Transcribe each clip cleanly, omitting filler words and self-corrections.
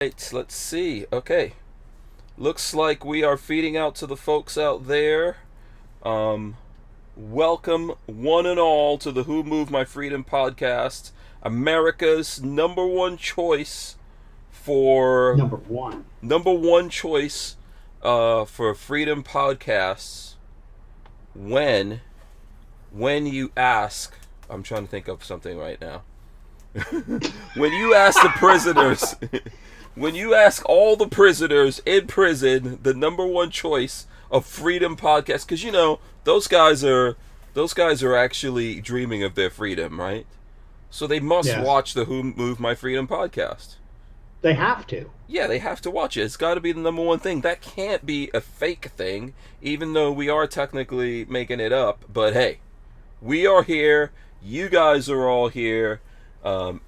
Right, let's see. Okay. Looks like we are feeding out to the folks out there. Um, Welcome, one and all, to the Who Moved My Freedom podcast, America's for Number one. number one choice for freedom podcasts. When when you ask, I'm trying to think of something right now. When you ask the prisoners, when you ask all the prisoners in prison, the number one choice of freedom podcast, because those guys are actually dreaming of their freedom, right? So they must Yes, watch the Who Moved My Freedom podcast. they have to. Yeah, they have to watch it. It's got to be the number one thing. That can't be a fake thing, even though we are technically making it up. But hey, we are here. You guys are all here.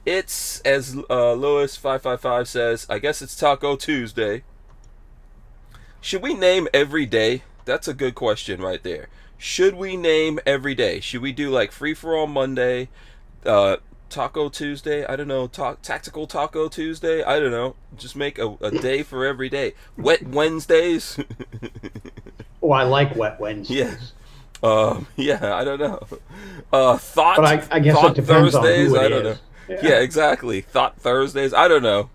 It's, as Lewis555 says, I guess it's Taco Tuesday. Should we name every day? That's a good question right there. Should we name every day? Should we do like Free for All Monday, uh, Taco Tuesday? I don't know. Tactical Taco Tuesday? I don't know. Just make a day for every day. Wet Wednesdays? Oh, I like wet Yeah. Wednesdays. Yeah, I don't know. But Thought I guess it Thought depends on Thursdays. who it I don't know. is. Yeah, Yeah. exactly. Thought Thursdays. I don't know.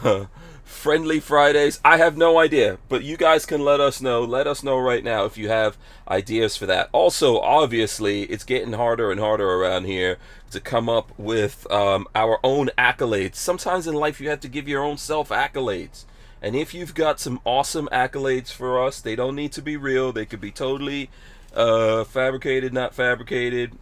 Uh, Friendly Fridays. I have no idea, but you guys can let us know. Let us know right now if you have ideas for that. Also, obviously, it's getting harder and harder around here to come up with our own accolades. Sometimes in life, you have to give your own self accolades. And if you've got some awesome accolades for us, they don't need to be real. They could be totally fabricated, not fabricated.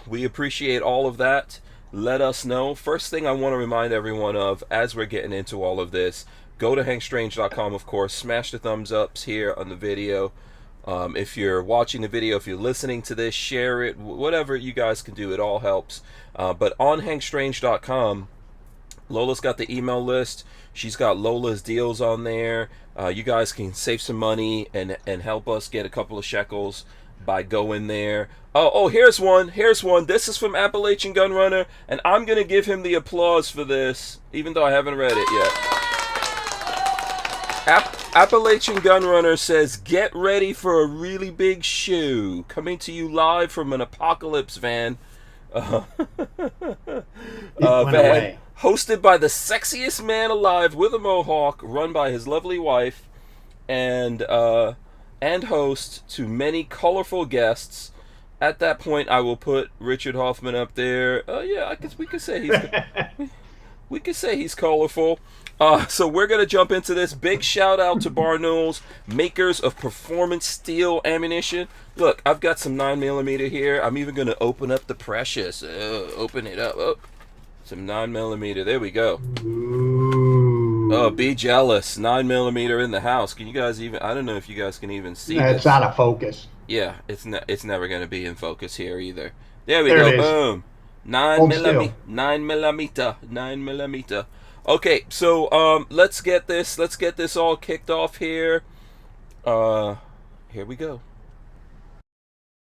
We appreciate all of that. Let us know. First thing I want to remind everyone of as we're getting into all of this, go to hankstrange.com, of course. Smash the thumbs ups here on the video. If you're watching the video, if you're listening to this, share it. Whatever you guys can do, it all helps. But on hankstrange.com, Lola's got the email list. She's got Lola's deals on there. You guys can save some money and help us get a couple of shekels by going there. Oh, here's one. Here's one. This is from Appalachian Gunrunner, and I'm going to give him the applause for this, even though I haven't read it yet. Appalachian Gunrunner says, "Get ready for a really big shoe. Coming to you live from an apocalypse van. Uh, It went Van away. hosted by the sexiest man alive with a mohawk, run by his lovely wife, and host to many colorful guests." At that point, I will put Richard Hoffman up there. Yeah, I guess we could say he's colorful. So we're gonna jump into this. Big shout out to Barnauls, makers of performance steel ammunition. Look, I've got some 9mm here. I'm even gonna open up the precious. Open it up. Oh, some 9mm. There we go. Oh, Ooh. be jealous. 9mm in the house. Can you guys even? I don't know if you guys can even see It's this. out of focus. Yeah, it's never gonna be in focus here either. There we There go. it is. Boom. Nine Hold millimeter. still. 9mm. 9mm. Okay, so let's get this all kicked off here. Uh, Here we go.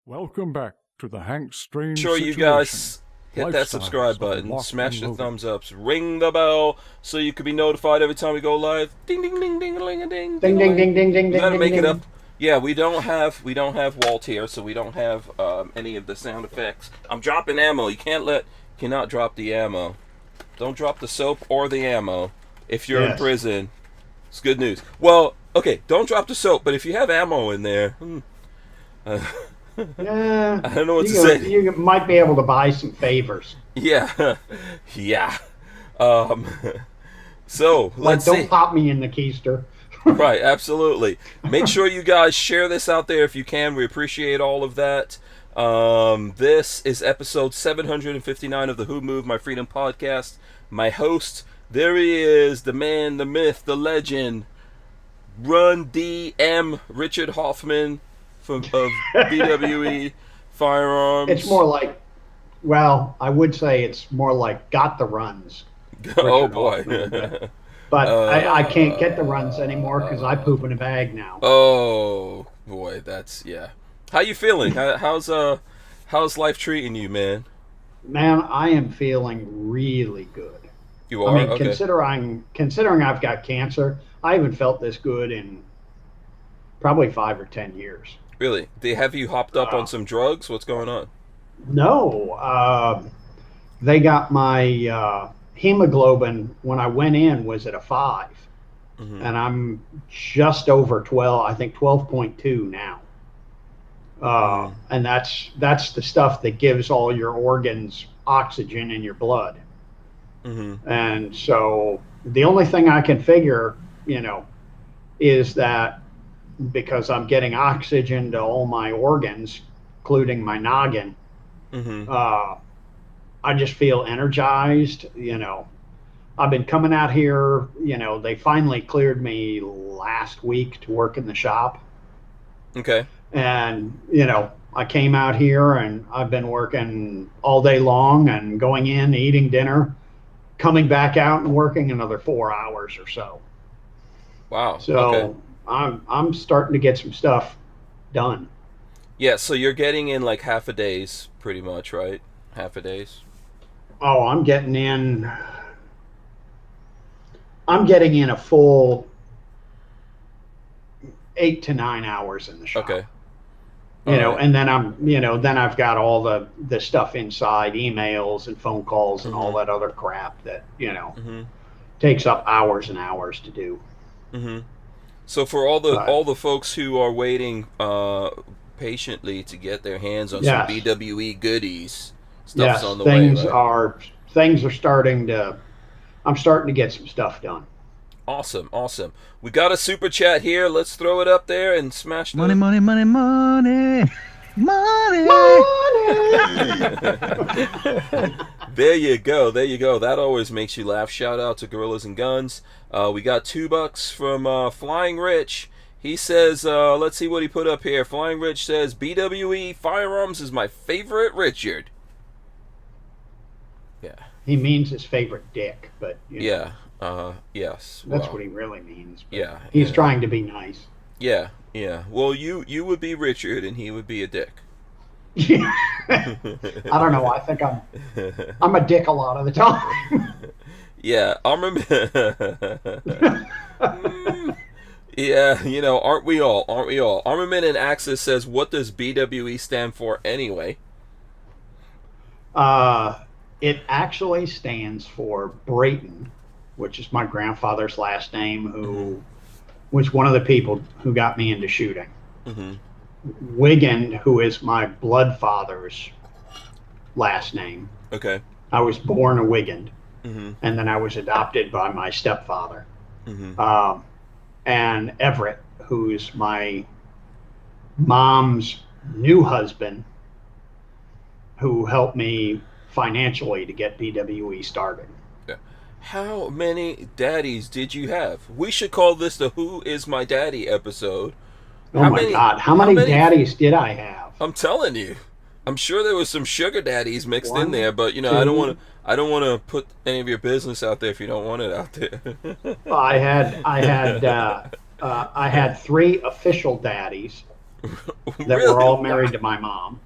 Welcome back to the Hank Strange Sure, you situation. guys hit that Lifestyles subscribe of button, locked smash and the loaded. thumbs ups, ring the bell so you can be notified every time we go live. Ding ding ding ding ding ding Ding, ding, ding, ding, ding, We ding, gotta ding, make it up. ding. Yeah, we don't have Walt here, so we don't have any of the sound effects. I'm dropping ammo. Cannot drop the ammo. Don't drop the soap or the ammo if you're in Yes. prison. It's good news. Well, okay, don't drop the soap, but if you have ammo in there, uh, Yeah. I don't know what to You, say. you might be able to buy some favors. Yeah, yeah. Um, so Like, let's don't see. pop me in the keister. Right, absolutely. Make sure you guys share this out there if you can. We appreciate all of that. This is episode 759 of the Who Moved My Freedom podcast. My host, there he is, the man, the myth, the legend, Run DM Richard Hoffman of BWE It's Firearms. more like, well, I would say it's more like got the runs, Oh Richard boy. Hoffman. But I can't get the runs anymore because I poop in a Uh, bag now. Oh boy, that's yeah. How you feeling? How's life treating you, man? Man, I am feeling really good. You I are? mean, Okay. considering I've got cancer, I haven't felt this good in probably 5 or 10 years. Really? They have you hopped up on Uh, some drugs? What's going on? no, they got my hemoglobin when I went in was at a 5, Mm-hmm. and I'm just over 12. I think 12.2 now. Mm-hmm. And that's the stuff that gives all your organs oxygen in your blood. Mm-hmm. And so the only thing I can figure, is that because I'm getting oxygen to all my organs, including my noggin, Mm-hmm. uh, I just feel energized. I've been coming out here. They finally cleared me last week to work in the shop. Okay. And, I came out here and I've been working all day long and going in, eating dinner, coming back out and working another 4 hours or so. Wow. Okay. So I'm starting to get some stuff done. Yeah, so you're getting in like half a day's pretty much, right? Half a day's. Oh, I'm getting in a full 8 to 9 hours in the Okay. shop. All right. And then I've got all the stuff inside, emails and phone calls and all Mm-hmm. that other crap that, Mm-hmm. takes up hours and hours to do. Mm-hmm. So for all the But folks who are waiting patiently to get their hands on some yes, BWE goodies, stuff's yes, on the way, right? things are starting to. I'm starting to get some stuff done. Awesome, awesome. We got a super chat here. Let's throw it up there and smash Money, the. money, money, money, money. Money. There you go. There you go. That always makes you laugh. Shout out to Gorillas and Guns. We got $2 from Flying Rich. He says, let's see what he put up here. Flying Rich says, BWE Firearms is my favorite Richard. Yeah. He means his favorite dick, but Yeah. Yes. that's Well, what he really means. But yeah. he's Yeah. trying to be nice. Yeah. Yeah. Well, you would be Richard and he would be a dick. I don't know. I think I'm a dick a lot of the time. Yeah, yeah, aren't we all? Aren't we all? Armament and Axis says, what does BWE stand for anyway? It actually stands for Brayton, which is my grandfather's last name, who was one of the people who got me into shooting. Mm-hmm. Wiggin, who is my blood father's last name. Okay. I was born a Wiggin, Mm-hmm. and then I was adopted by my stepfather. Mm-hmm. And Everett, who's my mom's new husband, who helped me financially to get BWE started. Yeah. How many daddies did you have? We should call this the Who Is My Daddy episode. Oh my God, how many daddies did I have? I'm telling you. I'm sure there was some sugar daddies mixed in there, but two. I don't want to put any of your business out there if you don't want it out there. I had 3 official daddies that Really? were all married to my mom.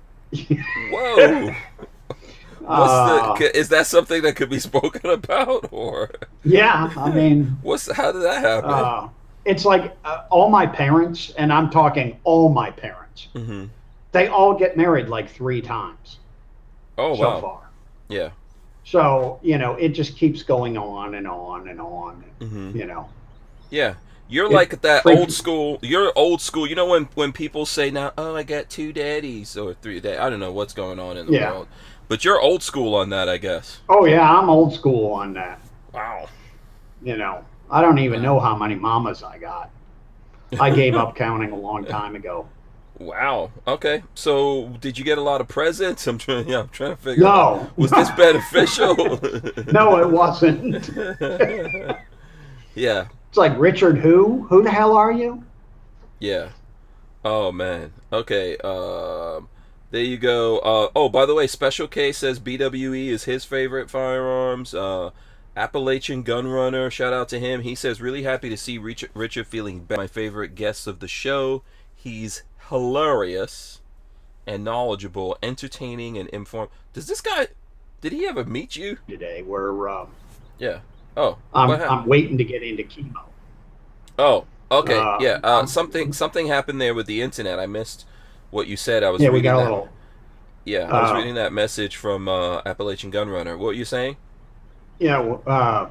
Whoa. Is that something that could be spoken about, or? Yeah, I mean, How did that happen? it's like all my parents, and I'm talking all my parents, Mm-hmm. they all get married like 3 times Oh, so wow. far. Yeah. So, it just keeps going on and on and on, Mm-hmm. Yeah. You're It like that freak- old school. You're old school. You know when people say now, oh, I got 2 daddies or 3 daddies. I don't know what's going on in the Yeah. world. But you're old school on that, I guess. Oh, yeah, I'm old school on that. Wow. I don't even know how many mamas I got. I gave up counting a long time ago. Wow. Okay. So, did you get a lot of presents? I'm trying to figure No. out. Was this beneficial? No, it wasn't. Yeah. It's like, Richard who? Who the hell are you? Yeah. Oh man. Okay. There you go. Oh, by the way, Special K says BWE is his favorite firearms. Appalachian Gunrunner, shout out to him. He says, really happy to see Richard feeling better. My favorite guest of the show. He's hilarious and knowledgeable, entertaining and informed. Did he ever meet you? Today, we're Yeah. Oh, what happened? I'm waiting to get into chemo. Oh, okay. Yeah. I'm, Something happened there with the internet. I missed what you said. I was yeah, we reading got a that. little. Yeah, I was Uh, reading that message from Appalachian Gunrunner. What were you saying? yeah,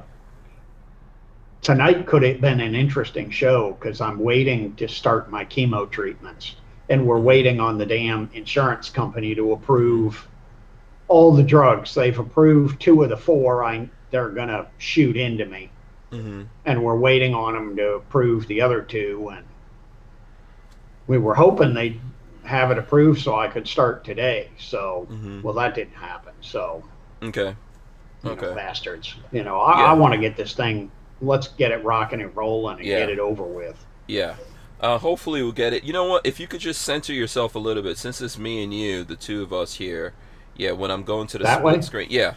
tonight could have been an interesting show because I'm waiting to start my chemo treatments, and we're Mm-hmm. waiting on the damn insurance company to approve all the drugs. They've approved two of the four they're gonna shoot into me, Mm-hmm. and we're waiting on them to approve the other two. And we were hoping they'd have it approved so I could start today. So, Mm-hmm. well, that didn't happen. So, Okay. Okay. bastards. I Yeah. want to get this thing. Let's get it rocking and rolling and Yeah. get it over with. Yeah. Hopefully we'll get it. You know what? If you could just center yourself a little bit, since it's me and you, the two of us here. Yeah, when I'm going to the That way? split screen. Yeah.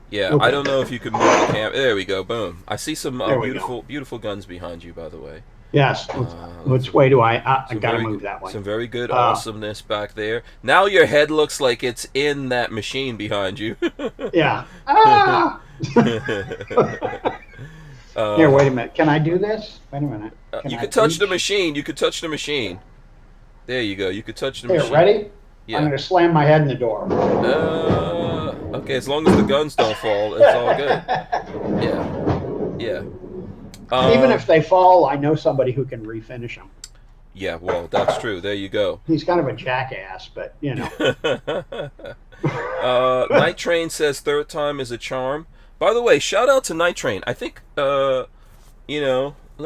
Yeah. I Okay. don't know if you could move the cam. There we go. Boom. I see some There we beautiful, beautiful guns behind you, by the way. Yes. Let's Which way do I some got to very move good, that way. some very good Uh, awesomeness back there. Now your head looks like it's in that machine behind you. Yeah. Ah! Here, wait a uh, minute. Can I do this? Wait a minute. Can you I could touch the reach? machine. You could touch the machine. There you go. You could touch the Here, machine. ready? I'm Yeah. going to slam my head in the door. Okay, as long as the guns don't fall, it's all good. Yeah. Yeah. Even Um, if they fall, I know somebody who can refinish them. yeah, well, that's true. There you go. He's kind of a jackass, but Night Train says third time is a charm. By the way, shout out to Night Train. I think, let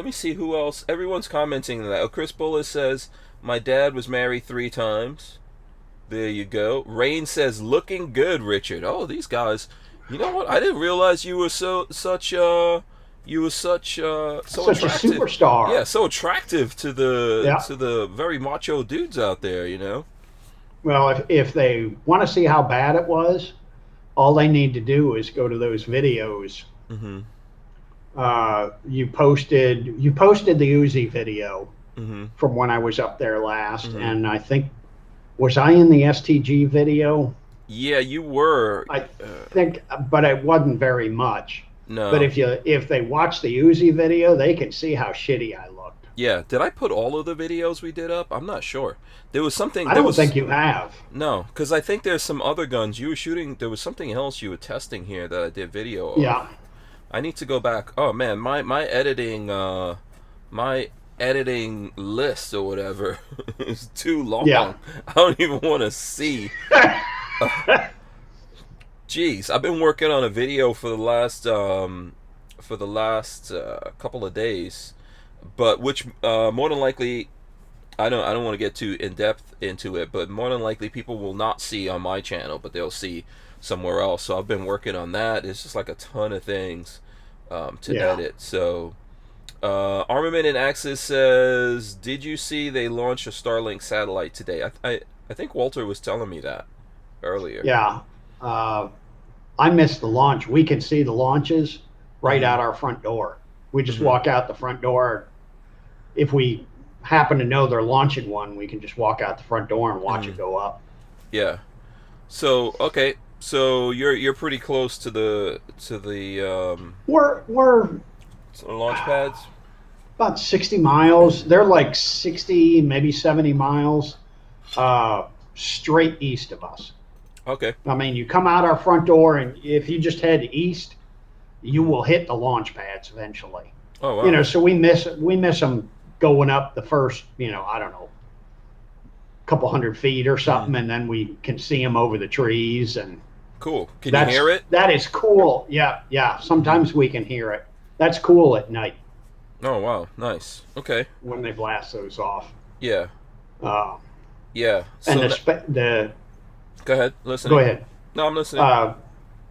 me see who else. Everyone's commenting on that. Oh, Chris Bullis says, my dad was married 3 times. There you go. Rain says, looking good, Richard. Oh, these guys. You know what? I didn't realize you were so such attractive. a superstar. Yeah, so attractive to Yeah. the very macho dudes out there, you know. Well, if they want to see how bad it was, all they need to do is go to those videos. Mhm. You posted the Uzi video Mhm. from when I was up there last, Mhm. and I think was I in the STG video? Yeah, you were. I think, but it wasn't very much. No. But if they watch the Uzi video, they can see how shitty I looked. Yeah, did I put all of the videos we did up? I'm not sure. There was something. I don't think you have. No, because I think there's some other guns you were shooting. There was something else you were testing here that I did video of. Yeah. I need to go back. Oh man, my editing list or whatever is too long. Yeah. I don't even want to see. Jeez, I've been working on a video for the last couple of days, but which more than likely, I don't want to get too in depth into it, but more than likely people will not see on my channel, but they'll see somewhere else. So I've been working on that. It's just like a ton of things to edit. So Armament and Axis says, did you see they launched a Starlink satellite today? I think Walter was telling me that earlier. Yeah. I missed the launch. We can see the launches right out our front door. We just walk out the front door. If we happen to know they're launching one, we can just walk out the front door and watch it go up. Yeah. So okay. So you're pretty close to the We're launch pads. about 60 miles. They're like 60, maybe 70 miles straight east of us. Okay. I mean, you come out our front door, and if you just head east, you will hit the launch pads eventually. Oh wow. So we miss them going up the first, I don't know, couple 100 feet or something, and then we can see them over the trees. And Cool. Can you hear it? That is cool. Yeah. Sometimes we can hear it. That's cool at night Oh wow. Nice. Okay. when they blast those off. Yeah. Uh, Yeah. So and the go ahead. Listen. go ahead. No, I'm listening.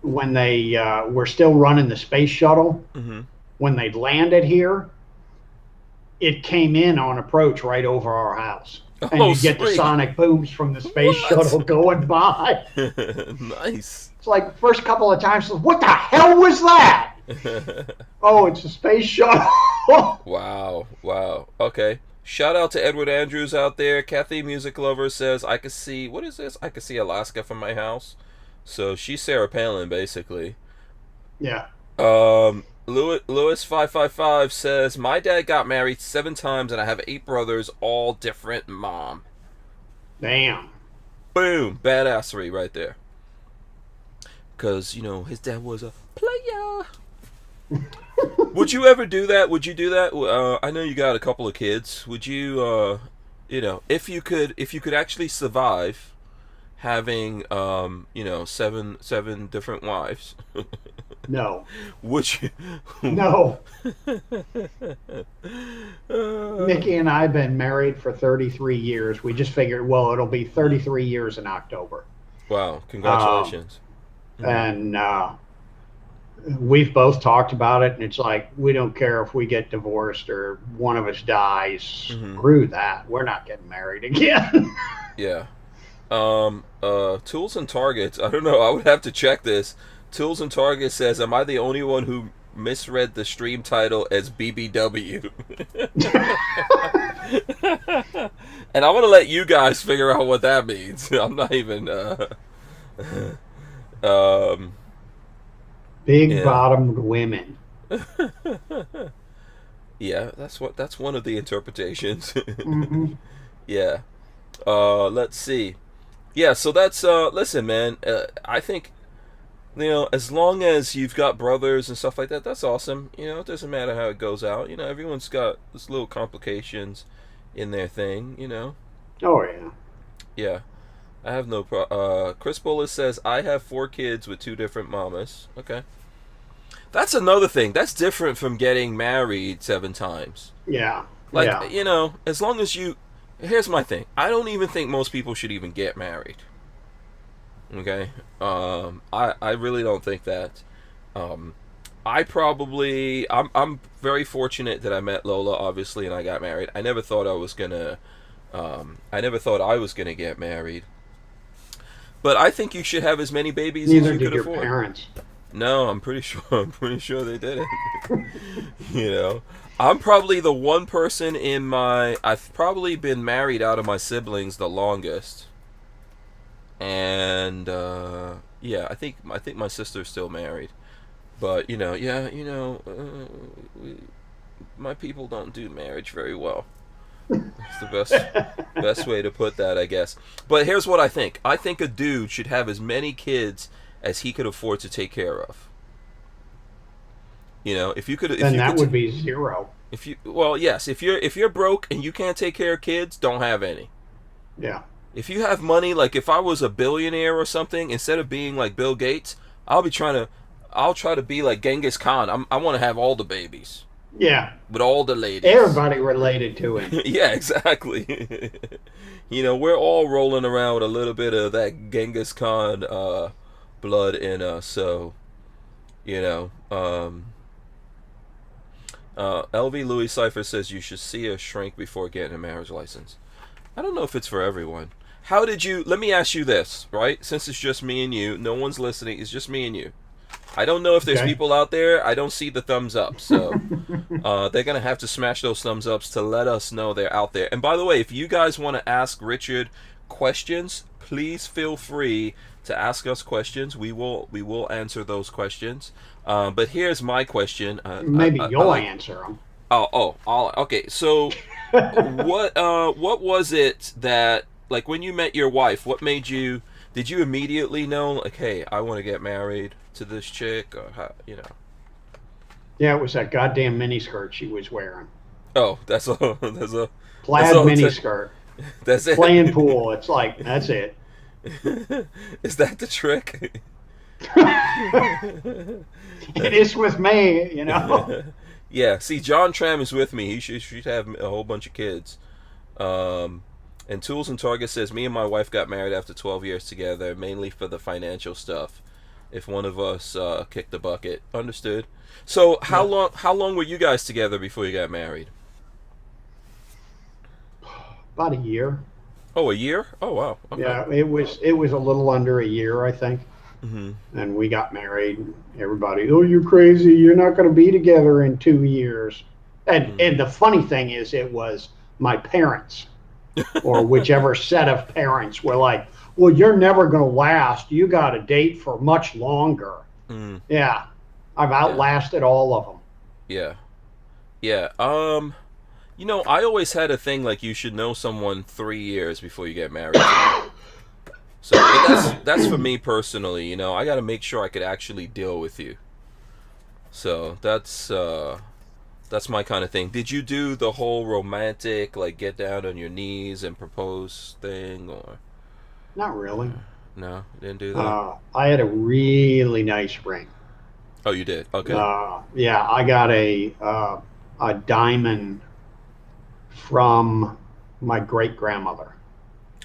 When they were still running the space shuttle, Mm-hmm. when they landed here, it came in on approach right over our house. And you get the sweet. sonic booms from the space shuttle going by. Nice. It's like the first couple of times, what the hell was that? Oh, it's a space shuttle. Wow. Okay. Shout out to Edward Andrews out there. Kathy Music Lover says, I can see, what is this? I can see Alaska from my house. So she's Sarah Palin, basically. Yeah. Lewis 555 says, my dad got married 7 times and I have 8 brothers, all different mom. Damn. Boom, badassery right there. Because, you know, his dad was a player. Would you ever do that? Would you do that? I know you got a couple of kids. Would you, you know, if you could actually survive having, you know, seven different wives? No. Would you? No. Mickey and I have been married for 33 years. We just figured, well, it'll be 33 years in October. Wow, congratulations. And we've both talked about it, and it's like, we don't care if we get divorced or one of us dies. Screw that. We're not getting married again. Yeah. Tools and Targets. I don't know. I would have to check this. Tools and Targets says, am I the only one who misread the stream title as BBW? And I want to let you guys figure out what that means. I'm not even... Big bottomed women. Yeah, that's one of the interpretations. Yeah. Let's see. Yeah, so that's listen, man, I think, you know, as long as you've got brothers and stuff like that, that's awesome. You know, it doesn't matter how it goes out. You know, everyone's got this little complications in their thing, you know. Oh yeah. Yeah. I have no Chris Bullis says, I have 4 kids with 2 different mamas. Okay. That's another thing. That's different from getting married 7 times. Yeah. Like, you know, as long as you... Here's my thing. I don't even think most people should even get married. Okay? I really don't think that. I'm very fortunate that I met Lola, obviously, and I got married. I never thought I was gonna get married. But I think you should have as many babies as you could afford. Neither did your parents. No, I'm pretty sure they didn't. You know, I'm probably the one person I've probably been married out of my siblings the longest. And yeah, I think my sister's still married. But you know, my people don't do marriage very well. That's the best way to put that, I guess. But here's what I think. I think a dude should have as many kids as he could afford to take care of. You know, if you could, then that would be 0. If you're broke and you can't take care of kids, don't have any. Yeah. If you have money, like if I was a billionaire or something, instead of being like Bill Gates, I'll try to be like Genghis Khan. I want to have all the babies. Yeah. With all the ladies. Everybody related to him. Yeah, exactly. You know, we're all rolling around with a little bit of that Genghis Khan blood in us. So, you know, LV Louis Cypher says you should see a shrink before getting a marriage license. I don't know if it's for everyone. Let me ask you this, right? Since it's just me and you, no one's listening, it's just me and you. I don't know if there's people out there. I don't see the thumbs up, so they're going to have to smash those thumbs ups to let us know they're out there. And by the way, if you guys want to ask Richard questions, please feel free to ask us questions. We will answer those questions. But here's my question. Maybe you'll answer them. Okay. So what was it that, like, when you met your wife, what made you... Did you immediately know, like, hey, I want to get married to this chick, or how, you know? Yeah, it was that goddamn miniskirt she was wearing. Oh, that's a plaid miniskirt. That's it. Playing pool. It's like, that's it. Is that the trick? It is with me, you know. Yeah. See, John Tram is with me. He should have a whole bunch of kids. And Tools and Target says, me and my wife got married after 12 years together, mainly for the financial stuff. If one of us kicked the bucket. Understood. So how long were you guys together before you got married? About a year. Oh, a year? Oh, wow. Okay. Yeah, it was a little under a year, I think. Mm-hmm. And we got married. Everybody, oh, you're crazy. You're not going to be together in 2 years. And the funny thing is, it was my parents. Or whichever set of parents were like, well, you're never going to last. You got to date for much longer. Yeah, I've outlasted all of them. Yeah. Yeah. I always had a thing like you should know someone 3 years before you get married. So, but that's for me personally. I got to make sure I could actually deal with you. So that's my kind of thing. Did you do the whole romantic, like get down on your knees and propose thing, or Not really. no? Didn't do that. I had a really nice ring. Oh, you did. Okay. Yeah, I got a diamond from my great grandmother.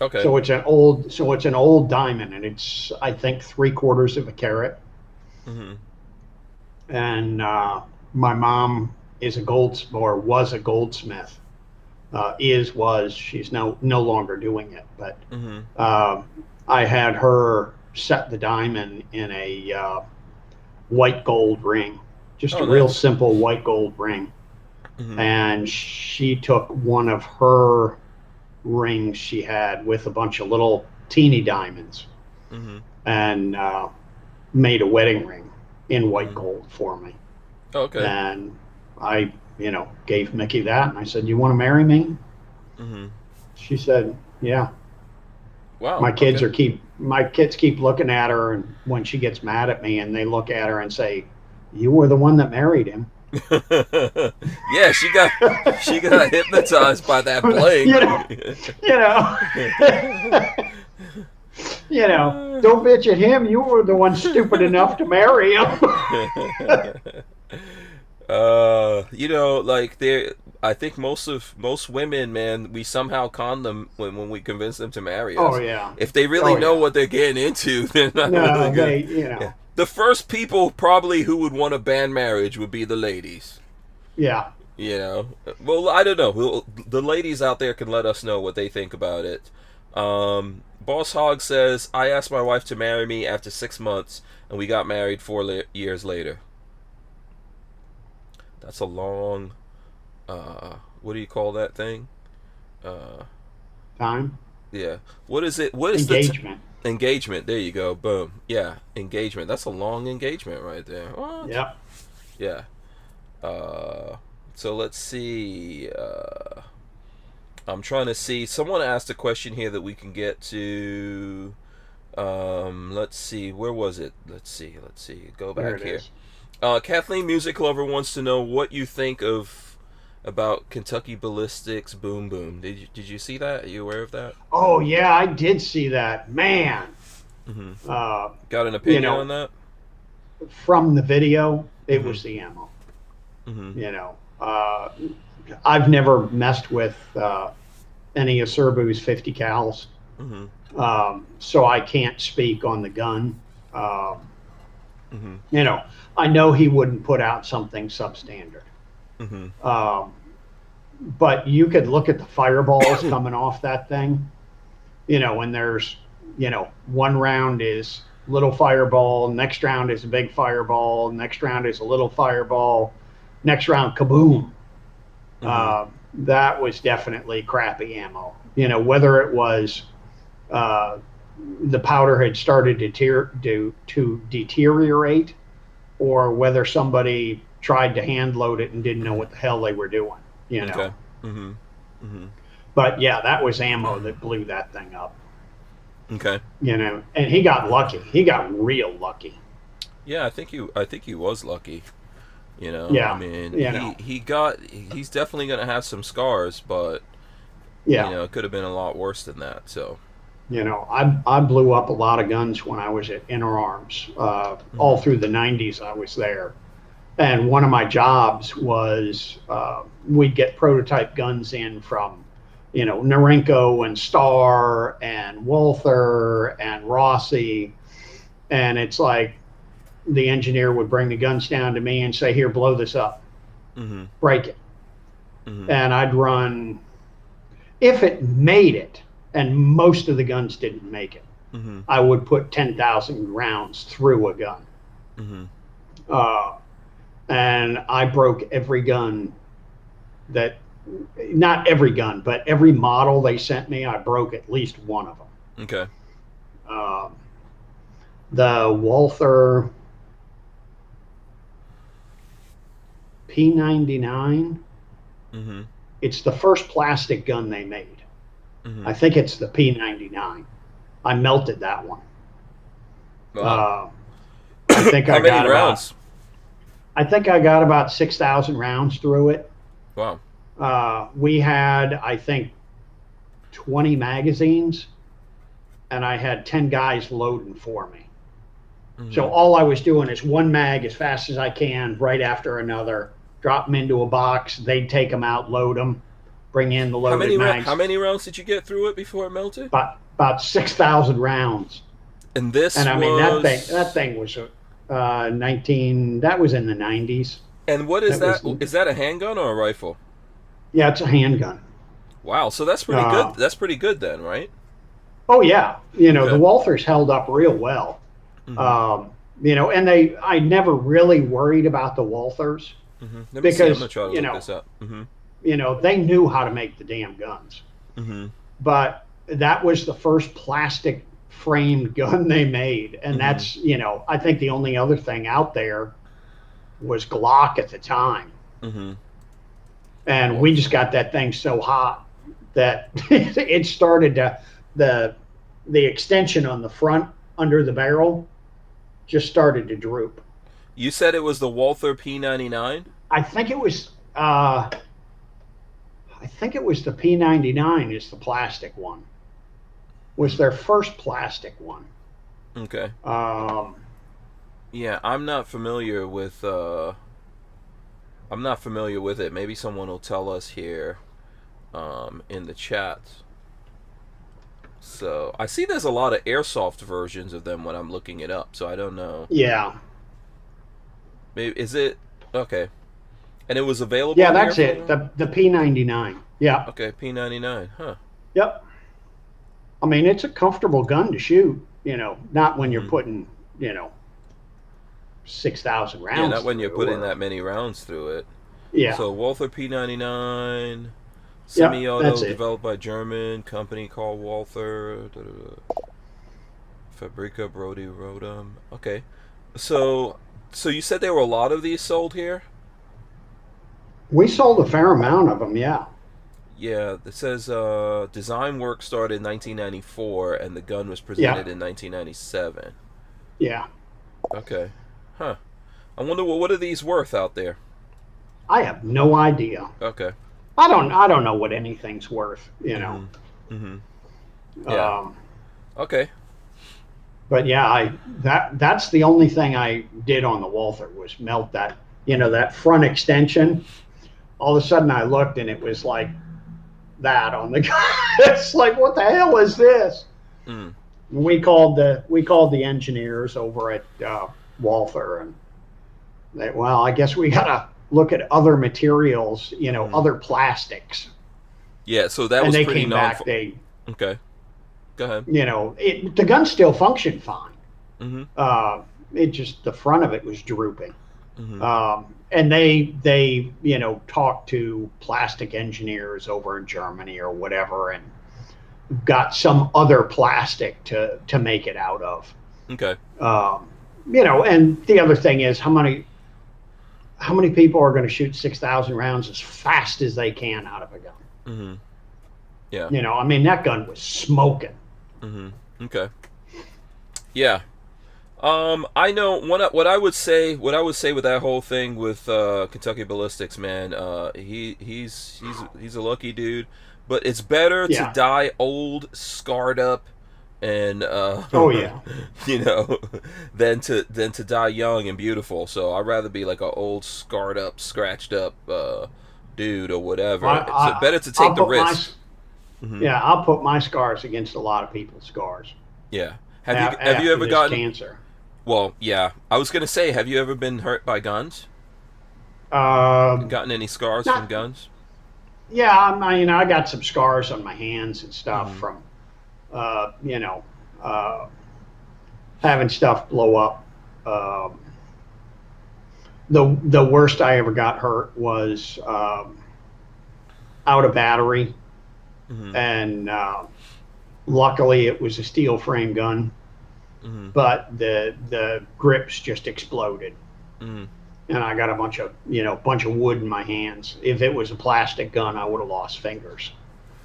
Okay. So it's an old diamond, and it's I think 3/4 of a carat. Mhm. And my mom is a was a goldsmith. She's no longer doing it, but Mhm. I had her set the diamond in a white gold ring, just Oh, a real nice. simple white gold ring. Mhm. And she took one of her rings she had with a bunch of little teeny diamonds Mhm. and made a wedding ring in white Mhm. gold for me. Okay. And I, gave Mickey that, and I said, "You want to marry me?" Mhm. She said, "Yeah." Wow. Okay. My kids keep looking at her, and when she gets mad at me, and they look at her and say, "You were the one that married him." Yeah, she got hypnotized by that you bling. know, you know, don't bitch at him. You were the one stupid enough to marry him. Like I think most women, man, we somehow con them when we convince them to marry Oh us. yeah, If they really oh know yeah. what they're getting into, they're not really No, gonna. they, Yeah. The first people probably who would want to ban marriage would be the ladies. yeah. Well, I don't know. The ladies out there can let us know what they think about it. Boss Hog says, I asked my wife to marry me after 6 months, and we got married 4 years later. That's a long, what do you call that thing? Uh, Time, yeah. What is it? What is engagement. engagement? There you go. Boom. Yeah, engagement. That's a long engagement right there. What? Yep. Yeah. Uh, so let's see. I'm trying to see. Someone asked a question here that we can get to. Let's see. Where was it? Let's see. Go There back it here. is. Kathleen Music Lover wants to know what you think about Kentucky Ballistics Boom Boom. Did you see that? Are you aware of that? Oh yeah, I did see that. Man, Mm-hmm. uh, Got an you opinion on know, that? from the video, it Mm-hmm. was the ammo. Mm-hmm. You know, I've never messed with any of Serbu's 50 cals, Mm-hmm. so I can't speak on the gun. Um, Mm-hmm. you know, I know he wouldn't put out something substandard. Mm-hmm. Um, but you could look at the fireballs coming off that thing, and there's, one round is little fireball, next round is a big fireball, next round is a little fireball, next round, kaboom. Mm-hmm. That was definitely crappy ammo. Whether it was uh, the powder had started to deteriorate, or whether somebody tried to hand load it and didn't know what the hell they were doing. Okay. Mm-hmm. Mm-hmm. But yeah, that was ammo that blew that thing up. Okay. And he got lucky. He got real lucky. Yeah, I think he was lucky. I Yeah, mean, you he know, he's definitely gonna have some scars, but yeah. it could have been a lot worse than that. So. I blew up a lot of guns when I was at Inner Arms. All Mhm. through the 90s, I was there. And one of my jobs was we'd get prototype guns in from, Norinco and Star and Walther and Rossi. And it's like the engineer would bring the guns down to me and say, "Here, blow this up, Mhm. break it." Mhm. And I'd run, if it made it, and most of the guns didn't make it, Mhm. I would put 10,000 rounds through a gun. Mhm. Uh, and I broke every gun that, not every gun, but every model they sent me, I broke at least one of them. Okay. Um, the Walther P99. Mm-hmm. It's the first plastic gun they made. Mm-hmm. I think it's the P99. I melted that one. Wow. I think How I many got rounds? about 6,000 rounds through it. Wow. We had, I think, 20 magazines, and I had 10 guys loading for me. Mm-hmm. So all I was doing is one mag as fast as I can, right after another, drop them into a box. They'd take them out, load them, bring in the loaded mags. How many rounds did you get through it before it melted? About 6,000 rounds. And this And I mean was... that thing was 19. That was in the 90s. And what is that? Was, Is that a handgun or a rifle? Yeah, it's a handgun. Wow, so that's pretty good. That's pretty good then, right? Oh yeah, Okay. the Walthers held up real well. Mm-hmm. And I never really worried about the Walthers Mm-hmm. because I'm gonna try to look this up. Mm-hmm. They knew how to make the damn guns. Mm-hmm. But that was the first plastic framed gun they made, and that's I think the only other thing out there was Glock at the time. Mm-hmm. And we just got that thing so hot that it started to the extension on the front under the barrel just started to droop. You said it was the Walther P99? I think it was the P99 is the plastic one. Was their first plastic one. Okay. Yeah, I'm not familiar with it. Maybe someone will tell us here in the chat. So I see there's a lot of airsoft versions of them when I'm looking it up, so I don't know. Yeah. Maybe is it okay? And it was available. Yeah, that's it. The P99. Yeah. Okay, P99. Huh. Yep. I mean, it's a comfortable gun to shoot. Not when you're putting 6,000 rounds. Yeah, not when you're putting that many rounds through it. Yeah. So Walther P99, semi-auto, developed by German company called Walther. Fabrica Brody Rodum. Okay, so you said there were a lot of these sold here? We sold a fair amount of them. Yeah. Yeah, it says design work started in 1994 and the gun was presented in 1997. Yeah. Okay. Huh. I wonder what are these worth out there? I have no idea. Okay. I don't know what anything's worth, Mm-hmm. Yeah. Okay. But yeah, that's the only thing I did on the Walther was melt that, that front extension. All of a sudden I looked and it was like that on the gun. It's like, what the hell is this? Mm. We called the engineers over at Walther, and I guess we gotta look at other materials, other plastics. Yeah, so that and was they pretty came back. They okay. Go ahead. The gun still functioned fine. Mm-hmm. It just the front of it was drooping. Mm-hmm. And they talked to plastic engineers over in Germany or whatever, and got some other plastic to make it out of. Okay. And the other thing is how many people are going to shoot 6,000 rounds as fast as they can out of a gun? Mm-hmm. Yeah. I mean, that gun was smoking. Mm-hmm. Okay. Yeah. I know what I would say with that whole thing with Kentucky Ballistics, man. He's a lucky dude, but it's better to die old, scarred up, and than to die young and beautiful. So I'd rather be like an old, scarred up, scratched up dude or whatever. So better to take the risk. Yeah, I'll put my scars against a lot of people's scars. Yeah. Have you ever gotten cancer? Well, yeah. I was gonna say, have you ever been hurt by guns? Gotten any scars from guns? Yeah, I got some scars on my hands and stuff from, having stuff blow up. The worst I ever got hurt was out of battery, and luckily it was a steel frame gun. But the grips just exploded. and I got a bunch of wood in my hands. If it was a plastic gun, I would have lost fingers.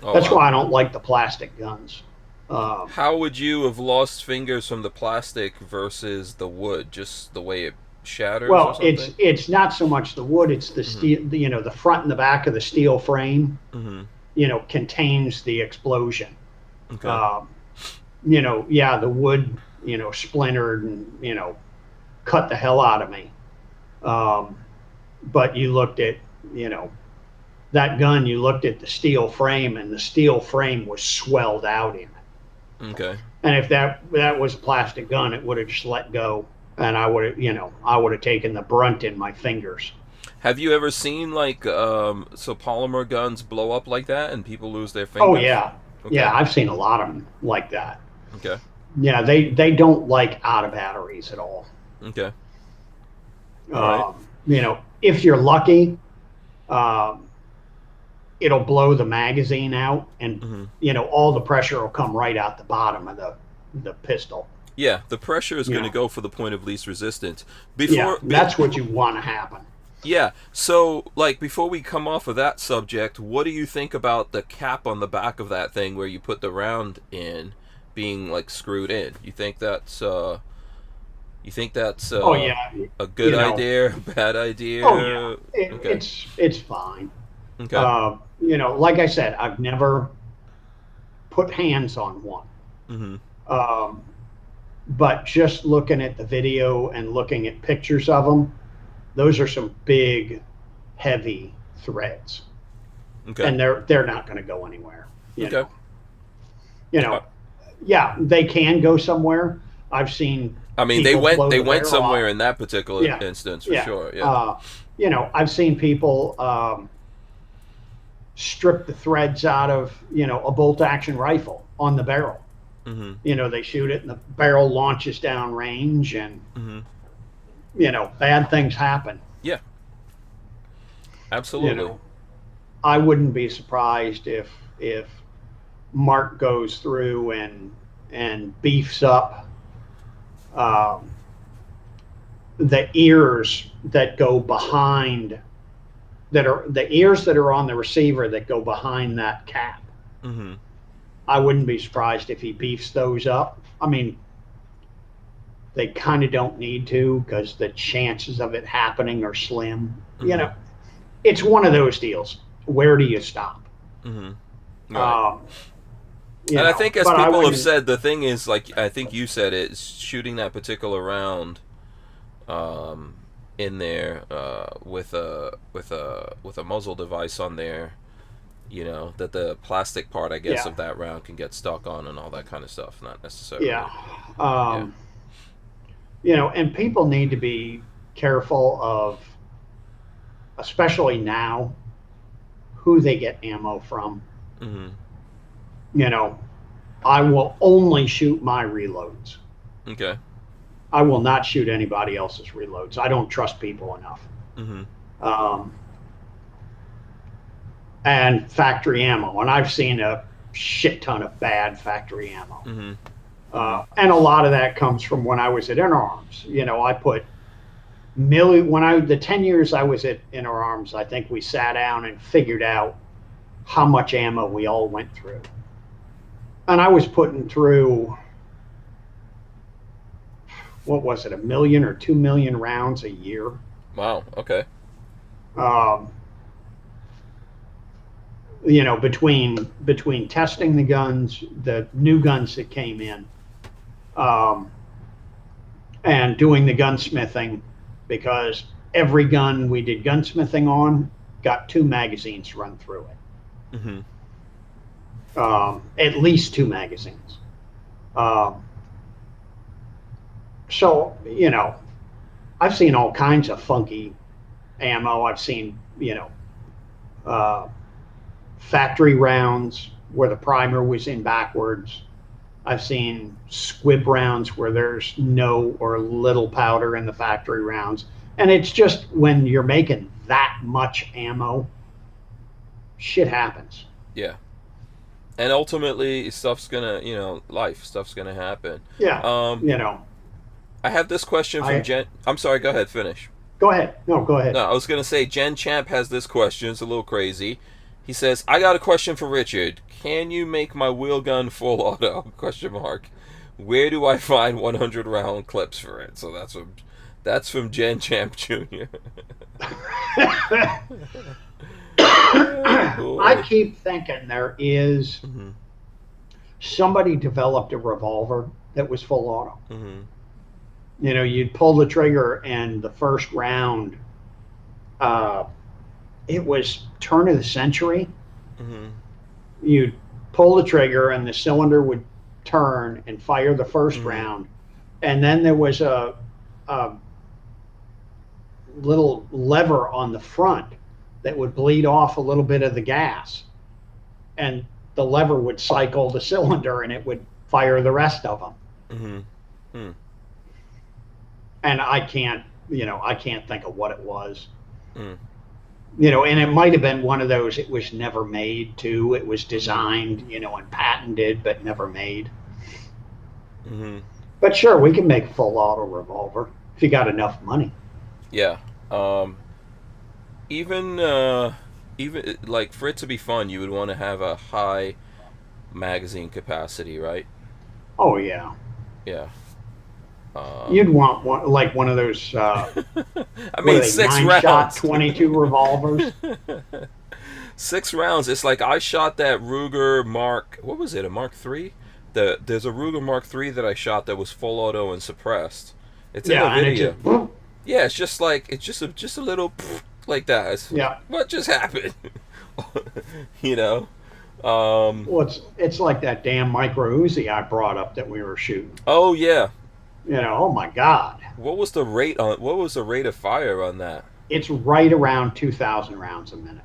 Oh, That's wow. why I don't like the plastic guns. How would you have lost fingers from the plastic versus the wood? Just the way it shatters or Well, something? it's not so much the wood; it's the steel. The front and the back of the steel frame, Mm-hmm. contains the explosion. Okay. Yeah, the wood, splintered and cut the hell out of me. But you looked at, that gun. You looked at the steel frame, and the steel frame was swelled out in it. Okay. And if that was a plastic gun, it would have just let go, and I would have taken the brunt in my fingers. Have you ever seen like so polymer guns blow up like that and people lose their Oh fingers? yeah, Okay. yeah, I've seen a lot of them like that. Okay. Yeah, they don't like out of batteries at all. Okay. All right. If you're lucky, it'll blow the magazine out, and all the pressure will come right out the bottom of the pistol. Yeah, the pressure is going to Yeah. go for the point of least resistance. That's what you want to happen. Yeah. So, like, before we come off of that subject, what do you think about the cap on the back of that thing where you put the round in being like screwed in? You think that's oh Yeah, a good idea, bad idea? oh yeah, Okay. it's fine. Okay. Like I said, I've never put hands on one. Mm-hmm. But just looking at the video and looking at pictures of them, those are some big, heavy threads, Okay. and they're not going to go anywhere. Okay. Yeah, they can go somewhere. I've seen. I mean, they people went blow the went barrel somewhere off. in that particular Yeah. instance for Yeah. sure. Yeah. I've seen people strip the threads out of a bolt action rifle on the barrel. Mm-hmm. They shoot it and the barrel launches down range, and Mm-hmm. bad things happen. Yeah. Absolutely. I wouldn't be surprised if Mark goes through and beefs up the ears that go behind, that are the ears that are on the receiver that go behind that cap. Mm-hmm. I wouldn't be surprised if he beefs those up. I mean, they kind of don't need to, because the chances of it happening are slim. Mhm. It's one of those deals. Where do you stop? Mm-hmm. Right. You And I know, think, as but I people have wouldn't- said, the thing is, like, I think you said it, shooting that particular round in there with a muzzle device on there, that the plastic part, I guess, Yeah. of that round can get stuck on and all that kind of stuff. Not necessarily. Yeah. And people need to be careful of, especially now, who they get ammo from. Mm-hmm. I will only shoot my reloads. Okay. I will not shoot anybody else's reloads. I don't trust people enough. Mm-hmm. And factory ammo, and I've seen a shit ton of bad factory ammo. Mm-hmm. And a lot of that comes from when I was at Inner Arms. I put the 10 years I was at Inner Arms, I think we sat down and figured out how much ammo we all went through. And I was putting through, what was it, 1 million or 2 million rounds a year. Wow. Okay. Between testing the guns, the new guns that came in, and doing the gunsmithing, because every gun we did gunsmithing on got 2 magazines run through it. Mm-hmm. At least 2 magazines. So, I've seen all kinds of funky ammo. I've seen, factory rounds where the primer was in backwards. I've seen squib rounds where there's no or little powder in the factory rounds. And it's just, when you're making that much ammo, shit happens. Yeah. And ultimately, stuff's gonna happen. Yeah. I have this question from Jen. I'm sorry, go ahead, finish. Go ahead. No, go ahead. No, I was going to say, Jen Champ has this question. It's a little crazy. He says, I got a question for Richard. Can you make my wheel gun full auto? Question mark. Where do I find 100 round clips for it? So that's from Jen Champ Jr. I keep thinking there is somebody developed a revolver that was full auto. You know, you'd pull the trigger and the first round, it was turn of the century. You'd pull the trigger and the cylinder would turn and fire the first round. And then there was a little lever on the front that would bleed off a little bit of the gas. And the lever would cycle the cylinder and it would fire the rest of them. And I can't think of what it was. You know, and it might have been one of those, it was never made too. It was designed, you know, and patented, but never made. But sure, we can make a full auto revolver if you got enough money. Yeah. Even like for it to be fun, you would want to have a high magazine capacity, right? Oh yeah. Yeah. You'd want one of those. I mean, 6 rounds. 9-shot 22 revolvers. 6 rounds. It's like I shot that Ruger Mark. What was it? A Mark III? There's a Ruger Mark III that I shot that was full auto and suppressed. It's in a video. Yeah, it's just like just a little like that. What just happened? You know. Well, it's like that damn micro Uzi I brought up that we were shooting. Oh yeah. You know, oh my God. What was the rate of fire on that? It's right around 2,000 rounds a minute.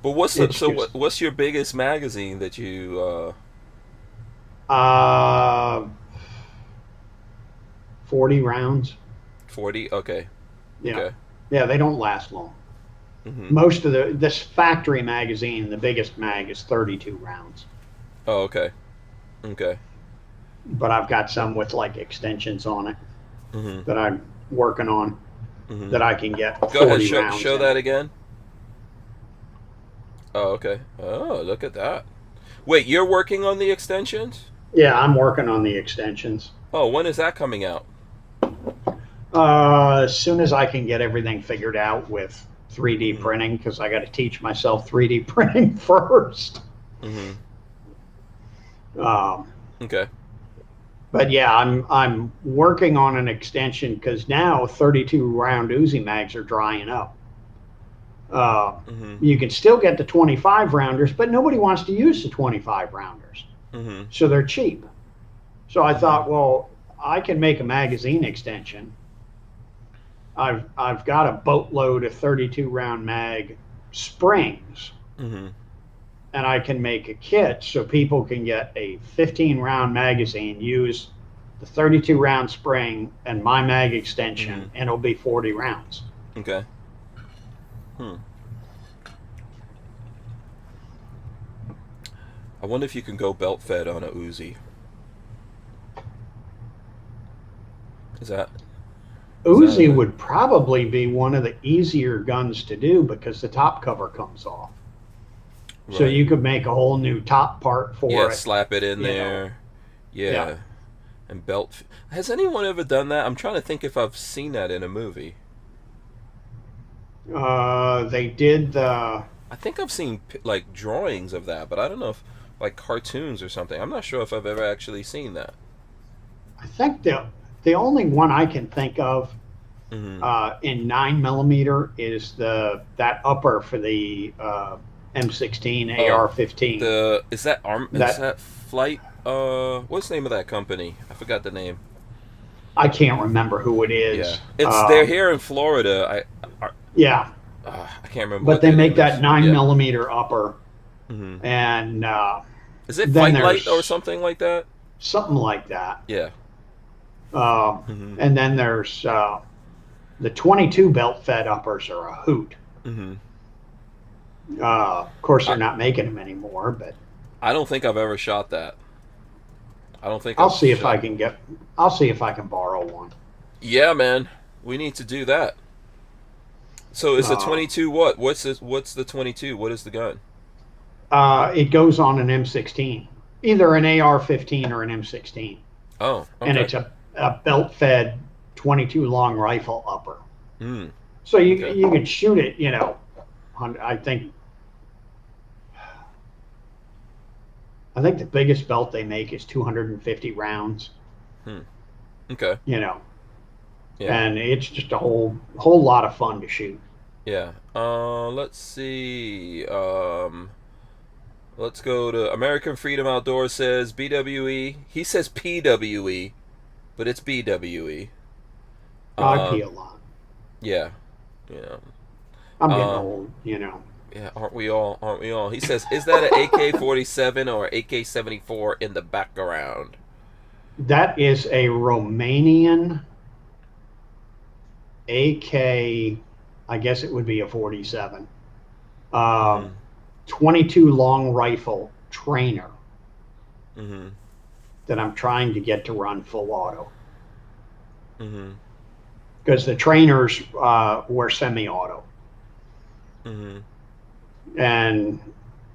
But what's your biggest magazine that you 40 rounds. 40? Okay. Yeah. Okay. Yeah, they don't last long. Most of this factory magazine, the biggest mag is 32 rounds. Oh, okay. Okay. But I've got some with like extensions on it that I'm working on that I can get 40 Go ahead, rounds show in. that again. Oh, okay. Oh, look at that. Wait, you're working on the extensions? Yeah, I'm working on the extensions. Oh, when is that coming out? As soon as I can get everything figured out with 3D printing, because I got to teach myself 3D printing first. Okay. But yeah, I'm working on an extension because now 32 round Uzi mags are drying up. You can still get the 25 rounders, but nobody wants to use the 25 rounders, so they're cheap. So I thought, well, I can make a magazine extension. I've got a boatload of 32 round mag springs. And I can make a kit so people can get a 15 round magazine, use the 32 round spring and my mag extension, and it'll be 40 rounds. Okay. I wonder if you can go belt fed on a Uzi. Uzi would probably be one of the easier guns to do because the top cover comes off. Right. So you could make a whole new top part for it. Yeah, slap it in there. Yeah. And belt. Has anyone ever done that? I'm trying to think if I've seen that in a movie. They did the... I think I've seen like drawings of that, but I don't know if like cartoons or something. I'm not sure if I've ever actually seen that. I think the only one I can think of in 9mm is that upper for the M16 AR-15. Is that Flight? What's the name of that company? I forgot the name. I can't remember who it is. Yeah, they're here in Florida. I can't remember. But they make that 9mm upper, and is it Fight Light or something like that? Something like that. Yeah. And then there's the 22 belt fed uppers are a hoot. Of course, they're not making them anymore, but I don't think I've ever shot that. I don't think I'll see if I can borrow one. Yeah, man. We need to do that. So is the Uh, 22 what? What's the 22? What is the gun? it goes on an M16, either an AR-15 or an M16, Oh, and okay. it's a belt-fed 22 long rifle upper. Mm, So you okay. you could shoot it, I think the biggest belt they make is 250 rounds, Hmm. Okay. and Yeah. it's just a whole lot of fun to shoot. Yeah. Let's see. Let's go to American Freedom Outdoors says BWE. He says PWE, but it's BWE. I pee Um, a lot. yeah. Yeah. I'm getting Um, old. yeah, aren't we all? Aren't we all? He says, is that an AK-47 or AK-74 in the background? That is a Romanian AK. I guess it would be a 47. Uh, Mm-hmm. 22 long rifle trainer Mm-hmm. that I'm trying to get to run full auto Mm-hmm. because the trainers were semi-auto, Mm-hmm. and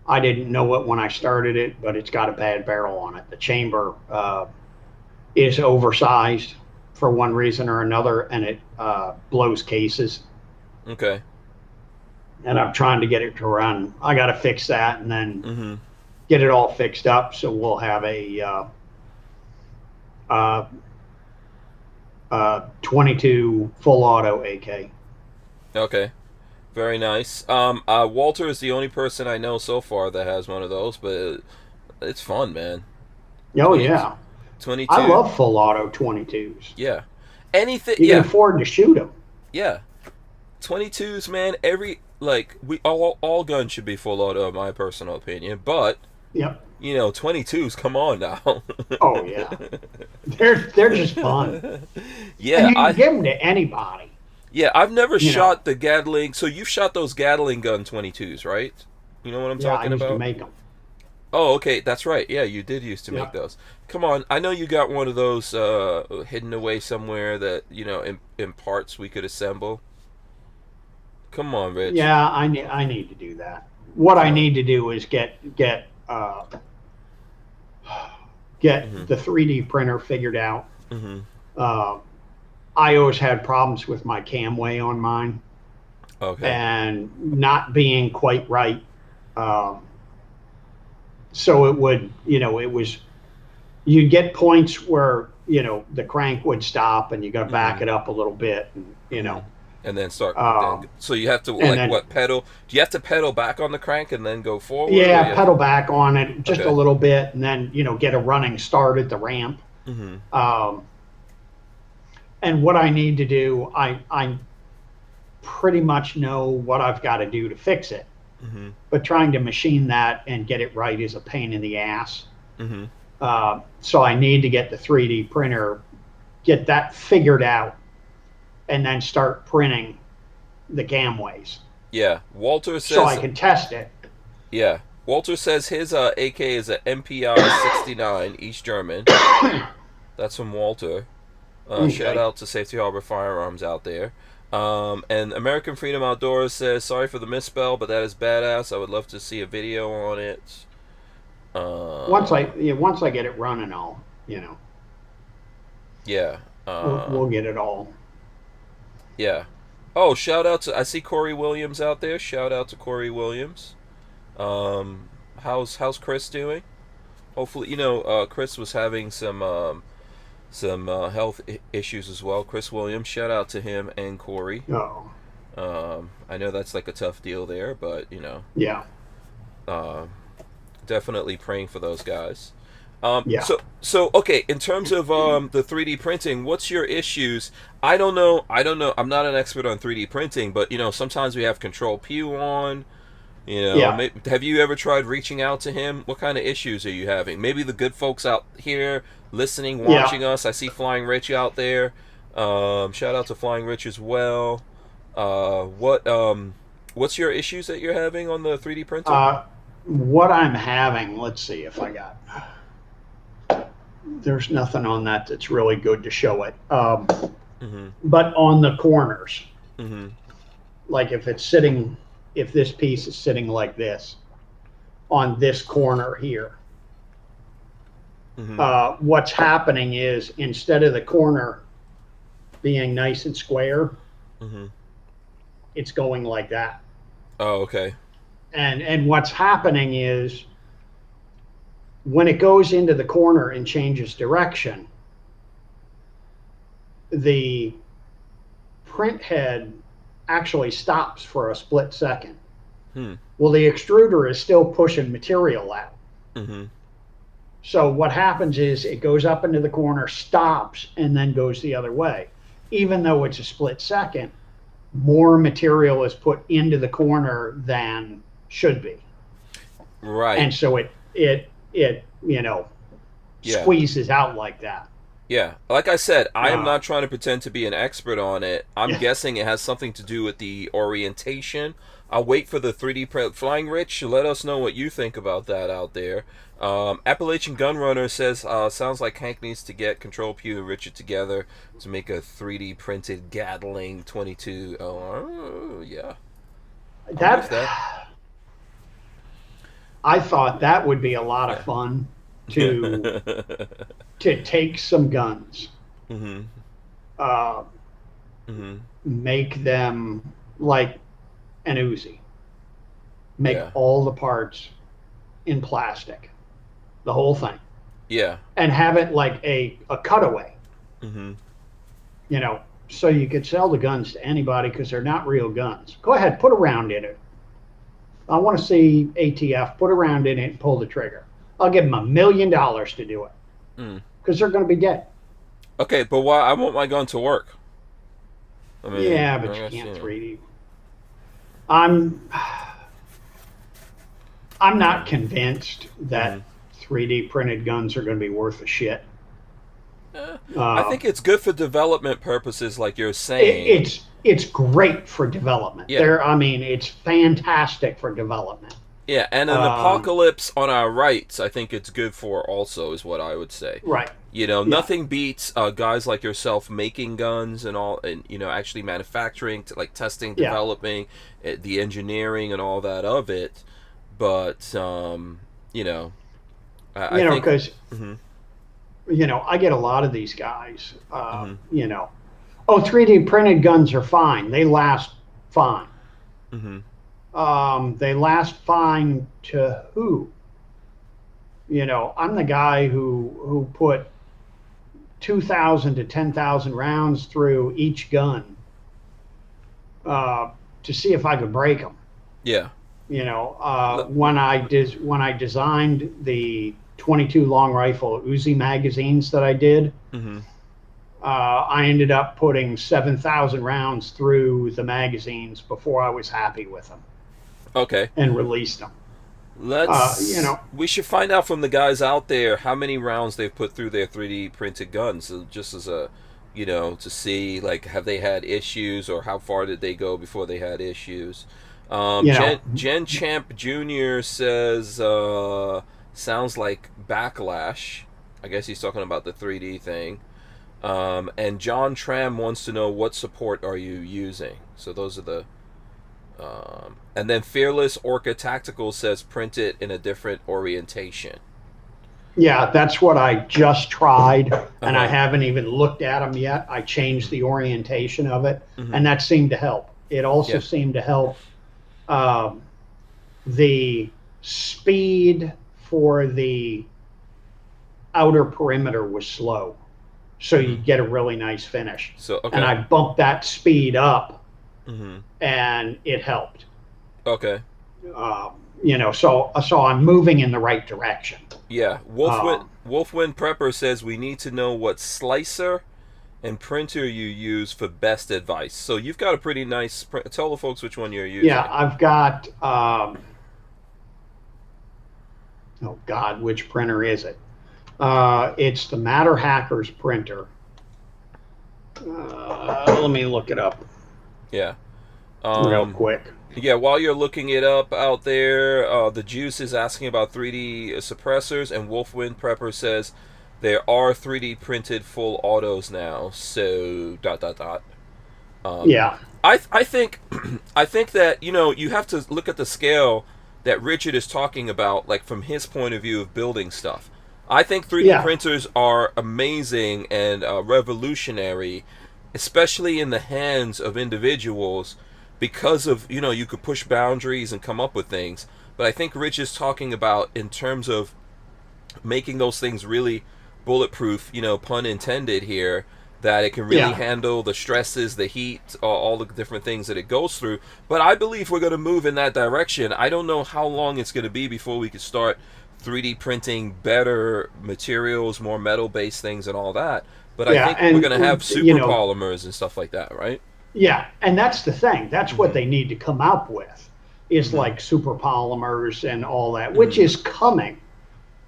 I didn't know it when I started it, but it's got a bad barrel on it. The chamber is oversized for one reason or another, and it blows cases. Okay. And I'm trying to get it to run. I got to fix that and then Mm-hmm. get it all fixed up so we'll have a 22 full auto AK. Okay. Very nice. Walter is the only person I know so far that has one of those, but it's fun, man. Oh 20, yeah, I 22. love full auto 22s. Yeah. Anything. You can Yeah. afford to shoot them. Yeah. 22s, man. We all guns should be full auto, in my personal opinion. But Yep. 22s. Come on now. Oh yeah, they're just fun, and Yeah, you can give them to anybody. I've never You know. shot the Gatling. So you've shot those Gatling gun 22s, right? You know what I'm Yeah, I talking used to about? make them. Oh, okay, that's right. Yeah, you did used to make Yep. those. Come on, I know you got one of those hidden away somewhere that in parts we could assemble. Come on, Rich. Yeah, I need to do that. What I Come on. need to do is get Mhm. the 3D printer figured out. Mhm. Uh, I always had problems with my camway on mine Okay. and not being quite right. Um, so it was, you'd get points where, the crank would stop and you got to back Mhm. it up a little bit. Mhm. And then Um, so you have to and like then, what pedal? Do you have to pedal back on the crank and then go forward, or yeah, you have pedal to? back on it just a Okay. little bit and then, get a running start at the ramp. Mhm. Um, and what I need to do, I pretty much know what I've got to do to fix it. Mhm. But trying to machine that and get it right is a pain in the ass. Mhm. So I need to get the 3D printer, get that figured out, and then start printing the camways Yeah. Walter so I says. can test it. Yeah. Walter says his AK is a MPI 69 East German. That's from Walter. Shout Okay. out to Safety Harbor Firearms out there. And American Freedom Outdoors says, sorry for the misspell, but that is badass. I would love to see a video on it. Once I get it running, Yeah. we'll get it all. Yeah. Oh, shout out to I see Corey Williams out there. Shout out to Corey Williams. How's Chris doing? Hopefully, Chris was having some health issues as well. Chris Williams, shout out to him and Corey. Oh, I know that's like a tough deal there, but yeah, uh, definitely praying for those guys. yeah. So okay, in terms of the 3D printing, what's your issues? I don't know. I'm not an expert on 3D printing, but sometimes we have Control P on. Yeah. Have you ever tried reaching out to him? What kind of issues are you having? Maybe the good folks out here listening, Yeah. watching us. I see Flying Rich out there. Shout out to Flying Rich as well. What's your issues that you're having on the 3D printer? What I'm having, let's see if I got. There's nothing on that that's really good to show it. Mm-hmm. but on the corners. Mm-hmm. Like if this piece is sitting like this on this corner here, Mm-hmm. what's happening is instead of the corner being nice and square, Mm-hmm. it's going like that. Oh, okay. And what's happening is when it goes into the corner and changes direction, the print head actually stops for a split second. Hmm. Well, the extruder is still pushing material out. Mm-hmm. So what happens is it goes up into the corner, stops, and then goes the other way. Even though it's a split second, more material is put into the corner than should be. Right. And so it Yeah. squeezes out like that. Yeah. Like I said, I am not trying to pretend to be an expert on it. I'm Yeah. guessing it has something to do with the orientation. I'll wait for the 3D print. Flying Rich, let us know what you think about that out there. Appalachian Gunrunner says, sounds like Hank needs to get Control Pew and Richard together to make a 3D printed Gatling 22. Oh, yeah. That I thought that would be a lot of fun to take some guns, Mm-hmm. uh, Mm-hmm. make them like an Uzi, make Yeah. all the parts in plastic, the whole thing, Yeah. and have it like a cutaway, Mm-hmm. so you could sell the guns to anybody because they're not real guns. Go ahead, put a round in it. I want to see ATF put a round in it and pull the trigger. I'll give them $1 million to do it because they're going to be dead. Okay, but why? I want my gun to work. I mean, Yeah, but I you guess, can't you know. 3D. I'm not convinced that 3D printed guns are going to be worth a shit. I think it's good for development purposes, like you're saying. It's great for development. Yeah. It's fantastic for development. Yeah, and an apocalypse on our rights, I think it's good for also, is what I would say. Right. Nothing beats guys like yourself making guns and all, and actually manufacturing, like testing, developing, the engineering and all that of it. But I think because I get a lot of these guys. 3D printed guns are fine. They last fine. They last fine to who? I'm the guy who put 2,000 to 10,000 rounds through each gun to see if I could break them. Yeah. When I designed the 22 long rifle Uzi magazines that I did, I ended up putting 7,000 rounds through the magazines before I was happy with them. Okay. And released them. We should find out from the guys out there how many rounds they've put through their 3D printed guns, so just as a, to see, like, have they had issues or how far did they go before they had issues. Gen Champ Jr. says, sounds like Backlash. I guess he's talking about the 3D thing. And John Tram wants to know, what support are you using? So those are the... and then Fearless Orca Tactical says print it in a different orientation. Yeah, that's what I just tried, and I haven't even looked at them yet. I changed the orientation of it, and that seemed to help. It also seemed to help the speed for the outer perimeter was slow, so you get a really nice finish. So and I bumped that speed up, and it helped. Okay. So I'm moving in the right direction. Yeah. Wolfwind Prepper says we need to know what slicer and printer you use for best advice. So you've got a pretty nice tell the folks which one you're using. Yeah, I've got which printer is it? It's the Matter Hackers printer. Let me look it up. Yeah. Real quick. Yeah, while you're looking it up out there, the Juice is asking about 3D suppressors, and Wolfwind Prepper says, there are 3D printed full autos now. So ... Yeah. I think I think that you have to look at the scale that Richard is talking about, like from his point of view of building stuff. I think 3D Yeah. printers are amazing and revolutionary, especially in the hands of individuals, because of you could push boundaries and come up with things. But I think Rich is talking about in terms of making those things really bulletproof, pun intended here, that it can really Yeah. handle the stresses, the heat, all the different things that it goes through. But I believe we're going to move in that direction. I don't know how long it's going to be before we can start 3D printing better materials, more metal-based things and all that. But I Yeah. think we're And, going to have you super know, polymers and stuff like that, right? yeah. And that's the thing. That's what Mm-hmm. they need to come up with is Mm-hmm. like super polymers and all that, which Mm-hmm. is coming.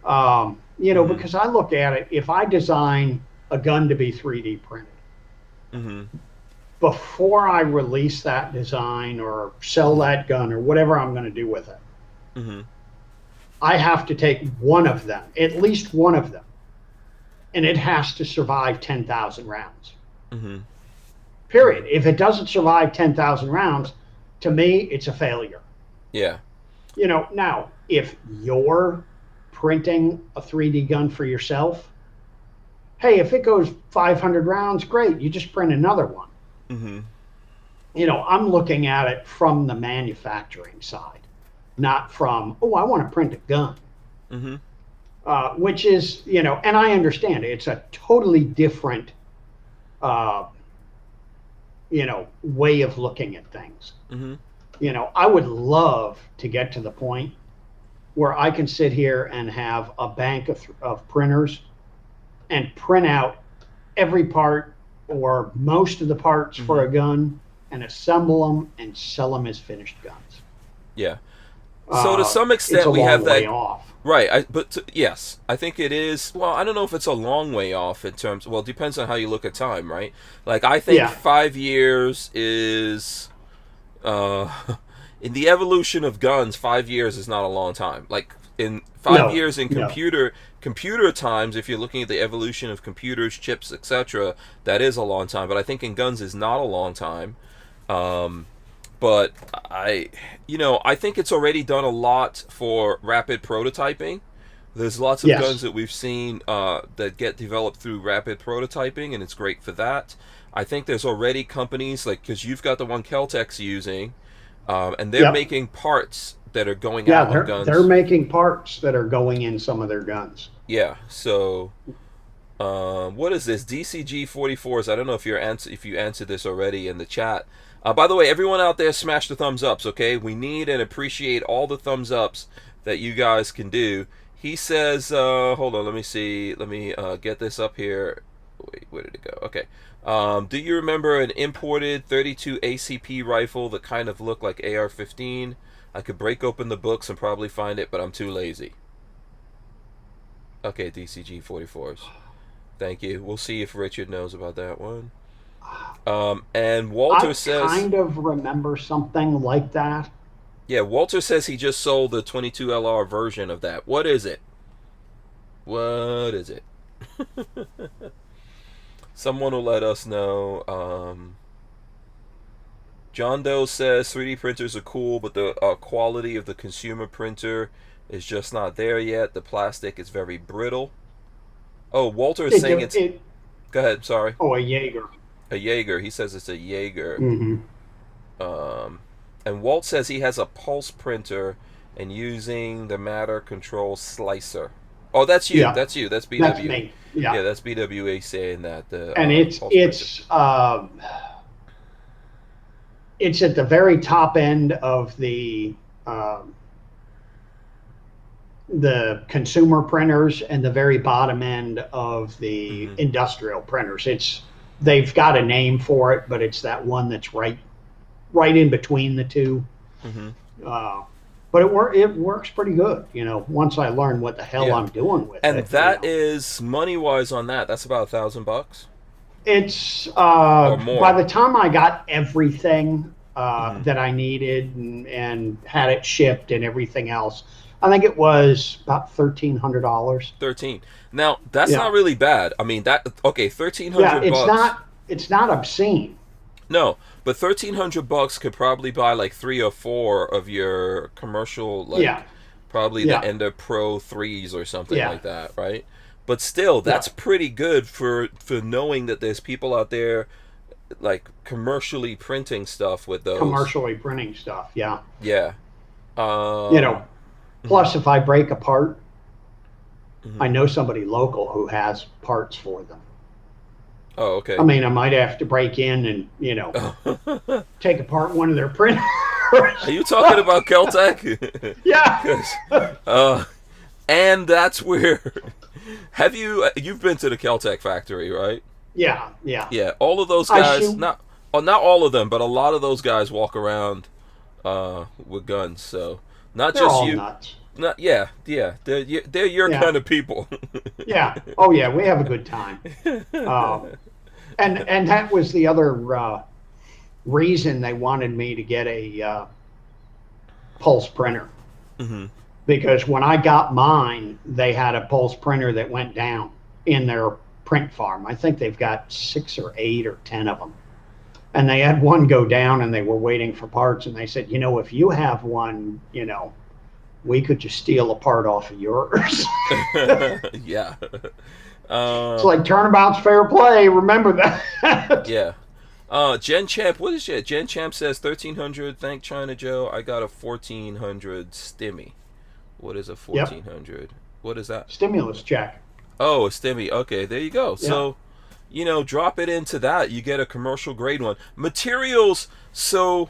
Mm-hmm. Because I look at it, if I design a gun to be 3D printed, Mm-hmm. before I release that design or sell that gun or whatever I'm going to do with it, Mm-hmm. I have to take one of them, at least one of them, and it has to survive 10,000 rounds. Mm-hmm. Period. If it doesn't survive 10,000 rounds, to me, it's a failure. Yeah. Now, if you're printing a 3D gun for yourself, hey, if it goes 500 rounds, great. You just print another one. Mm-hmm. I'm looking at it from the manufacturing side, not from, I want to print a gun. Mm-hmm. Which is, and I understand it's a totally different, way of looking at things. Mm-hmm. I would love to get to the point where I can sit here and have a bank of printers and print out every part or most of the parts for a gun and assemble them and sell them as finished guns. Yeah. So to some extent, It's a we long have way that. off. Right, yes, I think it is. Well, I don't know if it's a long way off in terms. Well, it depends on how you look at time, right? Like, I think Yeah. 5 years is, in the evolution of guns, 5 years is not a long time. Like in 5 years in No. computer times, if you're looking at the evolution of computers, chips, etc., that is a long time. But I think in guns is not a long time. But I think it's already done a lot for rapid prototyping. There's lots of Yes. guns that we've seen that get developed through rapid prototyping, and it's great for that. I think there's already companies, like, because you've got the one Keltec's using, and they're Yep. making parts that are going Yeah, out of guns. they're making parts that are going in some of their guns. Yeah, so what is this? DCG 44s. I don't know if you answered this already in the chat. By the way, everyone out there, smash the thumbs ups, okay? We need and appreciate all the thumbs ups that you guys can do. He says, hold on, let me see. Let me get this up here. Wait, where did it go? Okay. Do you remember an imported 32 ACP rifle that kind of looked like AR-15? I could break open the books and probably find it, but I'm too lazy. Okay, DCG 44s. Thank you. We'll see if Richard knows about that one. And Walter says... I kind of remember something like that. Yeah, Walter says he just sold the 22LR version of that. What is it? What is it? Someone will let us know. John Doe says 3D printers are cool, but the quality of the consumer printer is just not there yet. The plastic is very brittle. Oh, Walter is saying it's... Go ahead, sorry. Oh, a Jaeger. A Jaeger. He says it's a Jaeger. Mm-hmm. And Walt says he has a pulse printer and using the matter control slicer. Oh, that's you. Yeah. That's you. That's BWE. That's me. Yeah. That's BWE saying that. And it's at the very top end of the consumer printers and the very bottom end of the industrial printers. They've got a name for it, but it's that one that's right in between the two. But it works pretty good, once I learn what the hell I'm doing with it. And that is money-wise on that. That's about $1,000. It's or more. By the time I got everything that I needed and had it shipped and everything else, I think it was about $1,300. 13. Now that's Yeah, not really bad. I mean that okay, yeah. 1,300 bucks. It's not obscene. No, but 1,300 bucks could probably buy like 3 or 4 of your commercial, like Yeah, probably the yeah, Ender Pro 3s or something yeah, like that, right? But still, yeah. that's pretty good for knowing that there's people out there like commercially printing stuff with those. Commercially printing stuff. Yeah. Yeah. You know. Mhm, Plus, if I break a part, I mhm. know somebody local who has parts for them. Oh, I okay. mean, I might have to break in and Are take apart one of their printers. you talking about Keltec? Yeah. 'Cause, uh, and that's where have you've been to the Keltec factory, right? Yeah, yeah. Yeah, all of those I guys, shoot. not all of them, but a lot of those guys walk around with guns. So not They're just all you. nuts. Not yeah, they're your Yeah, kind of people. yeah. Oh, yeah. We have a good time. Uh, and that was the other reason they wanted me to get a pulse printer, Hmm. because when I got mine, they had a pulse printer that went down in their print farm. I think they've got 6 or 8 or 10 of them. And they had one go down and they were waiting for parts. And they said, if you have one, we could just steal a part off of yours. Yeah. It's Uh, like turnabout's fair play. Remember that. yeah. Gen Champ, what is it? Gen Champ says 1,300. Thank China Joe. I got a 1,400 stimmy. What is a Yep. 1,400? What is that? Stimulus check. Oh, a stimmy. Okay, there you go. Yeah. So, drop it into that. You get a commercial grade one. Materials. So,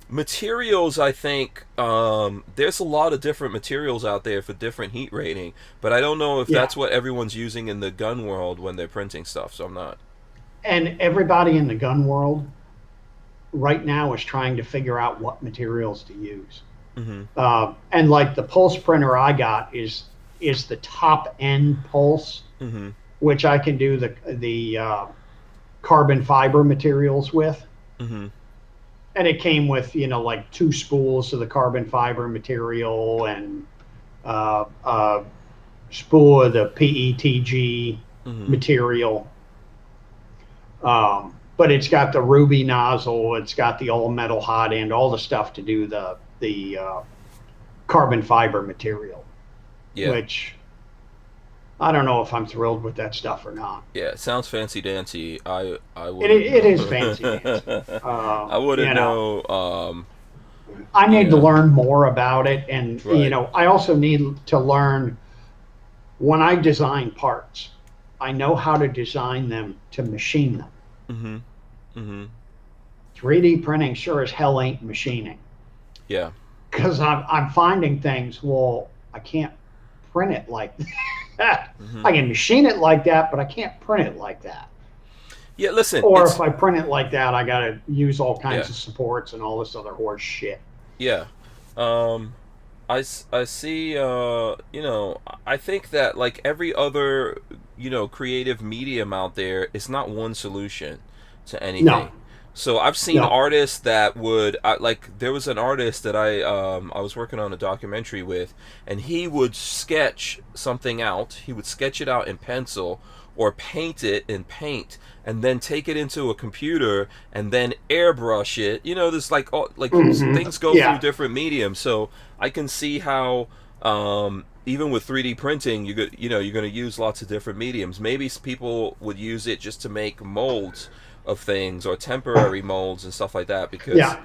materials. I think there's a lot of different materials out there for different heat rating, but I don't know if Yeah. that's what everyone's using in the gun world when they're printing stuff. So I'm not. And everybody in the gun world right now is trying to figure out what materials to use. Hmm. And like the pulse printer I got is the top end pulse, Hmm. which I can do the carbon fiber materials with. Hmm. And it came with like 2 spools of the carbon fiber material and a spool of the PETG Hmm. material. But it's got the ruby nozzle, it's got the all metal hot end, all the stuff to do the carbon fiber material, Yeah. which I don't know if I'm thrilled with that stuff or not. Yeah. It sounds fancy dancy. I It wouldn't it is know. fancy dancy. I wouldn't You know, know. I need to Yeah. learn more about it, and Right. I also need to learn when I design parts. I know how to design them to machine them. Hmm. Hmm. 3D printing sure as hell ain't machining, Yeah. because I'm finding things. Well, I can't print it like that. Hmm. I can machine it like that, but I can't print it like that. Yeah. Listen. Or It's if I print it like that, I got to use all kinds yeah. of supports and all this other horse shit. Yeah. Um, I see, I think that like every other, creative medium out there, it's not one solution to No, anything. So I've seen no. artists that would like there was an artist that I was working on a documentary with, and he would sketch something out. He would sketch it out in pencil or paint it in paint and then take it into a computer and then airbrush it. There's like Hmm. things go through Yeah, different mediums. So I can see how even with 3D printing, you're going to use lots of different mediums. Maybe people would use it just to make molds of things or temporary molds and stuff like that, because yeah.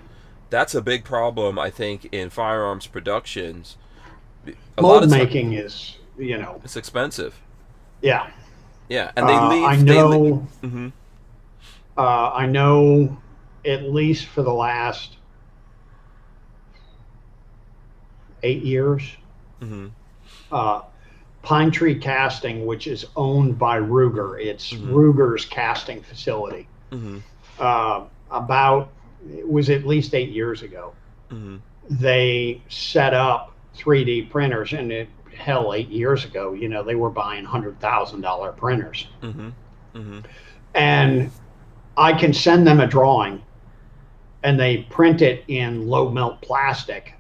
that's a big problem I think in firearms productions. A lot Mold of time making is. it's expensive. Yeah. Yeah, and I they leave. know. Hmm. I know at least for the last 8 years, Hmm. uh, Pine Tree Casting, which is owned by Ruger, it's Hmm. Ruger's casting facility. Hmm. About it was at least 8 years ago. Hmm. They set up 3D printers, and hell, 8 years ago, they were buying $100,000 printers, Hmm. Hmm. and I can send them a drawing, and they print it in low melt plastic,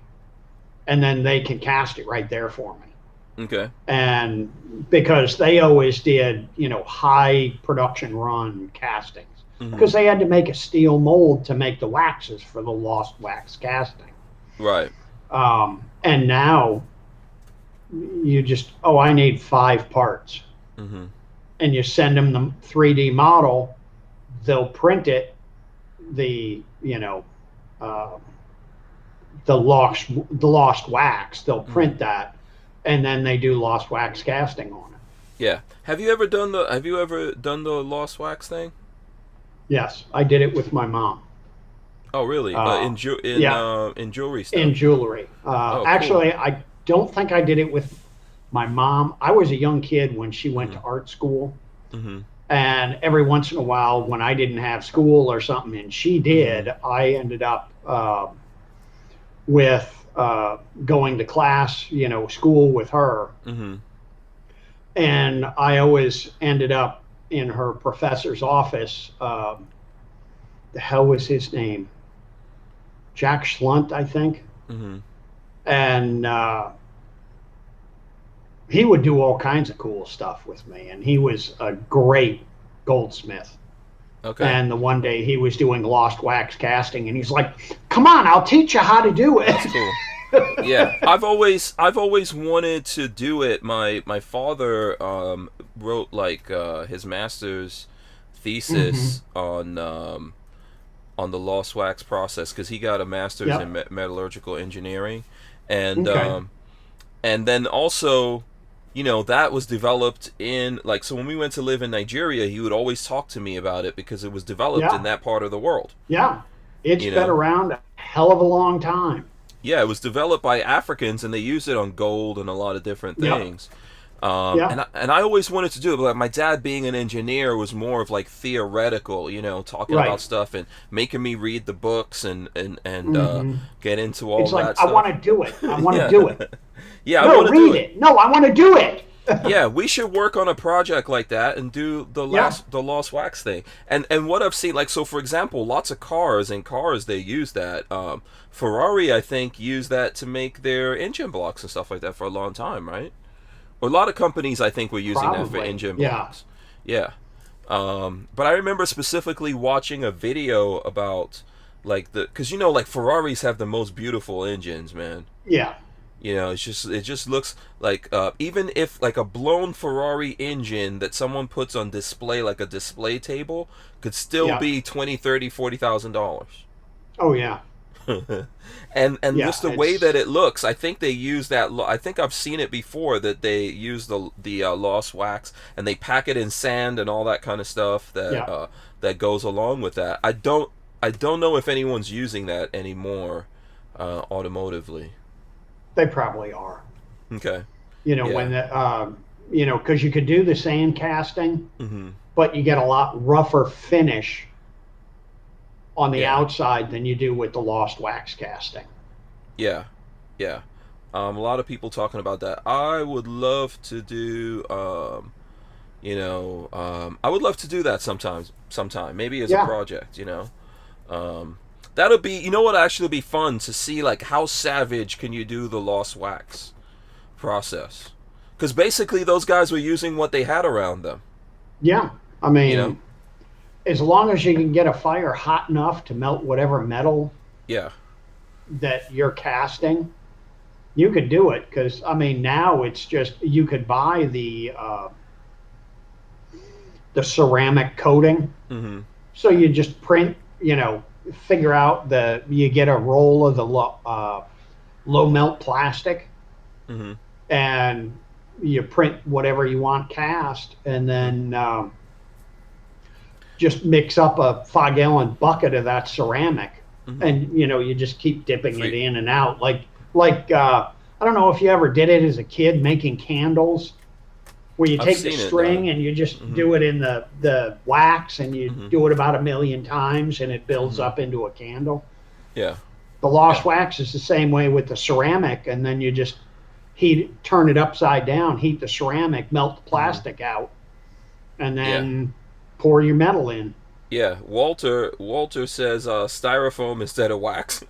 and then they can cast it right there for me. Okay. And because they always did, high production run castings, because they had to make a steel mold to make the waxes for the lost wax casting. Right. And now you just, I need 5 parts. And you send them the 3D model, they'll print it, the lost wax, they'll print that, and then they do lost wax casting on it. Yeah. Have you ever done the lost wax thing? Yes, I did it with my mom. Oh, really? In jewelry stuff? In jewelry. Actually, cool. I don't think I did it with my mom. I was a young kid when she went to art school. And every once in a while, when I didn't have school or something and she did, I ended up with going to class, school with her. And I always ended up in her professor's office. The hell was his name? Jack Schlunt, I think. And he would do all kinds of cool stuff with me, and he was a great goldsmith. Okay. And the one day he was doing lost wax casting, and he's like, "Come on, I'll teach you how to do it." That's cool. Yeah, I've always wanted to do it. My father wrote his master's thesis on the lost wax process, because he got a master's in metallurgical engineering, and and then also, that was developed in so when we went to live in Nigeria, he would always talk to me about it because it was developed in that part of the world. Yeah, it's been around a hell of a long time. Yeah, it was developed by Africans, and they used it on gold and a lot of different things. And I always wanted to do it, but my dad, being an engineer, was more of theoretical, talking about stuff and making me read the books and get into all that stuff. I want to do it. I want to do it. Yeah, no, I want to read it. No, I want to do it. Yeah, we should work on a project like that and do the lost wax thing. And what I've seen, so for example, lots of cars they use that. Ferrari, I think, use that to make their engine blocks and stuff like that for a long time, right? Or a lot of companies, I think, were using that for engine blocks. Yeah. But I remember specifically watching a video about because Ferraris have the most beautiful engines, man. Yeah. It just looks like even if a blown Ferrari engine that someone puts on display, a display table, could still be $20,000, $30,000, $40,000. Oh yeah. and just the way that it looks, I think they use that. I think I've seen it before, that they use the lost wax and they pack it in sand and all that kind of stuff that goes along with that. I don't know if anyone's using that anymore automotively. They probably are. Okay. When because you could do the sand casting, but you get a lot rougher finish on the outside than you do with the lost wax casting. Yeah. A lot of people talking about that. I would love to do I would love to do that sometime, maybe as a project, that'll be, what actually be fun to see, how savage can you do the lost wax process, because basically those guys were using what they had around them. Yeah, I mean, as long as you can get a fire hot enough to melt whatever metal that you're casting, you could do it. Because now it's just, you could buy the ceramic coating. So you just print, figure out you get a roll of the low melt plastic, and you print whatever you want cast, and then just mix up a 5-gallon bucket of that ceramic, and you just keep dipping it in and out, like I don't know if you ever did it as a kid, making candles, where you take the string and you just do it in the wax, and you do it about 1 million times, and it builds up into a candle. Yeah. The lost wax is the same way with the ceramic, and then you just turn it upside down, heat the ceramic, melt the plastic out, and then pour your metal in. Yeah, Walter says styrofoam instead of wax.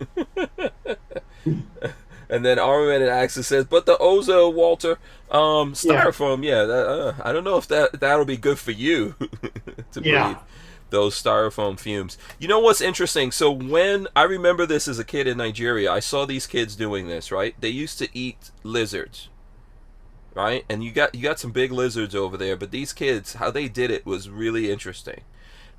And then Armament and Axis says, but the Ozo, Walter, styrofoam, I don't know if that'll be good for you to breathe those styrofoam fumes. You know what's interesting? So when I remember this as a kid in Nigeria, I saw these kids doing this, right? They used to eat lizards, right? And you got some big lizards over there, but these kids, how they did it was really interesting.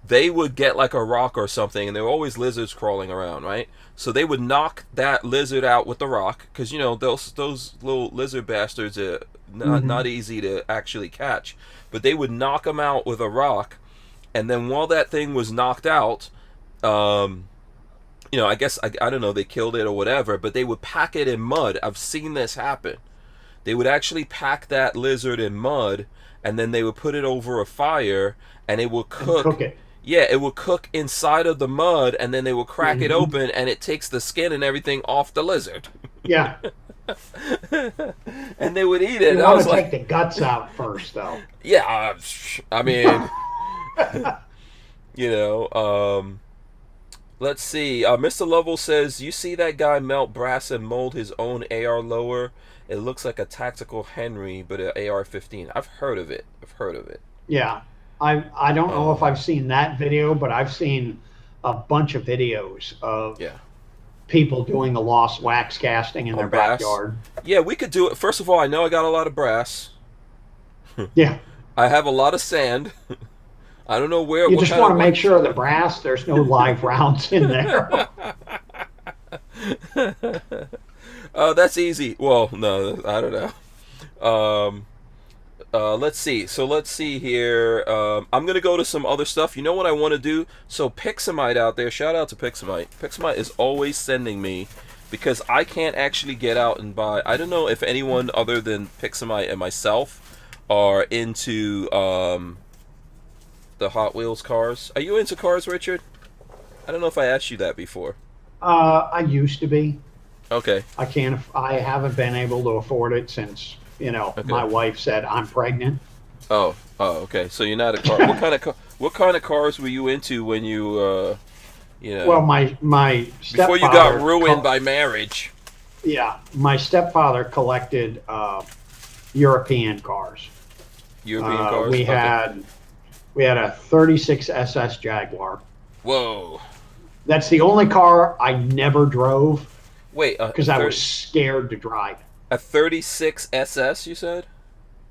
They would get like a rock or something, and there were always lizards crawling around, right? So they would knock that lizard out with the rock, because, you know, those little lizard bastards are not easy to actually catch. But they would knock them out with a rock, and then while that thing was knocked out, you know, I guess, I don't know, they killed it or whatever, but they would pack it in mud. I've seen this happen. They would actually pack that lizard in mud, and then they would put it over a fire, and it would cook. And cook it. Yeah, it would cook inside of the mud, and then they would crack it open, and it takes the skin and everything off the lizard. Yeah. And they would eat it. You I want was to like, take the guts out first, though. yeah, I mean, you know, let's see. Mr. Lovell says, you see that guy melt brass and mold his own AR lower? It looks like a tactical Henry, but an AR-15. I've heard of it. Yeah. I don't know if I've seen that video, but I've seen a bunch of videos of people doing the lost wax casting in their brass. backyard. Yeah, we could do it. First of all, I know I got a lot of brass. Yeah. I have a lot of sand. I don't know where. You just want to make sure the brass, there's no live rounds in there. That's easy. Well, no, I don't know. Let's see. So let's see here. I'm going to go to some other stuff. You know what I want to do? So Pixamite out there, shout out to Pixamite. Pixamite is always sending me, because I can't actually get out and buy. I don't know if anyone other than Pixamite and myself are into the Hot Wheels cars. Are you into cars, Richard? I don't know if I asked you that before. I used to be. Okay. I haven't been able to afford it since, you know, my wife said I'm pregnant. Oh, okay. So you're not a car. What kind of cars were you into when you, you know? Well, my stepfather, before you got ruined by marriage. Yeah, my stepfather collected European cars. European cars. We had a 36 SS Jaguar. Whoa. That's the only car I never drove. Wait, because I was scared to drive it. A 36 SS, you said?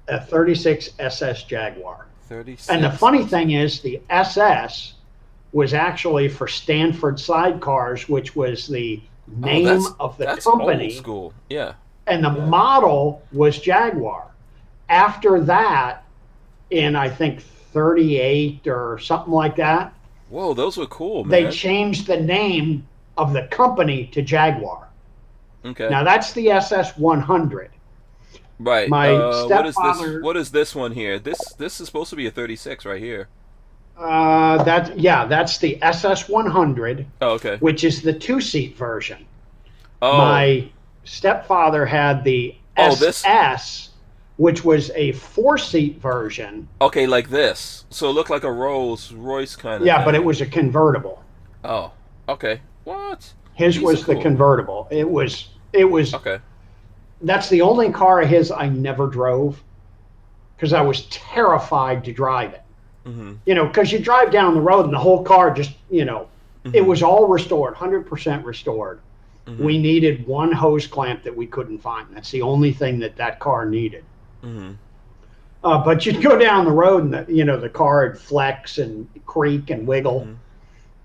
A 36 SS Jaguar. 36. And the funny thing is, the SS was actually for Stanford Sidecars, which was the name of the company. Old school. Yeah. And the model was Jaguar. After that, in I think 38 or something like that. Whoa, those were cool, man. They changed the name of the company to Jaguar. Okay. Now that's the SS 100. Right. My stepfather. What is this one here? This is supposed to be a 36 right here. That's the SS 100. Oh, okay. Which is the 2-seat version. Oh. My stepfather had the SS, which was a 4-seat version. Okay, like this. So it looked like a Rolls Royce kind of Yeah, thing. but it was a convertible. Oh, okay. What? His was the convertible. It was okay. That's the only car of his I never drove, because I was terrified to drive it. Mm-hmm. You know, because you drive down the road and the whole car just, you know, it was all restored, 100% restored. Mm-hmm. We needed one hose clamp that we couldn't find. That's the only thing that car needed. Mm-hmm. But you'd go down the road and, the car would flex and creak and wiggle.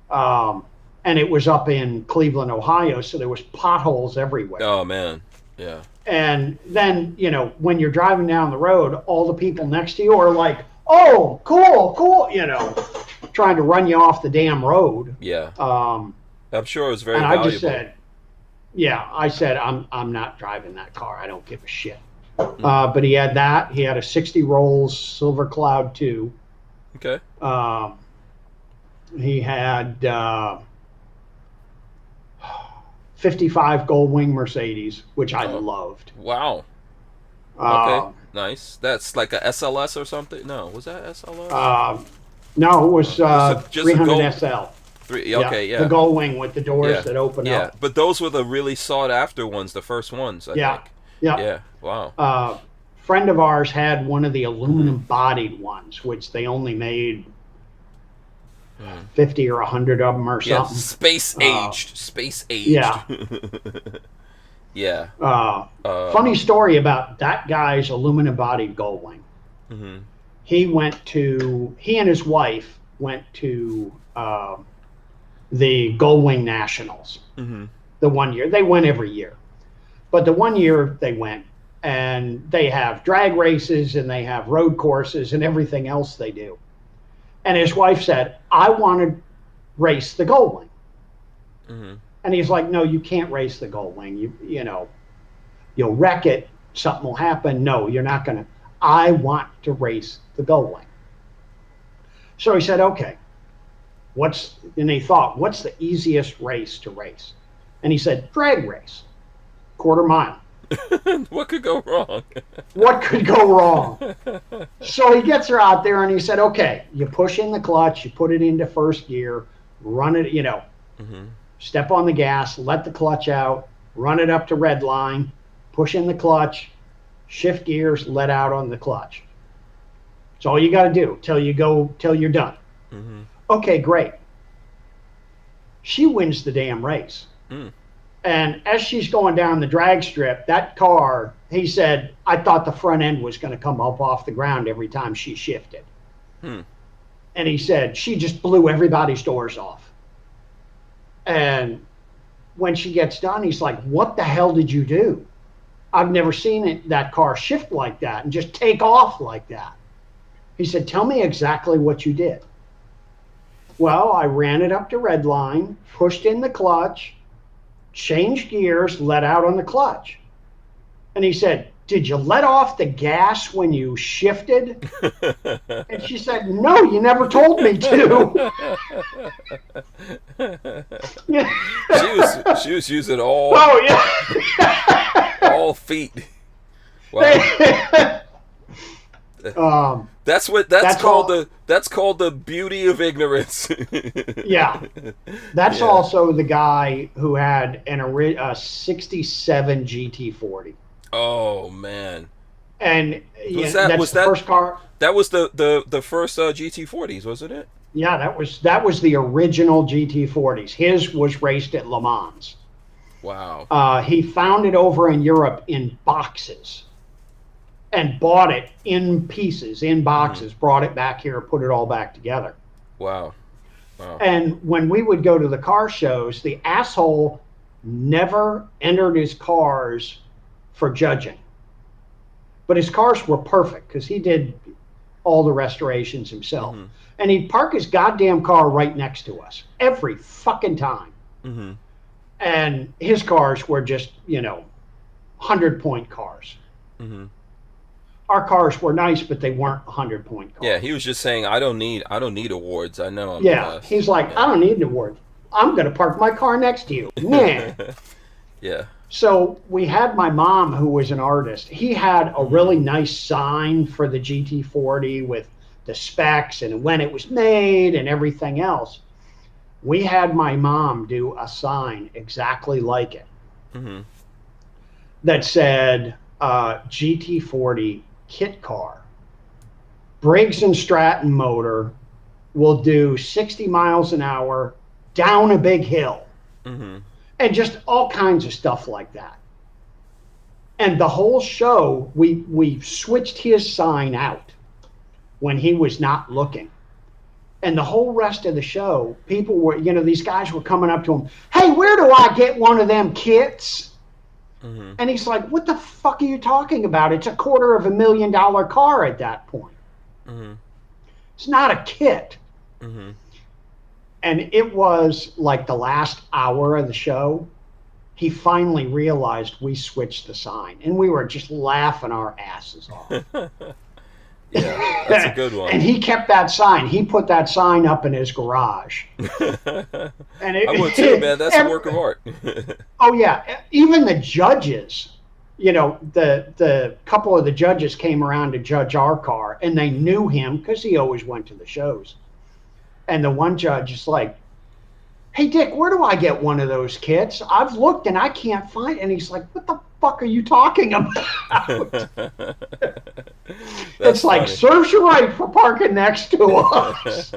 Mm-hmm. And it was up in Cleveland, Ohio, so there was potholes everywhere. Oh, man. Yeah. And then, when you're driving down the road, all the people next to you are like, oh, cool, trying to run you off the damn road. Yeah. I'm sure it was very valuable. I said, I'm not driving that car. I don't give a shit. But he had that. He had a 60 Rolls Silver Cloud 2. Okay. He had 55 Goldwing Mercedes, which I loved. Wow. Okay, nice. That's like a SLS or something? No, was that SLS? No, it was 300 SL. 3. Okay, yeah. The gull wing with the doors Yeah. that open Yeah, up. but those were the really sought after ones, the first ones, I Yeah. think. Yeah. Yeah. Wow. Friend of ours had one of the aluminum bodied ones, which they only made 50 or 100 of them or Yeah. something. Space aged. Space aged. Yeah. Yeah. Funny story about that guy's aluminum bodied gull wing. Mm-hmm. He and his wife went to the Gull Wing Nationals. Mm-hmm. The one year. They went every year. But the one year they went, and they have drag races and they have road courses and everything else they do. And his wife said, I want to race the gull wing. Mm-hmm. And he's like, no, you can't race the gull wing. You know, you'll wreck it. Something will happen. No, you're not going to. I want to race the gull wing. So he said, okay. And he thought, what's the easiest race to race? And he said, drag race, 1/4 mile. What could go wrong? What could go wrong? So he gets her out there and he said, okay, you push in the clutch, you put it into first gear, run it, step on the gas, let the clutch out, run it up to red line, push in the clutch, shift gears, let out on the clutch. That's all you got to do till you're done. Mm-hmm. Okay, great. She wins the damn race. Mm. And as she's going down the drag strip, that car, he said, I thought the front end was going to come up off the ground every time she shifted. And he said, she just blew everybody's doors off. And when she gets done, he's like, what the hell did you do? I've never seen that car shift like that and just take off like that. He said, tell me exactly what you did. Well, I ran it up to red line, pushed in the clutch, changed gears, let out on the clutch. And he said, did you let off the gas when you shifted? And she said, no, you never told me to. She was using all all feet. Wow. That's called the beauty of ignorance. Yeah. That's also the guy who had a 67 GT40. Oh man. And was that's the first car. That was the first GT40s, wasn't it? Yeah, that was the original GT40s. His was raced at Le Mans. Wow. He found it over in Europe in boxes and bought it in pieces, in boxes, brought it back here, put it all back together. Wow. And when we would go to the car shows, the asshole never entered his cars for judging. But his cars were perfect because he did all the restorations himself. Mm-hmm. And he'd park his goddamn car right next to us every fucking time. Mm-hmm. And his cars were just, 100-point cars. Mm-hmm. Our cars were nice, but they weren't 100-point cars. Yeah, he was just saying, I don't need awards. I know I'm the best. He's like, I don't need an award. I'm going to park my car next to you. Nah. Yeah. So we had my mom, who was an artist. He had a really nice sign for the GT40 with the specs and when it was made and everything else. We had my mom do a sign exactly like it that said GT40 kit car, Briggs and Stratton motor, will do 60 miles an hour down a big hill. Mm-hmm. And just all kinds of stuff like that. And the whole show, we switched his sign out when he was not looking. And the whole rest of the show, people were, these guys were coming up to him, hey, where do I get one of them kits? Mm-hmm. And he's like, what the fuck are you talking about? It's $250,000 car at that point. Mm-hmm. It's not a kit. Mm-hmm. And it was like the last hour of the show, he finally realized we switched the sign. And we were just laughing our asses off. Yeah, that's a good one. And he kept that sign. He put that sign up in his garage. And I would too, man. That's a work of art. Oh, yeah. Even the judges, the couple of the judges came around to judge our car, and they knew him because he always went to the shows. And the one judge is like, hey, Dick, where do I get one of those kits? I've looked and I can't find it. And he's like, what the fuck are you talking about? It's like, funny. serves you right for parking next to us.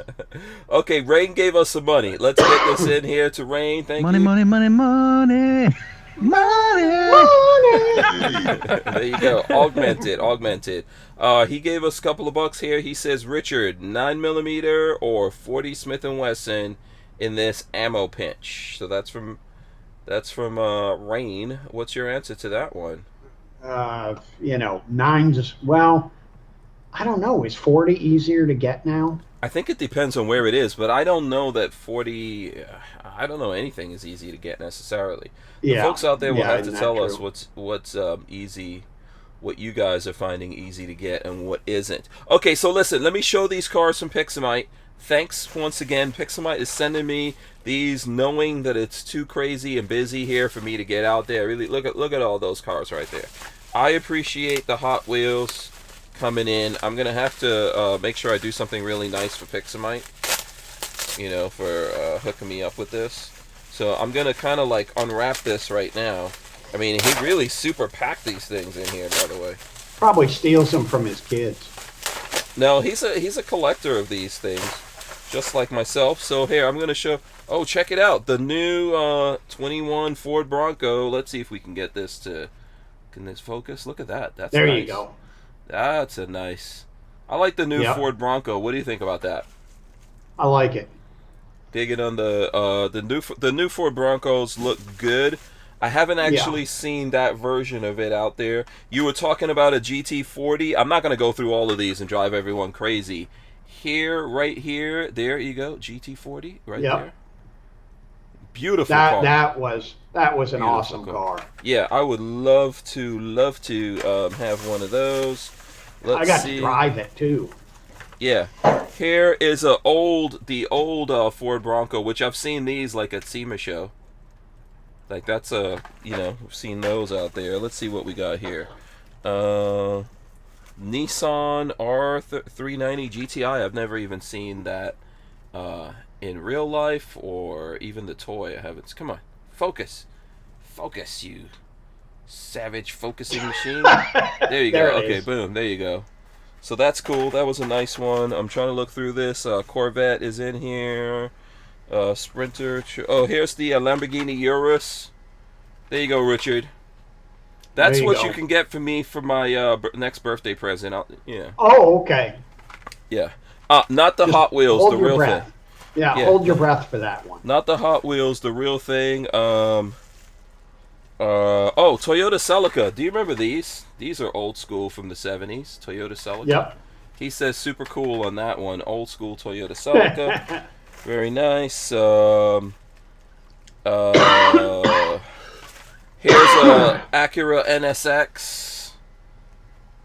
Okay, Rain gave us some money. Let's get this in here to Rain. Thank Money, you. money, money, money. Money. There you go. Augmented. He gave us a couple of bucks here. He says, Richard, 9mm or 40 Smith & Wesson in this ammo pinch. So that's from Rain. What's your answer to that one? Nines. Well, I don't know. Is 40 easier to get now? I think it depends on where it is, but I don't know that 40. I don't know anything is easy to get necessarily. The folks out there will have to tell us what's easy, what you guys are finding easy to get, and what isn't. Okay, so listen, let me show these cars from Pixamite. Thanks once again. Pixamite is sending me these, knowing that it's too crazy and busy here for me to get out there. Really, look at all those cars right there. I appreciate the Hot Wheels coming in. I'm gonna have to make sure I do something really nice for Pixamite, for hooking me up with this. So I'm gonna kind of like unwrap this right now. I mean, he really super packed these things in here, by the way. Probably steals them from his kids. No, he's a collector of these things, just like myself. So here, I'm gonna show. Oh, check it out, the new 21 Ford Bronco. Let's see if we can get this to. Can this focus? Look at that. That's there. Nice. You go. That's a nice. I like the new Ford Bronco. What do you think about that? I like it. Digging on the new Ford Broncos look good. I haven't actually seen that version of it out there. You were talking about a GT40. I'm not going to go through all of these and drive everyone crazy. Here, right here, there you go, GT40, right there. Beautiful car. That was an awesome car. Yeah, I would love to have one of those. I got to drive it too. Yeah, here is the old Ford Bronco, which I've seen these like at SEMA show. Like that's we've seen those out there. Let's see what we got here. Nissan R390 GTI. I've never even seen that in real life or even the toy. I haven't. Come on, focus, you savage focusing machine. There you go. Okay, boom. There you go. So that's cool. That was a nice one. I'm trying to look through this. Corvette is in here. Sprinter. Oh, here's the Lamborghini Urus. There you go, Richard. That's what you can get from me for my next birthday present. Oh, okay. Yeah. Not the just Hot Wheels, the real thing. Yeah, hold your breath for that one. Not the Hot Wheels, the real thing. Toyota Celica. Do you remember these? These are old school from the 70s. Toyota Celica. Yep. He says super cool on that one. Old school Toyota Celica. Very nice. Here's a Acura NSX.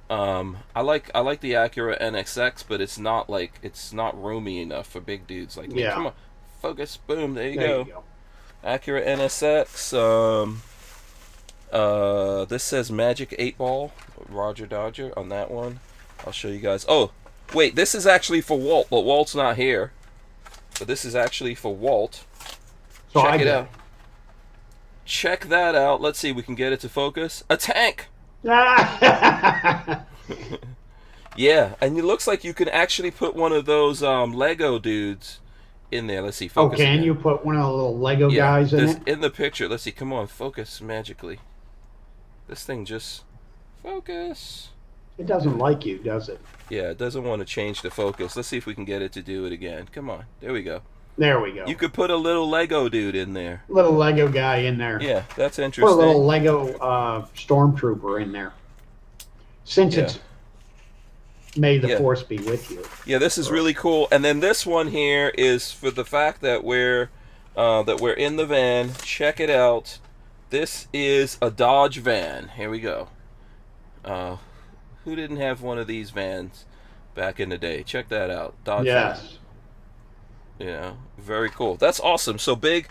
I like the Acura NSX, but it's not roomy enough for big dudes like me. Come on, focus. Boom. There you go. Acura NSX. This says Magic 8 Ball, Roger Dodger on that one. I'll show you guys. Oh, wait, this is actually for Walt, but Walt's not here. But this is actually for Walt. So check it out. Check that out. Let's see, we can get it to focus. A tank! Yeah, and it looks like you can actually put one of those Lego dudes in there. Let's see, focus. Oh, can you put one of the little Lego guys in it? In the picture. Let's see, come on, focus magically. This thing just... Focus. It doesn't like you, does it? Yeah, it doesn't want to change the focus. Let's see if we can get it to do it again. Come on. There we go. There we go. You could put a little Lego dude in there. Little Lego guy in there. Yeah, that's interesting. Put a little Lego stormtrooper in there. Since it's may the force be with you. Yeah, this is really cool. And then this one here is for the fact that we're in the van. Check it out. This is a Dodge van. Here we go. Who didn't have one of these vans back in the day? Check that out. Dodge van. Yeah, very cool. That's awesome. So big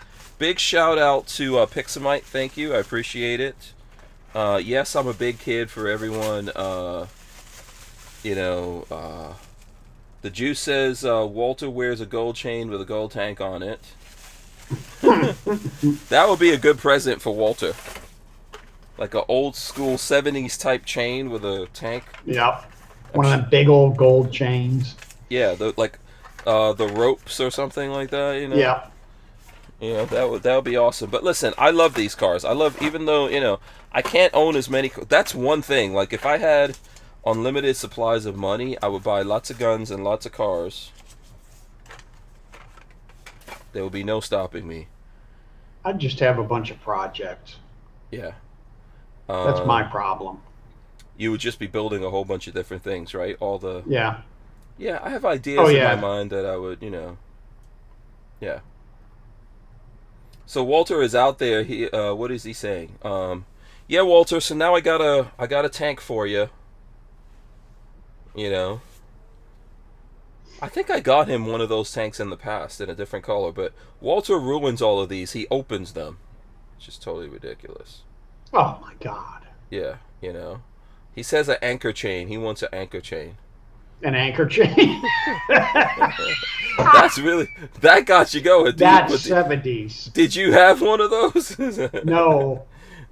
shout out to Pixamite. Thank you. I appreciate it. Yes, I'm a big kid for everyone. The Jew says Walter wears a gold chain with a gold tank on it. That would be a good present for Walter. Like an old school 70s type chain with a tank. Yep. One of them big old gold chains. Yeah, the ropes or something like that, you know. Yeah. Yeah, that would be awesome. But listen, I love these cars. I love, even though, I can't own as many. That's one thing. Like, if I had unlimited supplies of money, I would buy lots of guns and lots of cars. There would be no stopping me. I'd just have a bunch of projects. Yeah. That's my problem. You would just be building a whole bunch of different things, right? Yeah. Yeah, I have ideas in my mind that I would, yeah. So Walter is out there. He, what is he saying? Yeah, Walter. So now I got a tank for you. I think I got him one of those tanks in the past in a different color, but Walter ruins all of these. He opens them. It's just totally ridiculous. Oh my God. Yeah, He says an anchor chain. He wants an anchor chain. An anchor chain. That got you going. That's 70s. Did you have one of those? No.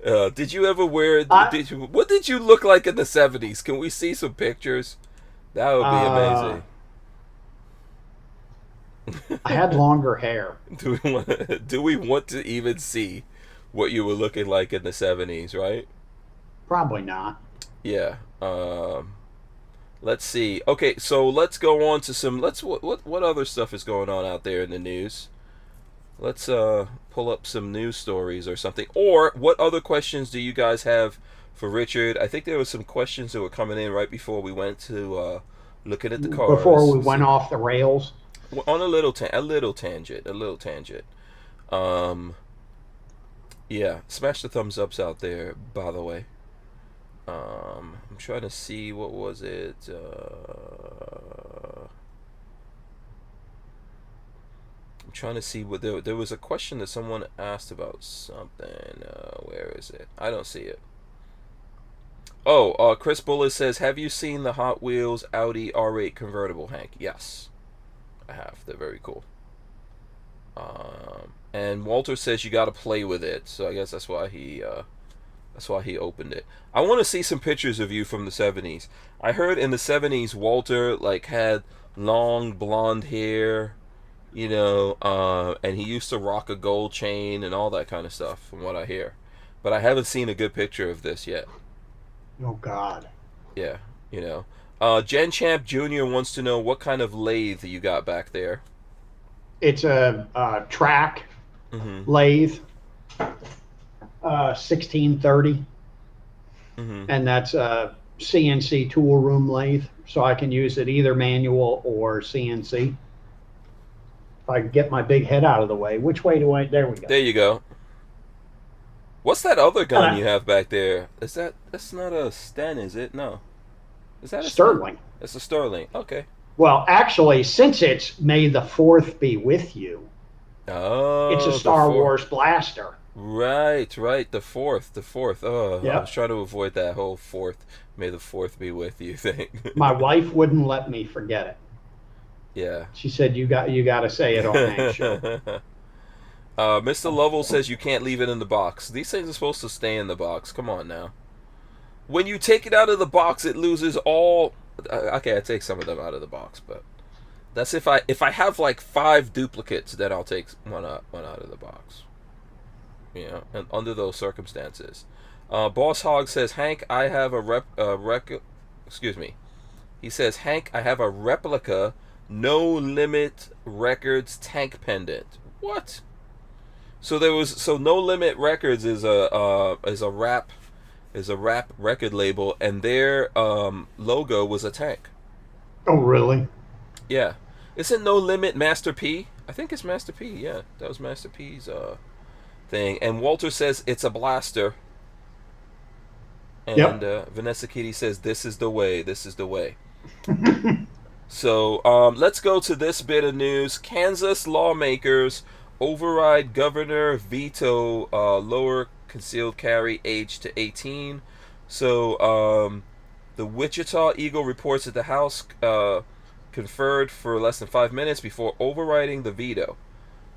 Did you ever wear? What did you look like in the 70s? Can we see some pictures? That would be amazing. I had longer hair. Do we want to even see what you were looking like in the 70s, right? Probably not. Yeah. Let's see. Okay, so let's go on to some. What other stuff is going on out there in the news? Let's pull up some news stories or something. Or what other questions do you guys have for Richard? I think there were some questions that were coming in right before we went to looking at the cars. Before we went off the rails. On a little tangent. Yeah, smash the thumbs ups out there, by the way. I'm trying to see, what was it? I'm trying to see what there was a question that someone asked about something. Where is it? I don't see it. Oh, Chris Bullis says, have you seen the Hot Wheels Audi R8 convertible, Hank? Yes, I have. They're very cool. And Walter says you got to play with it, so I guess that's why he opened it. I want to see some pictures of you from the 70s. I heard in the 70s Walter had long blonde hair, and he used to rock a gold chain and all that kind of stuff, from what I hear. But I haven't seen a good picture of this yet. Oh God. Yeah, Jen Champ Jr. wants to know what kind of lathe you got back there. It's a track lathe, 1630, and that's a CNC tool room lathe, so I can use it either manual or CNC. If I get my big head out of the way, which way do I? There we go. There you go. What's that other gun you have back there? That's not a Sten, is it? No. Is that a Sterling? Sten? It's a Sterling. Okay. Well, actually, since it's May the 4th be with you, it's a Star Wars blaster. Right, the fourth. Oh, yep. I was trying to avoid that whole fourth, May the 4th be with you thing. My wife wouldn't let me forget it. Yeah. She said, you got to say it on Hank's show. Mr. Lovell says you can't leave it in the box. These things are supposed to stay in the box. Come on now. When you take it out of the box, it loses all. Okay, I take some of them out of the box, but that's if I have 5 duplicates, then I'll take one out of the box. And under those circumstances. Boss Hog says, Hank, I have He says, Hank, I have a replica No Limit Records tank pendant. What? So No Limit Records is a rap record label, and their logo was a tank. Oh, really? Yeah. Isn't No Limit Master P? I think it's Master P. Yeah, that was Master P's thing. And Walter says it's a blaster. And yep. Vanessa Kitty says this is the way. So let's go to this bit of news. Kansas lawmakers override governor veto lower concealed carry age to 18. So the Wichita Eagle reports that the House conferred for less than 5 minutes before overriding the veto.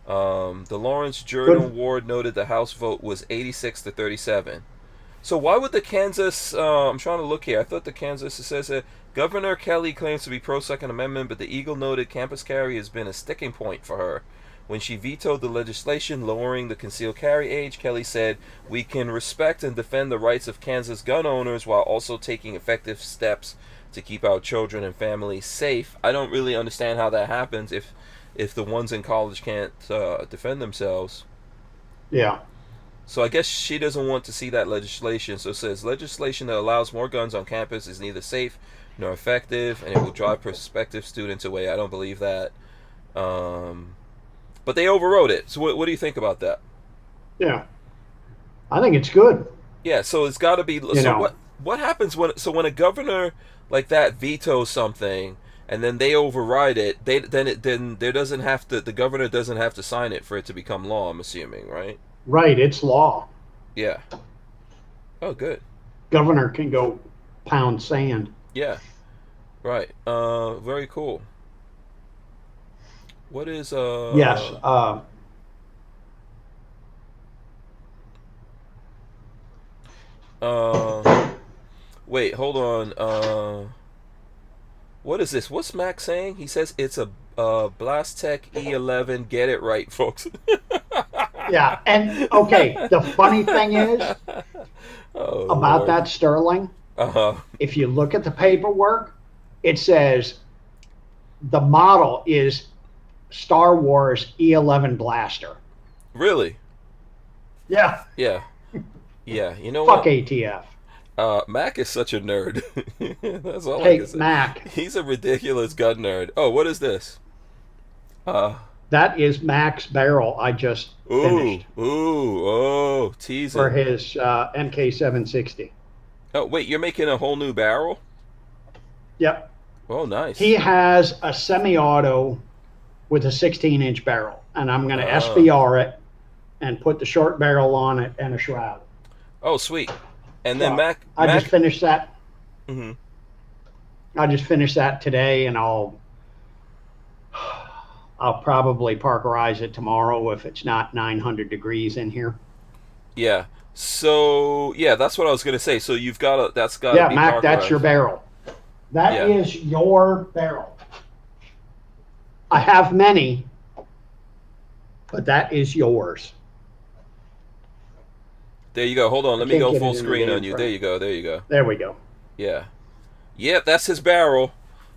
The Lawrence Journal Ward noted the House vote was 86-37. So why would the Kansas? I'm trying to look here. I thought the Kansas, it says that Governor Kelly claims to be pro Second Amendment, but the Eagle noted campus carry has been a sticking point for her. When she vetoed the legislation lowering the concealed carry age, Kelly said, "We can respect and defend the rights of Kansas gun owners while also taking effective steps to keep our children and families safe." I don't really understand how that happens if the ones in college can't defend themselves. Yeah. So I guess she doesn't want to see that legislation. So it says legislation that allows more guns on campus is neither safe nor effective, and it will drive prospective students away. I don't believe that. But they overrode it. So what do you think about that? Yeah. I think it's good. Yeah. So it's got to be. So what happens when a governor like that vetoes something and then they override it? Then there doesn't have to. The governor doesn't have to sign it for it to become law. I'm assuming, right? Right, it's law. Yeah. Oh, good. Governor can go pound sand. Yeah. Right. Very cool. What is Yes. Wait, hold on. What is this? What's Max saying? He says it's a Blast Tech E11. Get it right, folks. Yeah, and okay, the funny thing is about Lord. that Sterling, if you look at the paperwork, it says the model is Star Wars E11 blaster. Really? Yeah. Yeah. Yeah. You know Fuck what? ATF. Mac is such a nerd. That's all I Hey, can say. Mac. He's a ridiculous gun nerd. Oh, what is this? That is Mac's barrel I just finished teasing. for his MK760. Oh, wait, you're making a whole new barrel? Yep. Oh, nice. He has a semi-auto with a 16-inch barrel, and I'm going to SBR it and put the short barrel on it and a shroud. Oh, sweet. And then I just finished that. Mm-hmm. I just finished that today, and I'll probably parkerize it tomorrow if it's not 900 degrees in here. Yeah. So yeah, that's what I was gonna say. So you've got that's got to be Mac, parkerized. that's your barrel. That is your barrel. I have many, but that is yours. There you go. Hold on. Let me can't go get full it in screen the on you. frame. There you go. There you go. There we go. Yeah. Yep, that's his barrel.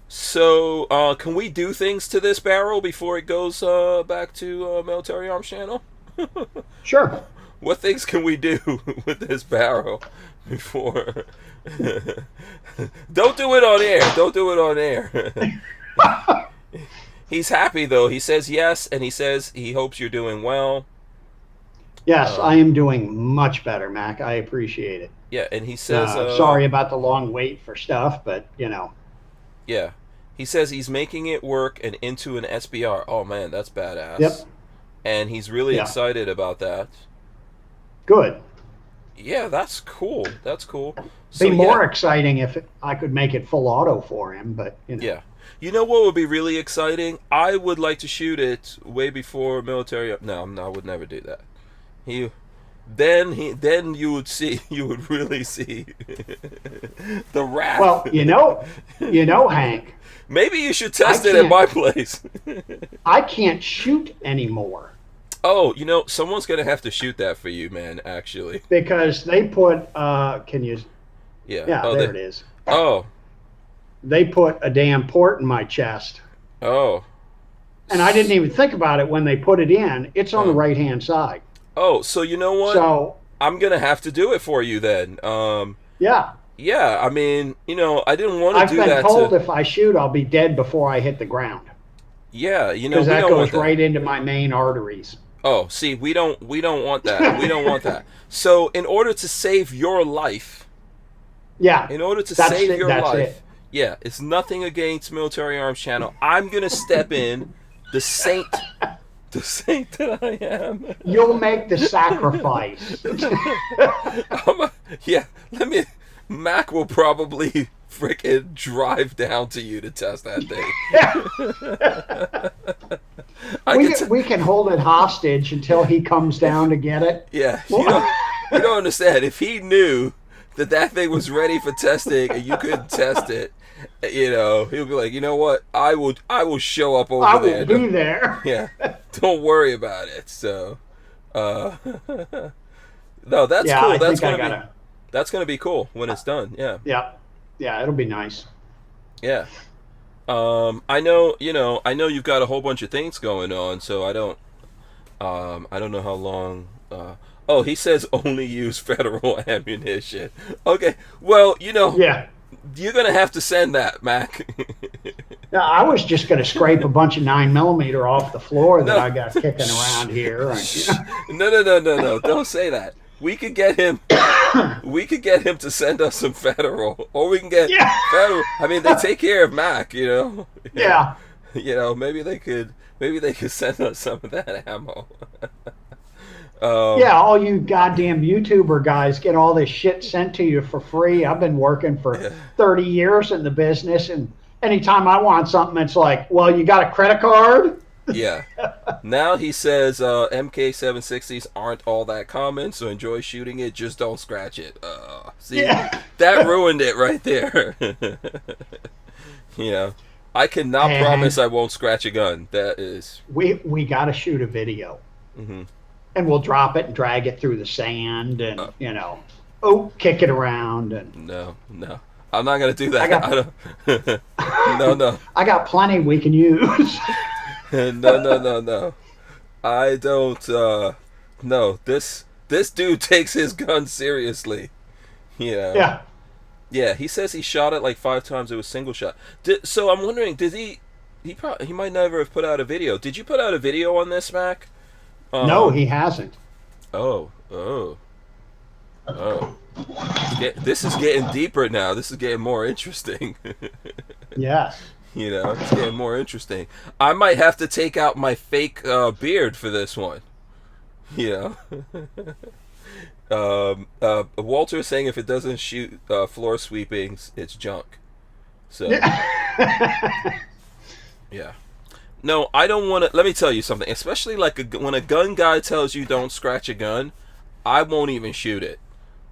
So, can we do things to this barrel before it goes back to Military Arms Channel? Sure. What things can we do with this barrel before? Don't do it on air. Don't do it on air. He's happy though. He says yes, and he says he hopes you're doing well. Yes, I am doing much better, Mac. I appreciate it. Yeah, and he says sorry about the long wait for stuff, but you know. Yeah. He says he's making it work and into an SBR. Oh man, that's badass. Yep. And he's really excited about that. Good. Yeah, that's cool. That's cool. Be more exciting if I could make it full auto for him, but you know. Yeah. You know what would be really exciting? I would like to shoot it way before military. No, I would never do that. Then you would really see the wrath. Well, you know, Hank. Maybe you should test it at my place. I can't shoot anymore. Oh, you know, someone's gonna have to shoot that for you, man. Actually, because they put. Can you? Yeah. Yeah, there it is. Oh. They put a damn port in my chest. Oh. And I didn't even think about it when they put it in. It's on the right-hand side. Oh, so you know what? So I'm gonna have to do it for you then. Yeah. Yeah, I mean, you know, I didn't want to do that. I've been told if I shoot, I'll be dead before I hit the ground. Yeah, you know, because that goes right into my main arteries. Oh, see, we don't want that. We don't want that. So, in order to save your life, in order to save your life, it's nothing against Military Arms Channel. I'm gonna step in, the saint that I am. You'll make the sacrifice. Mac will probably freaking drive down to you to test that thing. We can hold it hostage until he comes down to get it. Yeah, you don't understand. If he knew that thing was ready for testing and you couldn't test it, he'll be like, you know what? I will show up over there. I will be there. Yeah, don't worry about it. So, no, that's cool. That's gonna be cool when it's done. Yeah. Yeah, it'll be nice. Yeah. I know you've got a whole bunch of things going on, so I don't know how long. Oh, he says only use federal ammunition. Okay, well, Yeah. you're gonna have to send that, Mac. Yeah, I was just going to scrape a bunch of 9mm off the floor that I got kicking around here. No, don't say that. We could get him to send us some federal, or we can get federal. I mean, they take care of Mac, Yeah. Maybe they could send us some of that ammo. Yeah, all you goddamn YouTuber guys get all this shit sent to you for free. I've been working for 30 years in the business, and anytime I want something, it's like, well, you got a credit card? Yeah. Now he says MK760s aren't all that common, so enjoy shooting it, just don't scratch it. See, that ruined it right there. I cannot promise I won't scratch a gun. That is... We got to shoot a video. Mm-hmm. And we'll drop it and drag it through the sand and, kick it around. And No. I'm not going to do that. No. I got plenty we can use. No. I don't, no. This dude takes his gun seriously. Yeah. Yeah, he says he shot it like 5 times. It was single shot. So I'm wondering, did he might never have put out a video. Did you put out a video on this, Mac? No, he hasn't. Oh. This is getting deeper now. This is getting more interesting. Yes. It's getting more interesting. I might have to take out my fake beard for this one. Walter is saying if it doesn't shoot floor sweepings, it's junk. So, yeah. No, I don't want to. Let me tell you something. Especially when a gun guy tells you don't scratch a gun, I won't even shoot it.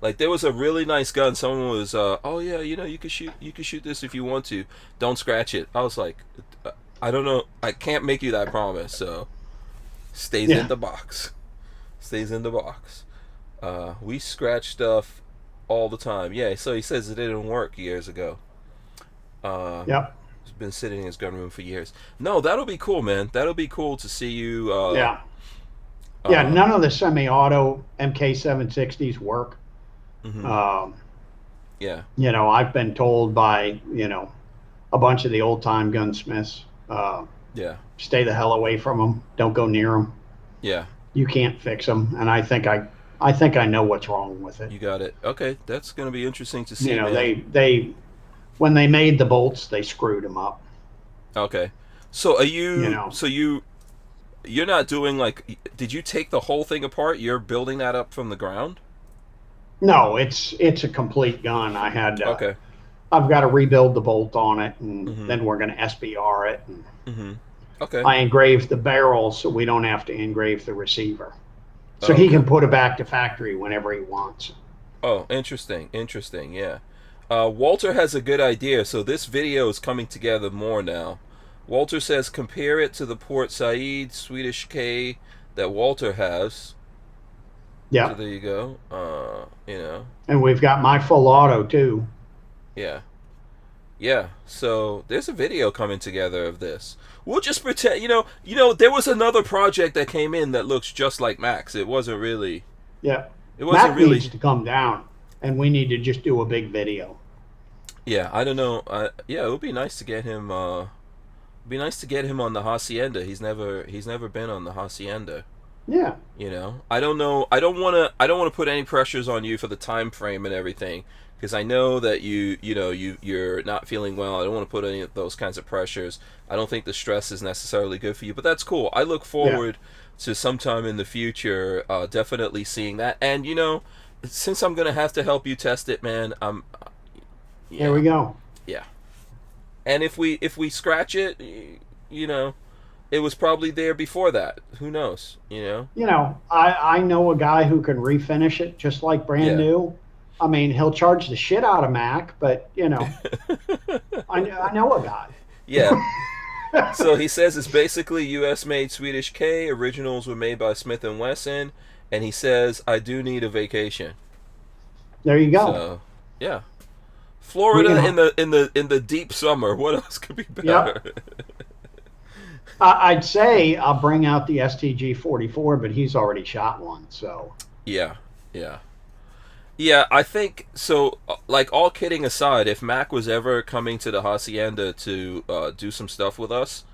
Like there was a really nice gun. Someone was, oh yeah, you can shoot this if you want to. Don't scratch it. I was like, I don't know. I can't make you that promise. So, stays in the box. Stays in the box. We scratch stuff all the time. Yeah. So he says it didn't work years ago. Yep. He's been sitting in his gun room for years. No, that'll be cool, man. That'll be cool to see you. Yeah, none of the semi-auto MK760s work. Mm-hmm. Yeah. I've been told by, a bunch of the old-time gunsmiths, stay the hell away from them. Don't go near them. Yeah. You can't fix them. And I think I know what's wrong with it. You got it. Okay, that's going to be interesting to see. They when they made the bolts, they screwed them up. Okay. So are you? So you're not doing did you take the whole thing apart? You're building that up from the ground? No, it's a complete gun. I had okay. I've got to rebuild the bolt on it, and then we're going to SBR it. And Okay. I engraved the barrels so we don't have to engrave the receiver. So he can put it back to factory whenever he wants. Oh, interesting. Yeah. Walter has a good idea, so this video is coming together more now. Walter says compare it to the Port Said Swedish K that Walter has. Yeah. So there you go. And we've got my full auto too. Yeah. Yeah. So there's a video coming together of this. We'll just pretend, there was another project that came in that looks just like Max. It wasn't really. Yeah. It wasn't Mac really. needs to come down, and we need to just do a big video. Yeah, I don't know. Yeah, it would be nice to get him. Be nice to get him on the Hacienda. He's never been on the Hacienda. Yeah. I don't know. I don't want to put any pressures on you for the time frame and everything, because I know that you're not feeling well. I don't want to put any of those kinds of pressures. I don't think the stress is necessarily good for you, but that's cool. I look forward to sometime in the future definitely seeing that. And since I'm gonna have to help you test it, man, There we go. Yeah. And if we scratch it, it was probably there before that. Who knows? I know a guy who can refinish it just like brand Yeah. new. I mean, he'll charge the shit out of Mac, but I know a guy. Yeah. So he says it's basically U.S. made Swedish K. Originals were made by Smith and Wesson, and he says I do need a vacation. There you go. So, yeah. Florida in the deep summer. What else could be better? Yep. I'd say I'll bring out the STG 44, but he's already shot one. So Yeah. I think so. Like, all kidding aside, if Mac was ever coming to the hacienda to do some stuff with us,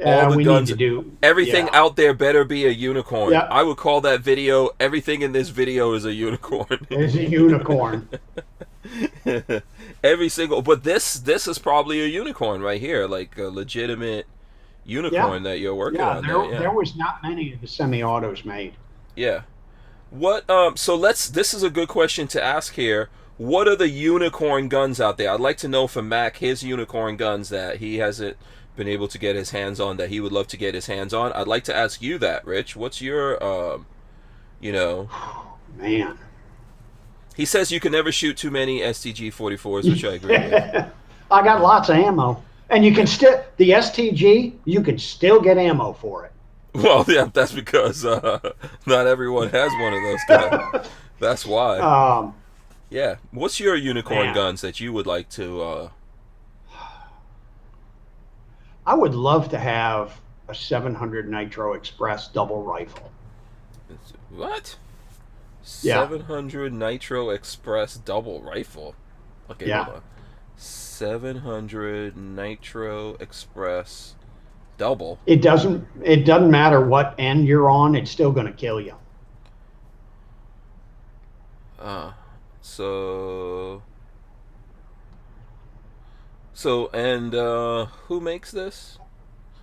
all the we guns, need to do everything out there better be a unicorn. Yeah. I would call that video. Everything in this video is a unicorn. There's a unicorn. Every single, but this is probably a unicorn right here, like a legitimate unicorn that you're working on. There was not many of the semi-autos made. Yeah. What? So this is a good question to ask here. What are the unicorn guns out there? I'd like to know from Mac his unicorn guns that he hasn't been able to get his hands on that he would love to get his hands on. I'd like to ask you that, Rich. What's your, Man. He says you can never shoot too many STG 44s, which I agree with. I got lots of ammo, and you can still the STG. You can still get ammo for it. Well, yeah, that's because not everyone has one of those guns. That's why. Yeah. What's your unicorn guns that you would like to? I would love to have a 700 Nitro Express double rifle. What? Yeah. 700 Nitro Express double rifle. Okay, Yeah. hold on. 700 Nitro Express double. It doesn't matter what end you're on. It's still going to kill you. And who makes this?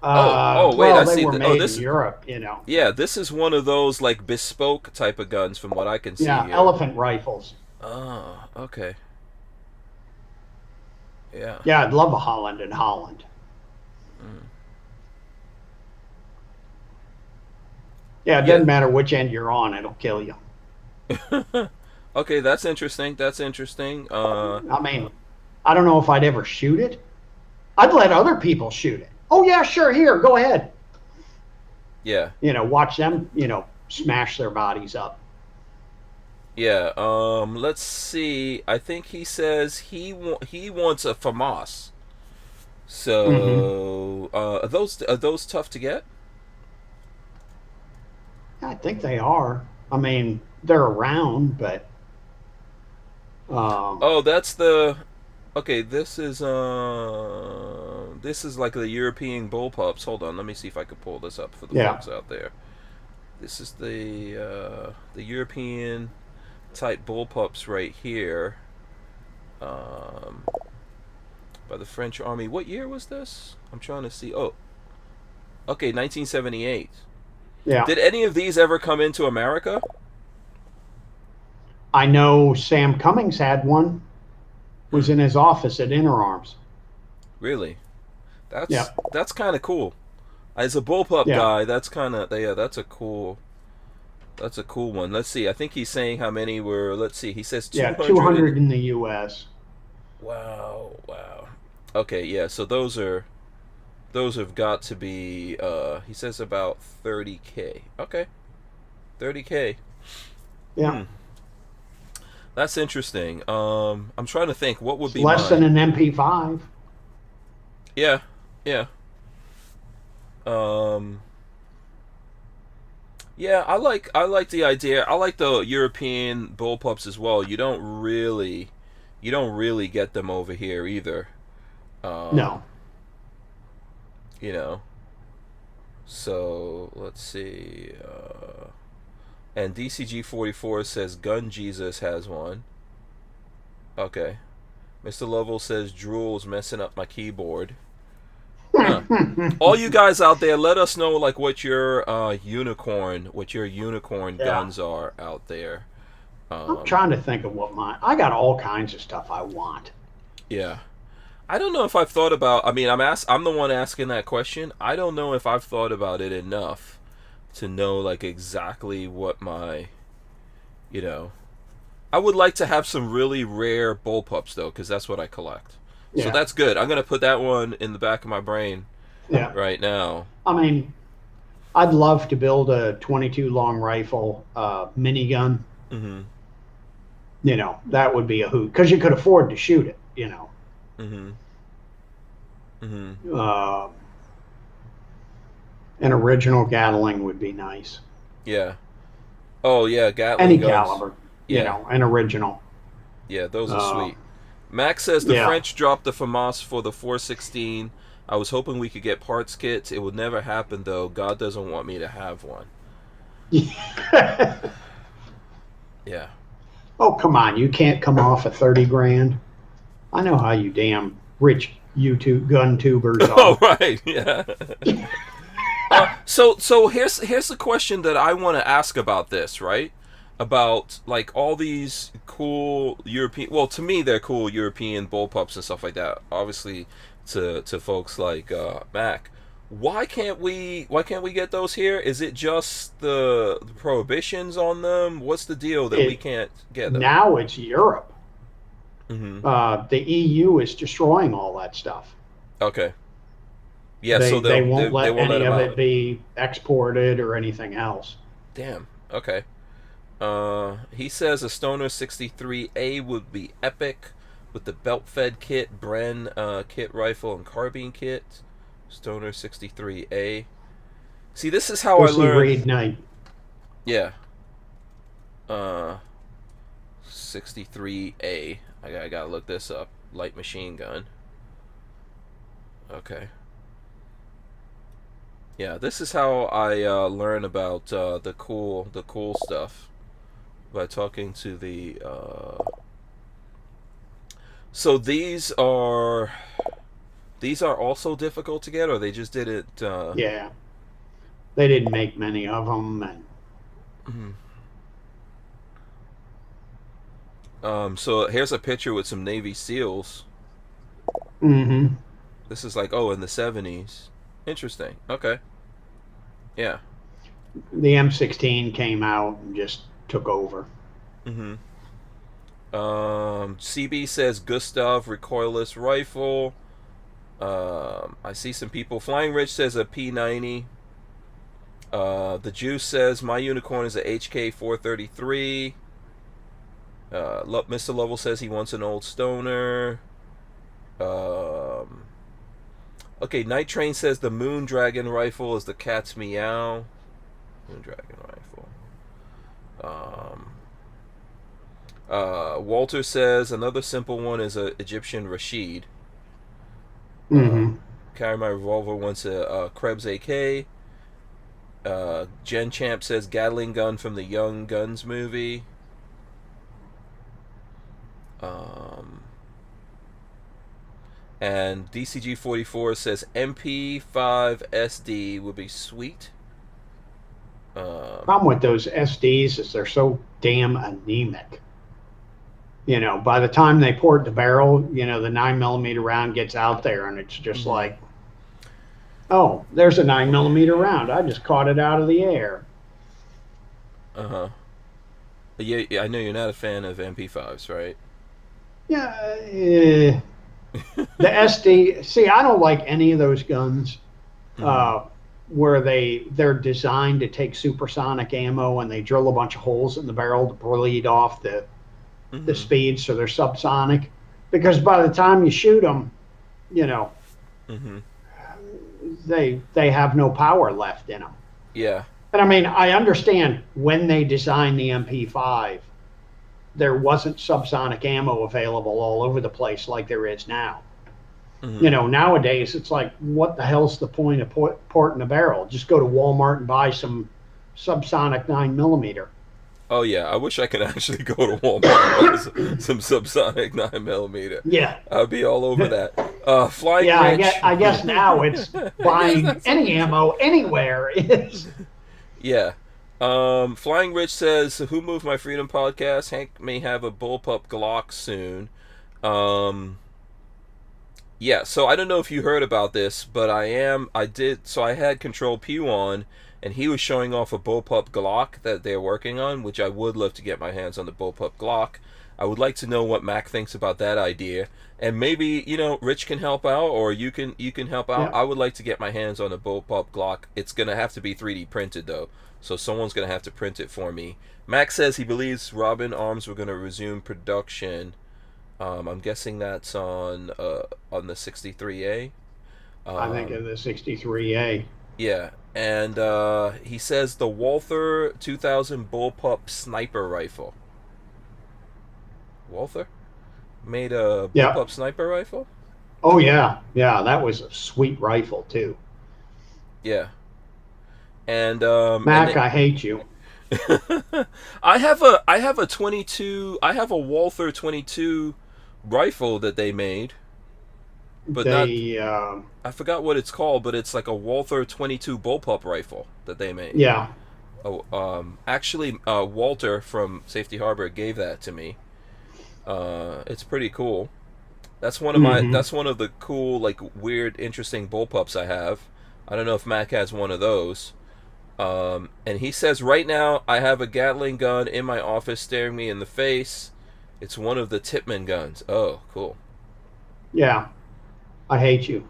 Wait, well, I they see. were made This in Europe, Yeah, this is one of those like bespoke type of guns from what I can see Yeah, here. elephant rifles. Oh, okay. Yeah. Yeah, I'd love a Holland in Holland. Yeah, it doesn't matter which end you're on, it'll kill you. Okay, that's interesting. I mean, I don't know if I'd ever shoot it. I'd let other people shoot it. Oh, yeah, sure, here, go ahead. Yeah. Watch them, smash their bodies up. Yeah, let's see. I think he says he wants a FAMAS. So, are those tough to get? I think they are. I mean, they're around, but that's the. Okay, this is like the European Bullpups. Hold on, let me see if I can pull this up for the folks out there. This is the European type Bullpups right here. By the French Army. What year was this? I'm trying to see. Oh, okay, 1978. Yeah. Did any of these ever come into America? I know Sam Cummings had one. Was in his office at Inner Arms. Really? That's kind of cool. As a Bullpup guy, that's kind of that's a cool one. Let's see. I think he's saying how many were. Let's see. He says 200. 200 in the U.S. Wow. Okay, yeah. So those have got to be. He says about 30K. Okay, 30K. Yeah. That's interesting. I'm trying to think what would be less than an MP5. Yeah. Yeah, I like the idea. I like the European Bullpups as well. You don't really get them over here either. No. So let's see. And DCG44 says Gun Jesus has one. Okay. Mr. Lovell says Drool's messing up my keyboard. Huh. All you guys out there, let us know like what your unicorn guns are out there. I'm trying to think of what I got all kinds of stuff I want. Yeah. I don't know if I've thought about. I mean, I'm the one asking that question. I don't know if I've thought about it enough to know like exactly what my, you know. I would like to have some really rare bullpups though, because that's what I collect. Yeah. So that's good. I'm gonna put that one in the back of my brain Yeah. right now. I mean, I'd love to build a 22 long rifle minigun. Mm-hmm. You know, that would be a hoot because you could afford to shoot it. You know. Mm-hmm. Mm-hmm. An original Gatling would be nice. Yeah. Oh yeah, Gatling Any guns. caliber. Yeah. You know, an original. Yeah, those are sweet. Max says the yeah. French dropped the FAMAS for the 416. I was hoping we could get parts kits. It would never happen though. God doesn't want me to have one. Yeah. Oh, come on. You can't come off of 30 grand. I know how you damn rich YouTube gun tubers are. Oh, right. Yeah. So here's the question that I want to ask about this, right? About like all these cool European, well, to me they're cool European bullpups and stuff like that. Obviously, to folks like Mac, why can't we get those here? Is it just the prohibitions on them? What's the deal that we can't get them? Now it's Europe. Mm-hmm. The EU is destroying all that stuff. Okay. Yeah, they, so they won't let they won't any let of them it be exported or anything else. Damn. Okay. He says a Stoner 63A would be epic with the belt-fed kit, Bren kit rifle, and carbine kit. Stoner 63A. See, this is how I learned. Reed Knight. Yeah. 63A. I gotta look this up. Light machine gun. Okay. Yeah, this is how I learn about the cool stuff. By talking to the so these are also difficult to get, or they just did it Yeah, they didn't make many of them. And so here's a picture with some Navy SEALs. mm-hmm. This is like, oh, in the 70s. Interesting. Okay. Yeah. The M16 came out and just took over. Mm-hmm. CB says Gustav recoilless rifle. I see some people. Flying Rich says a P90. The Juice says my unicorn is a HK 433. Mr. Lovell says he wants an old Stoner. Okay, Night Train says the Moon Dragon rifle is the Cat's Meow. Moon Dragon rifle. Walter says another simple one is a Egyptian Rashid. Mm-hmm. Carry My Revolver wants a Krebs AK. Jen Champ says Gatling gun from the Young Guns movie. And DCG44 says MP5 SD would be sweet. Problem with those SDs is they're so damn anemic. You know, by the time they port the barrel, you know, the 9mm round gets out there and it's just like, oh, there's a 9mm round. I just caught it out of the air. Uh-huh. Yeah, I know you're not a fan of MP5s, right? Yeah. The SD, see, I don't like any of those guns where they're designed to take supersonic ammo and they drill a bunch of holes in the barrel to bleed off the speed so they're subsonic. Because by the time you shoot them, you know, they have no power left in them. Yeah. And I mean, I understand when they designed the MP5, there wasn't subsonic ammo available all over the place like there is now. You know, nowadays it's like, what the hell's the point of porting a barrel? Just go to Walmart and buy some subsonic 9mm. Oh yeah, I wish I could actually go to Walmart and buy some subsonic 9mm. Yeah, I'd be all over that. Flying yeah, Rich. I guess now it's buying any ammo anywhere is. Yeah. Flying Rich says, "Who moved my freedom podcast? Hank may have a Bullpup Glock soon." Yeah, so I don't know if you heard about this, but I had Control Pew on, and he was showing off a Bullpup Glock that they're working on, which I would love to get my hands on the Bullpup Glock. I would like to know what Mac thinks about that idea, and maybe, Rich can help out, or you can help out. Yeah. I would like to get my hands on a Bullpup Glock. It's gonna have to be 3D printed though, so someone's gonna have to print it for me. Mac says he believes Robin Arms were gonna resume production. I'm guessing that's on the 63A. I think of the 63A. Yeah, and he says the Walther 2000 Bullpup sniper rifle. Walther made a Yeah. Bullpup sniper rifle? Oh yeah, that was a sweet rifle too. Yeah. And Mac, I hate you. I have a 22. I have a Walther 22 rifle that they made, but I forgot what it's called, but it's like a Walther 22 Bullpup rifle that they made. Yeah. Oh, actually, Walter from Safety Harbor gave that to me. It's pretty cool. That's one of that's one of the cool, like, weird, interesting bullpups I have. I don't know if Mac has one of those. And he says, right now, I have a Gatling gun in my office staring me in the face. It's one of the Tipman guns. Oh, cool. Yeah. I hate you.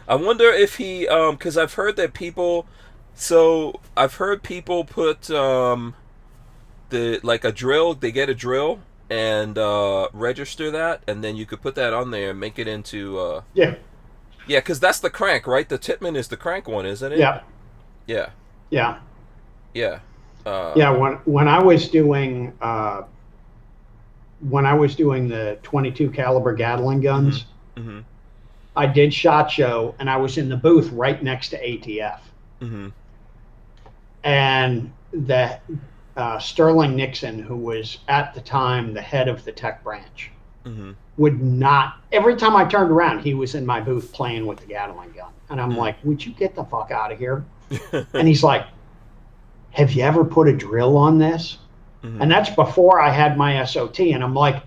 I wonder if he, because I've heard that people, I've heard people put, like a drill, they get a drill and register that, and then you could put that on there and make it into, Yeah. Yeah, because that's the crank, right? The Tipman is the crank one, isn't it? Yeah. Yeah. Yeah. Yeah. Yeah. When I was doing the 22 caliber Gatling guns, I did SHOT Show, and I was in the booth right next to ATF. And the Sterling Nixon, who was at the time the head of the tech branch, would not. Every time I turned around, he was in my booth playing with the Gatling gun, and I'm like, "Would you get the fuck out of here?" And he's like, "Have you ever put a drill on this?" And that's before I had my SOT, and I'm like,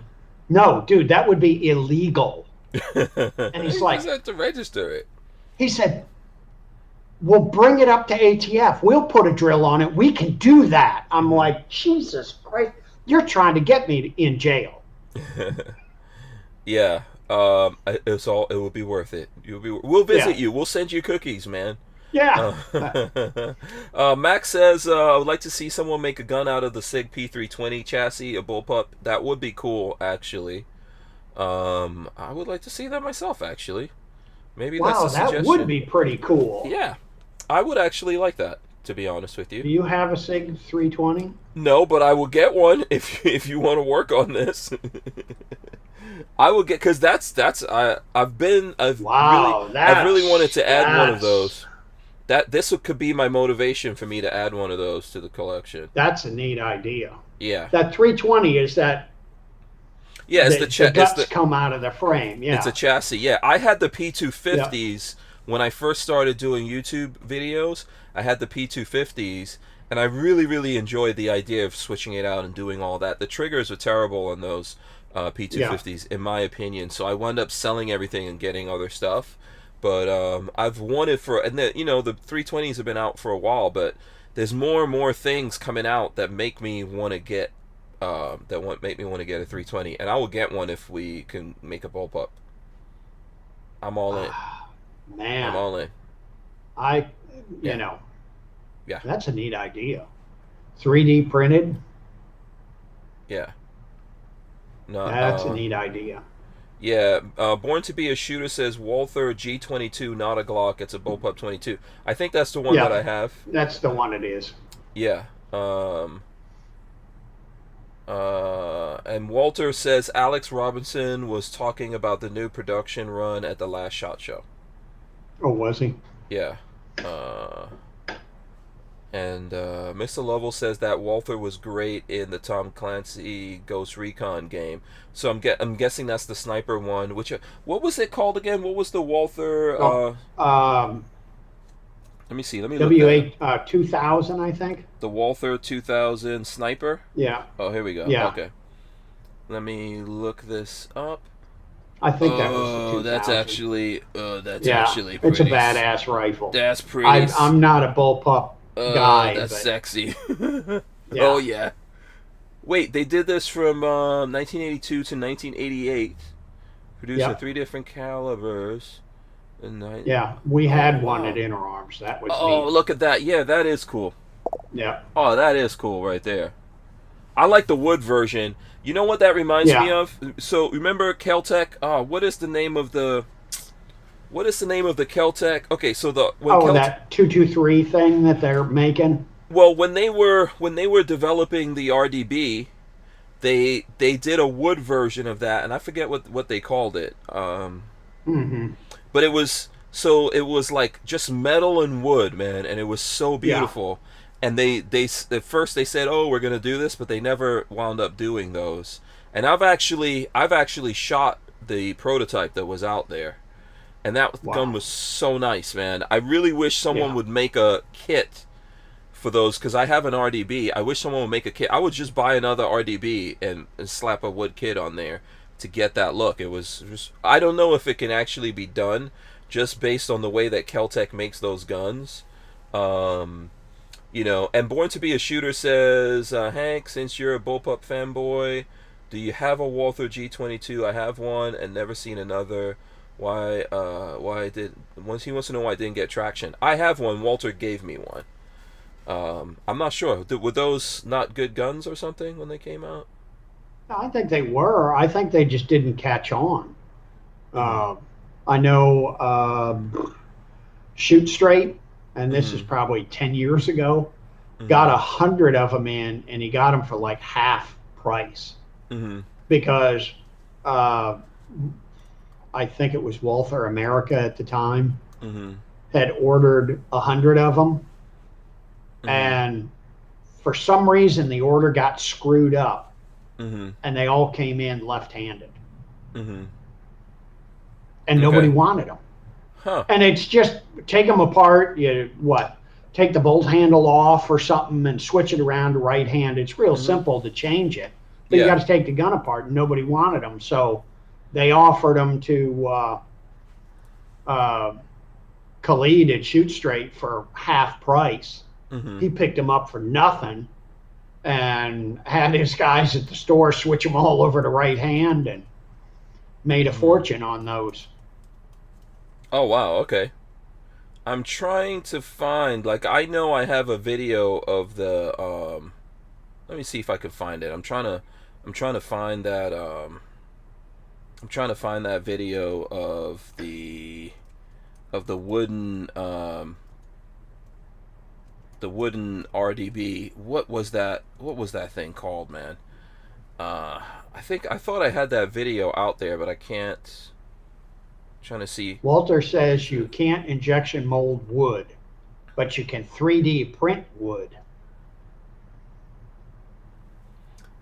"No, dude, that would be illegal." And he's like, "You have to register it." He said, "We'll bring it up to ATF. We'll put a drill on it. We can do that." I'm like, Jesus Christ, you're trying to get me in jail. Yeah, it will be worth it. We'll visit you. We'll send you cookies, man. Yeah. Max says, I would like to see someone make a gun out of the SIG P320 chassis, a bullpup. That would be cool, actually. I would like to see that myself, actually. Maybe that's a suggestion. That would be pretty cool. Yeah, I would actually like that, to be honest with you. Do you have a SIG 320? No, but I will get one if you want to work on this. I will get, because I've really wanted to add one of those. This could be my motivation for me to add one of those to the collection. That's a neat idea. Yeah. That 320 is that. Yeah, it's the guts come out of the frame. Yeah. It's a chassis. Yeah, I had the P250s when I first started doing YouTube videos. I had the P250s, and I really, really enjoyed the idea of switching it out and doing all that. The triggers are terrible on those P250s, in my opinion. So I wound up selling everything and getting other stuff. But I've wanted the 320s have been out for a while, but there's more and more things coming out that make me want to get a 320, and I will get one if we can make a bullpup. I'm all in. Man, I'm all in. Yeah, that's a neat idea. 3D printed. Yeah. No, that's a neat idea. Yeah, Born to be a Shooter says Walther G22, not a Glock. It's a Bullpup 22. I think that's the one that I have. That's the one it is. Yeah. And Walter says Alex Robinson was talking about the new production run at the last SHOT Show. Oh, was he? Yeah. And Mr. Lovell says that Walther was great in the Tom Clancy Ghost Recon game. So I'm guessing that's the sniper one. What was it called again? What was the Walther? Let me see. Let me look. WA 2000, I think. The Walther 2000 sniper. Yeah. Oh, here we go. Yeah. Okay. Let me look this up. I think that was the 2000. Oh, that's actually Yeah, pretty. it's a badass rifle. That's pretty. I'm not a bullpup guy. That's but, sexy. yeah. Oh yeah. Wait, they did this from 1982 to 1988, producing 3 different calibers. Yeah, we had one wow. at Inner Arms. That was Oh, neat. look at that. Yeah, that is cool. Yeah. Oh, that is cool right there. I like the wood version. You know what that reminds me of? So remember Keltec? What is the name of the Keltec? Okay, so that 223 thing that they're making. Well, when they were developing the RDB, they did a wood version of that, and I forget what they called it. But it was like just metal and wood, man, and it was so beautiful. Yeah. And they at first they said, "Oh, we're gonna do this," but they never wound up doing those. And I've actually shot the prototype that was out there, and that gun was so nice, man. I really wish someone would make a kit for those, because I have an RDB. I wish someone would make a kit. I would just buy another RDB and slap a wood kit on there to get that look. It was just, I don't know if it can actually be done just based on the way that Keltec makes those guns. You know, and Born to be a Shooter says, Hank, since you're a Bullpup fanboy, do you have a Walther G22? I have one and never seen another. Why he wants to know why I didn't get traction. I have one. Walter gave me one. I'm not sure. Were those not good guns or something when they came out? I think they were. I think they just didn't catch on. I know Shoot Straight, and this is probably 10 years ago, got 100 of them in, and he got them for like half price. Because I think it was Walther America at the time had ordered 100 of them. And for some reason, the order got screwed up, and they all came in left-handed. And nobody wanted them. And it's just take them apart. Take the bolt handle off or something and switch it around to right hand. It's real simple to change it, but you got to take the gun apart, and nobody wanted them. So they offered them to Khalid at Shoot Straight for half price. He picked them up for nothing and had his guys at the store switch them all over to right hand and made a fortune on those. Oh, wow. Okay. I'm trying to find, like, I know I have a video of the, let me see if I can find it. I'm trying to find that, I'm trying to find that video of the wooden, RDB. What was that thing called, man? I thought I had that video out there, but I can't. I'm trying to see. Walter says you can't injection mold wood, but you can 3D print wood.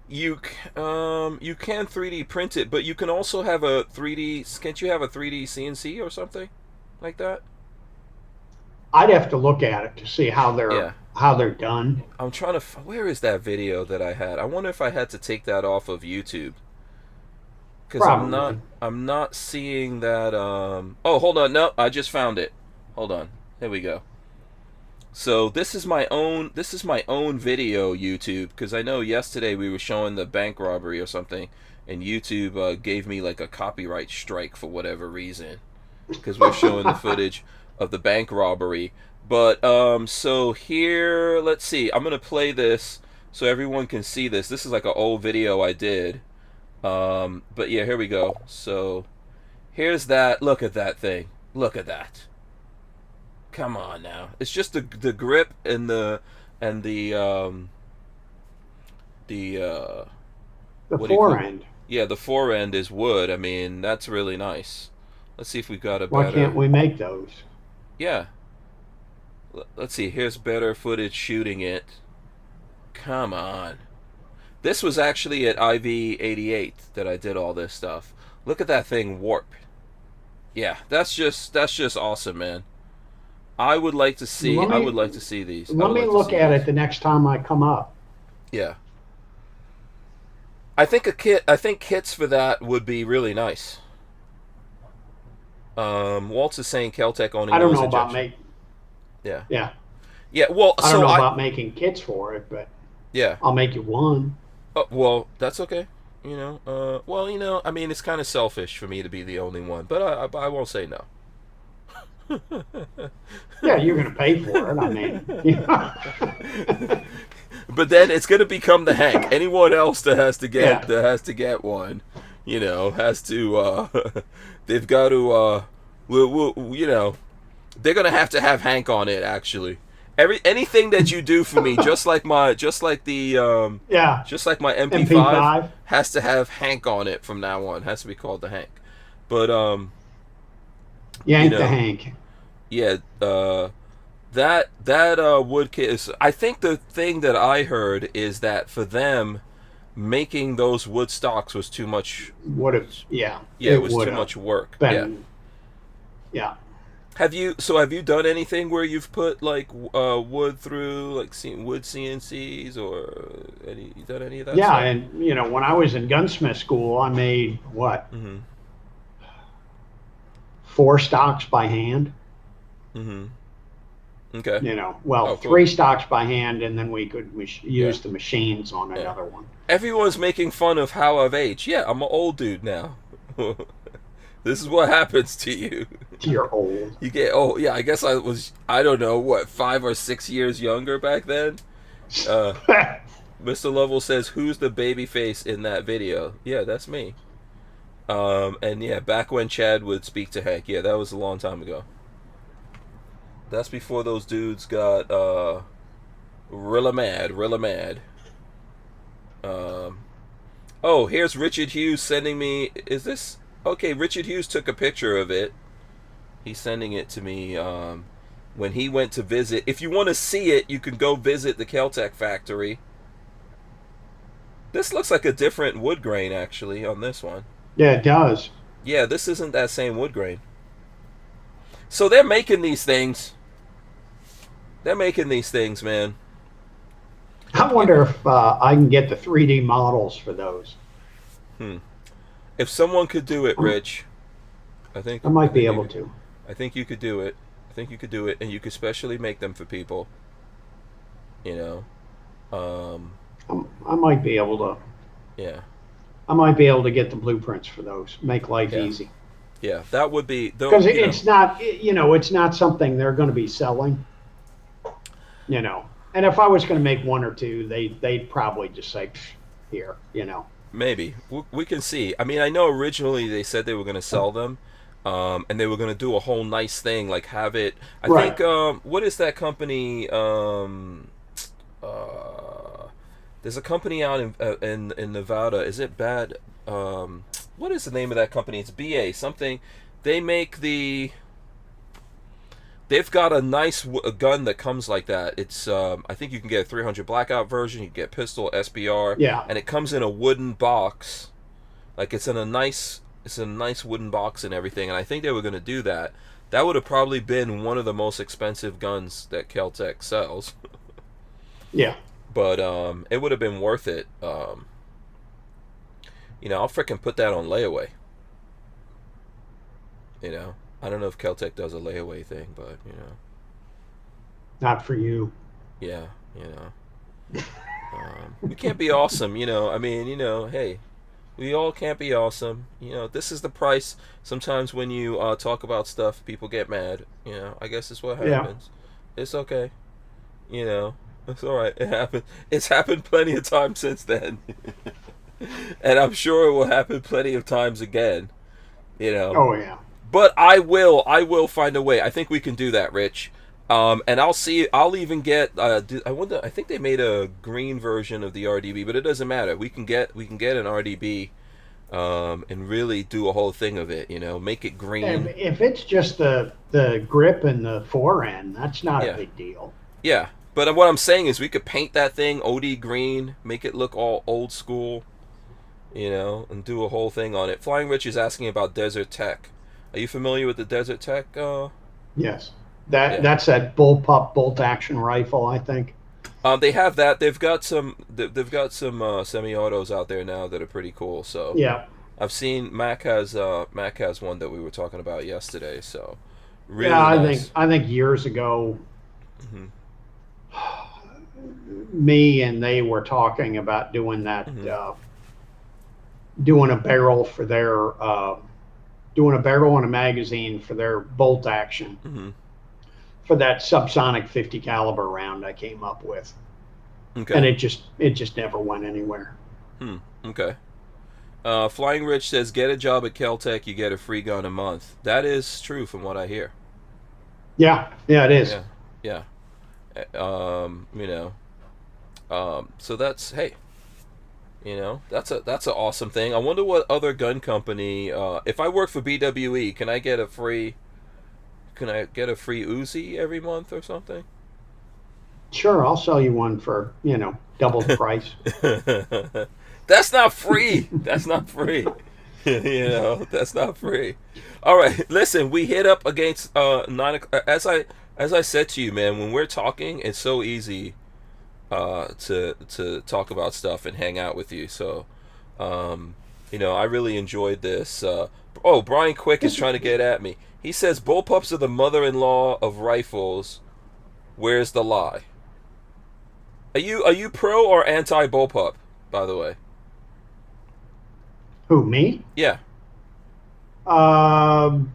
You can 3D print it, but you can also have a 3D. Can't you have a 3D CNC or something like that? I'd have to look at it to see how they're done. I'm trying to. Where is that video that I had? I wonder if I had to take that off of YouTube. Because I'm not seeing that. Oh, hold on. No, I just found it. Hold on. Here we go. So this is my own video, YouTube, because I know yesterday we were showing the bank robbery or something, and YouTube gave me like a copyright strike for whatever reason, because we're showing the footage of the bank robbery. But so here, let's see. I'm gonna play this so everyone can see this. This is like an old video I did. But yeah, here we go. So here's that. Look at that thing. Look at that. Come on now. It's just the grip and the fore end. Yeah, the fore end is wood. I mean, that's really nice. Let's see if we've got a Why better. can't we make those? Yeah. Let's see. Here's better footage shooting it. Come on. This was actually at IV88 that I did all this stuff. Look at that thing warp. Yeah, that's just awesome, man. I would like to see these. Let me look at it the next time I come up. Yeah. I think kits for that would be really nice. Walt's is saying Keltec only I don't knows know about injection. Yeah. Yeah. Yeah. Well, I don't know about making kits for it, but yeah. I'll make you one. Well, that's okay. You know. Well, you know. I mean, it's kind of selfish for me to be the only one, but I won't say no. Yeah, you're going to pay for it. I mean, But then it's going to become the Hank. Anyone else that has to get one, you know, has to. They've got to. You know, they're going to have Hank on it. Actually, anything that you do for me, just like my MP5, MP5 has to have Hank on it from now on. Has to be called the Hank. But Yank the Hank. Yeah, that wood kit is. I think the thing that I heard is that for them, making those wood stocks was too much. It was too much work. Yeah. Have you done anything where you've put like wood through like wood CNCs or you done any of that? Yeah, stuff? and you know, when I was in gunsmith school, I made what? Mm-hmm. 4 stocks by hand. Mm-hmm. Okay. You know, 3 stocks by hand, and then we could use the machines on another one. Everyone's making fun of how I've aged. Yeah, I'm an old dude now. This is what happens to you. You're old. You get old. Yeah, I guess I don't know, what, 5 or 6 years younger back then? Mr. Lovell says, who's the baby face in that video? Yeah, that's me. And yeah, back when Chad would speak to Hank. Yeah, that was a long time ago. That's before those dudes got real mad. Oh, here's Richard Hughes sending me. Is this okay? Richard Hughes took a picture of it. He's sending it to me when he went to visit. If you want to see it, you can go visit the Keltec factory. This looks like a different wood grain actually on this one. Yeah, it does. Yeah, this isn't that same wood grain. So they're making these things. They're making these things, man. I wonder if I can get the 3D models for those. If someone could do it, Rich, I might be able to. I think you could do it. And you could specially make them for people. You know, I might be able to. Yeah. I might be able to get the blueprints for those. Make life easy. Yeah, that would be because it's not. You know, it's not something they're going to be selling. You know, and if I was going to make 1 or 2, they'd probably just say, here. You know. Maybe we can see. I mean, I know originally they said they were going to sell them, and they were going to do a whole nice thing, like have it. I think what is that company? There's a company out in Nevada. Is it bad? What is the name of that company? It's BA something. They make the. They've got a nice gun that comes like that. It's I think you can get a 300 blackout version. You can get pistol SBR. Yeah. And it comes in a wooden box, like it's in a nice wooden box and everything. And I think they were going to do that. That would have probably been one of the most expensive guns that Keltec sells. Yeah. But it would have been worth it. You know, I'll frickin' put that on layaway. You know. I don't know if Keltec does a layaway thing, but, you know. Not for you. Yeah, you know. We can't be awesome, you know. I mean, you know, hey, we all can't be awesome. You know, this is the price. Sometimes when you talk about stuff, people get mad. You know, I guess it's what happens. Yeah. It's okay. You know, it's all right. It happened. It's happened plenty of times since then. And I'm sure it will happen plenty of times again. You know. Oh, yeah. But I will find a way. I think we can do that, Rich. And I'll even get. I wonder. I think they made a green version of the RDB, but it doesn't matter. We can get an RDB, and really do a whole thing of it. You know, make it green. And if it's just the grip and the fore end, that's not a big deal. Yeah, but what I'm saying is we could paint that thing OD green, make it look all old school. You know, and do a whole thing on it. Flying Rich is asking about Desert Tech. Are you familiar with the Desert Tech? Yes. That's that Bullpup bolt action rifle, I think. They have that. They've got some semi-autos out there now that are pretty cool. So yeah. I've seen Mac has one that we were talking about yesterday. So really Yeah, nice. I think years ago, Hmm. me and they were talking about doing that, Hmm. doing a barrel for their, doing a barrel and a magazine for their bolt action Hmm. for that subsonic 50 caliber round I came up with, and Okay. it just never went anywhere. Okay. Flying Rich says, "Get a job at Caltech, you get a free gun a month." That is true from what I hear. Yeah, yeah, it is. Yeah. Yeah. You know. So that's hey. You know, that's an awesome thing. I wonder what other gun company. If I work for BWE, can I get a free? Can I get a free Uzi every month or something? Sure, I'll sell you one for double the price. That's not free. That's not free. That's not free. All right, listen. We hit up against 9 o'clock. As I said to you, man, when we're talking, it's so easy to talk about stuff and hang out with you. So, I really enjoyed this. Oh, Brian Quick is trying to get at me. He says bullpups are the mother-in-law of rifles. Where's the lie? Are you pro or anti bullpup? By the way. Who, me? Yeah. Um,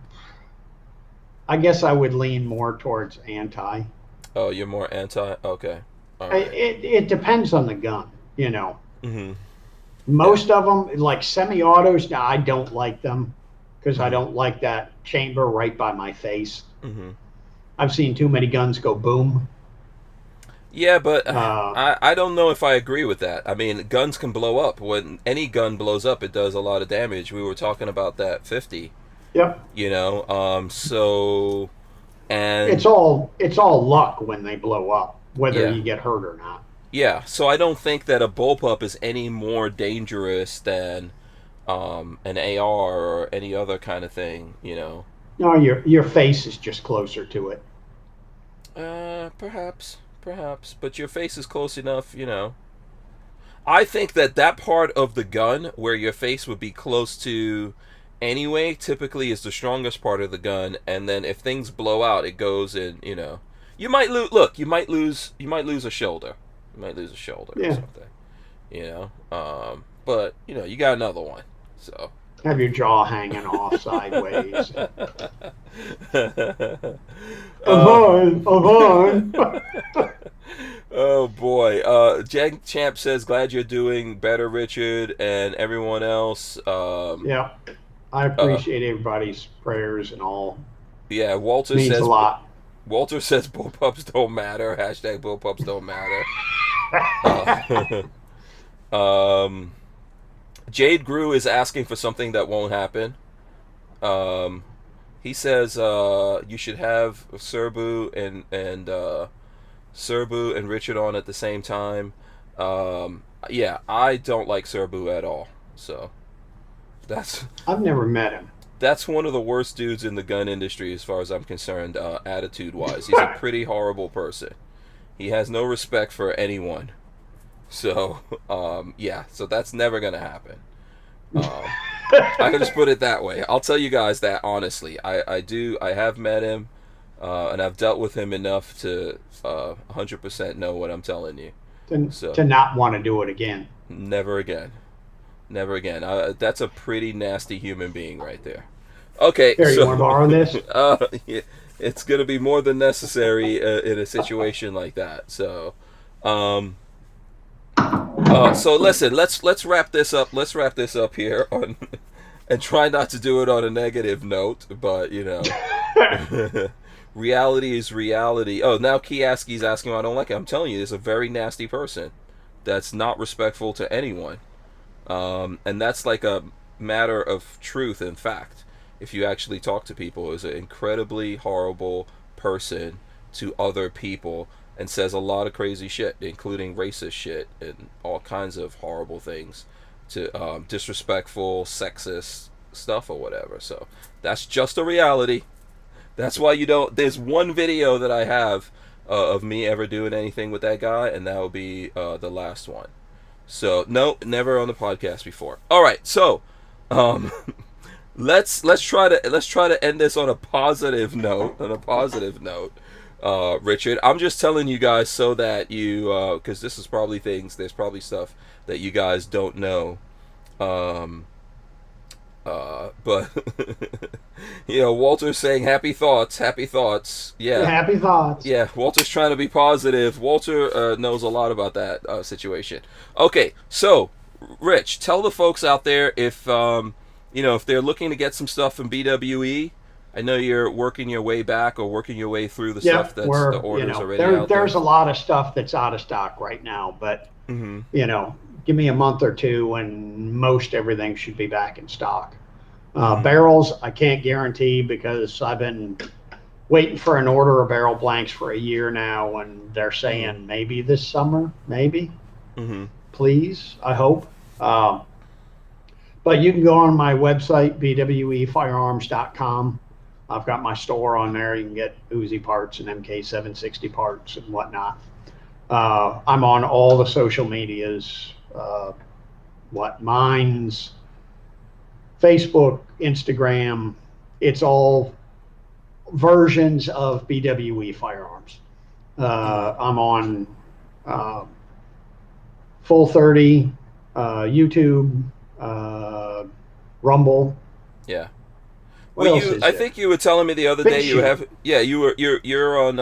I guess I would lean more towards anti. Oh, you're more anti. Okay. All right. It depends on the gun, Mhm. Yeah. Most of them, like semi-autos, now I don't like them because I Mhm. don't like that chamber right by my face. Mhm. I've seen too many guns go boom. Yeah, but Uh, I don't know if I agree with that. I mean, guns can blow up. When any gun blows up, it does a lot of damage. We were talking about that 50. yep. So and It's all luck when they blow up, whether yeah. you get hurt or not. Yeah, so I don't think that a bullpup is any more dangerous than an AR or any other kind of thing. No, your face is just closer to it. Perhaps, but your face is close enough. I think that part of the gun where your face would be close to anyway typically is the strongest part of the gun, and then if things blow out, it goes in. You might lose. Look, you might lose a shoulder. You might lose a shoulder or Yeah. something. But you got another one. So. Have your jaw hanging off sideways. Avoid, avoid. Oh boy. Jag Champ says, "Glad you're doing better, Richard, and everyone else." Yeah, I appreciate everybody's prayers and all. Yeah. Walter Means a says. lot. Walter says bullpups don't matter. Hashtag bullpups don't matter. Um, Jade Grew is asking for something that won't happen. He says you should have Serbu and Richard on at the same time. Yeah, I don't like Serbu at all. So that's I've never met him. that's one of the worst dudes in the gun industry as far as I'm concerned, attitude wise. He's a pretty horrible person. He has no respect for anyone. So yeah, so that's never gonna happen. I can just put it that way. I'll tell you guys that honestly. I have met him, and I've dealt with him enough to 100% know what I'm telling you. So to not want to do it again. never again, never again. That's a pretty nasty human being right there. Okay, Here, you so want to borrow this? yeah, it's gonna be more than necessary in a situation like that. So, so listen, let's wrap this up. Let's wrap this up here on, and try not to do it on a negative note. But reality is reality. Oh, now Kiaski's asking, I don't like it. I'm telling you, he's a very nasty person. That's not respectful to anyone. And that's like a matter of truth and fact. If you actually talk to people, is an incredibly horrible person to other people and says a lot of crazy shit, including racist shit and all kinds of horrible things, to disrespectful, sexist stuff or whatever. So that's just a reality. That's why you don't. There's one video that I have of me ever doing anything with that guy, and that will be the last one. So no, never on the podcast before. All right, so Um, let's try to end this on a positive note. Richard, I'm just telling you guys so that you, because this is probably there's probably stuff that you guys don't know. But Walter's saying happy thoughts. Yeah. Happy thoughts. Yeah, Walter's trying to be positive. Walter knows a lot about that situation. Okay, so Rich, tell the folks out there if if they're looking to get some stuff from BWE. I know you're working your way back or working your way through the stuff that's the orders already out there. There's a lot of stuff that's out of stock right now, but give me a month or two and most everything should be back in stock. Barrels, I can't guarantee because I've been waiting for an order of barrel blanks for a year now, and they're saying maybe this summer, maybe. Please, I hope. But you can go on my website, bwefirearms.com. I've got my store on there. You can get Uzi parts and MK760 parts and whatnot. I'm on all the social medias, Mine's Facebook, Instagram. It's all versions of BWE firearms. I'm on Full 30, YouTube, Rumble. Yeah. What else is I there? think you were telling me the other day BitChute. you're on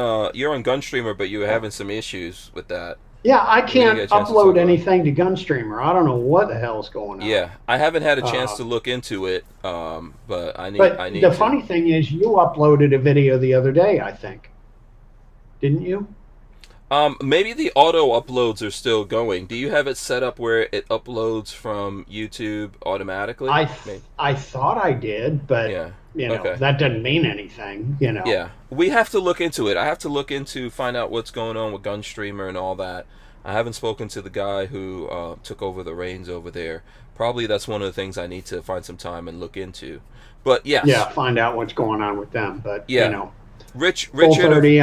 Gunstreamer, but you were having some issues with that. Yeah, I We're gonna can't get a chance to talk upload about it. anything to Gunstreamer. I don't know what the hell's going on. Yeah, I haven't had a chance to look into it, but I need. But I need the to. funny thing is, you uploaded a video the other day, I think. Didn't you? Maybe the auto uploads are still going. Do you have it set up where it uploads from YouTube automatically? I thought I did, but Yeah. that doesn't mean anything. Yeah, we have to look into it. I have to look into find out what's going on with Gunstreamer and all that. I haven't spoken to the guy who took over the reins over there. Probably that's one of the things I need to find some time and look into. But yes. Yeah, find out what's going on with them. But Richard. Full 30,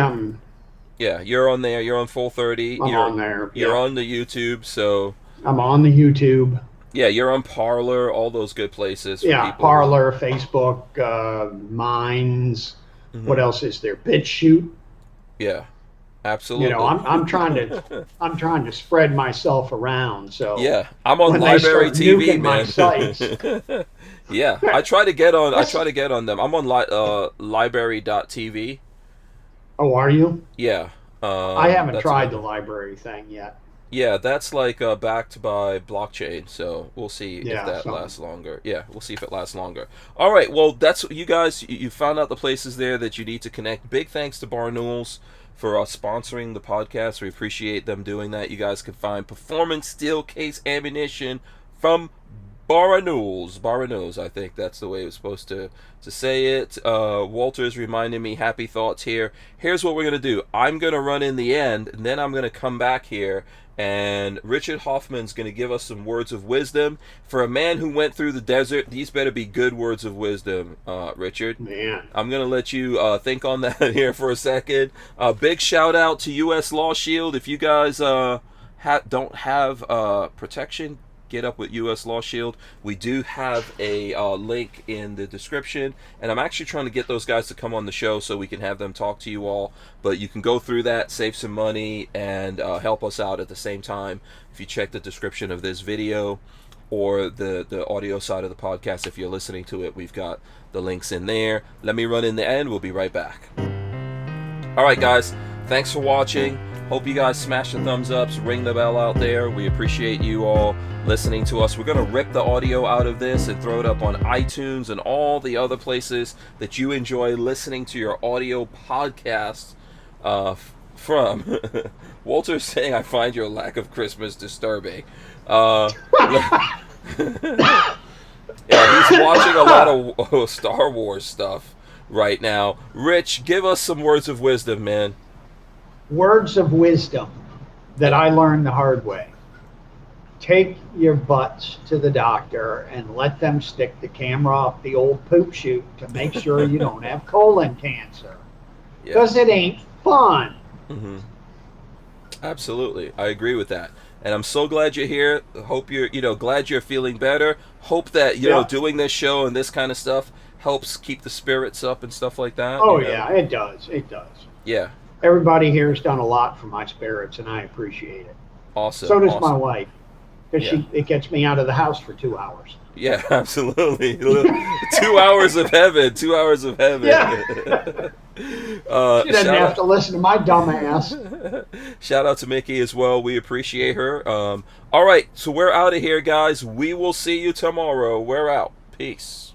Yeah, you're on there. You're on Full 30. I'm on there. You're on the YouTube, so I'm on the YouTube. yeah, you're on Parler, all those good places. For people. Parler, Facebook, Minds. What else is there? BitChute. Yeah, absolutely. I'm trying to spread myself around. So yeah, I'm on when Library they start TV, nuking man. my sites. Yeah, I try to get on. I try to get on them. I'm on library.tv. Oh, are you? Yeah. I haven't that's tried the another- library thing yet. Yeah, that's like backed by blockchain, so we'll see if that so- lasts longer. Yeah, we'll see if it lasts longer. All right, well, that's you guys. You found out the places there that you need to connect. Big thanks to Barnauls for sponsoring the podcast. We appreciate them doing that. You guys can find performance steel case ammunition from Barnauls, I think that's the way it was supposed to say it. Walter's reminding me happy thoughts here. Here's what we're going to do. I'm going to run in the end, and then I'm going to come back here, and Richard Hoffman's going to give us some words of wisdom. For a man who went through the desert, these better be good words of wisdom, Richard. Man. I'm going to let you think on that here for a second. Big shout out to U.S. Law Shield. If you guys don't have protection, get up with U.S. Law Shield. We do have a link in the description, and I'm actually trying to get those guys to come on the show so we can have them talk to you all. But you can go through that, save some money, and help us out at the same time. If you check the description of this video or the audio side of the podcast, if you're listening to it, we've got the links in there. Let me run in the end. We'll be right back. All right, guys. Thanks for watching. Hope you guys smash the thumbs ups, ring the bell out there. We appreciate you all listening to us. We're going to rip the audio out of this and throw it up on iTunes and all the other places that you enjoy listening to your audio podcasts from. Walter's saying, I find your lack of Christmas disturbing. Yeah, he's watching a lot of Star Wars stuff right now. Rich, give us some words of wisdom, man. Words of wisdom that I learned the hard way. Take your butts to the doctor and let them stick the camera up the old poop chute to make sure you don't have colon cancer. Because it ain't fun. Mm-hmm. Absolutely. I agree with that. And I'm so glad you're here. Hope you're, glad you're feeling better. Hope that, doing this show and this kind of stuff helps keep the spirits up and stuff like that. Oh, yeah, it does. It does. Yeah. Everybody here has done a lot for my spirits, and I appreciate it. Awesome. So does my wife. Because Yeah. it gets me out of the house for 2 hours. Yeah, absolutely. 2 hours of heaven. 2 hours of heaven. Yeah. She doesn't have to listen to my dumb ass. Shout out to Mickey as well. We appreciate her. All right, so we're out of here, guys. We will see you tomorrow. We're out. Peace.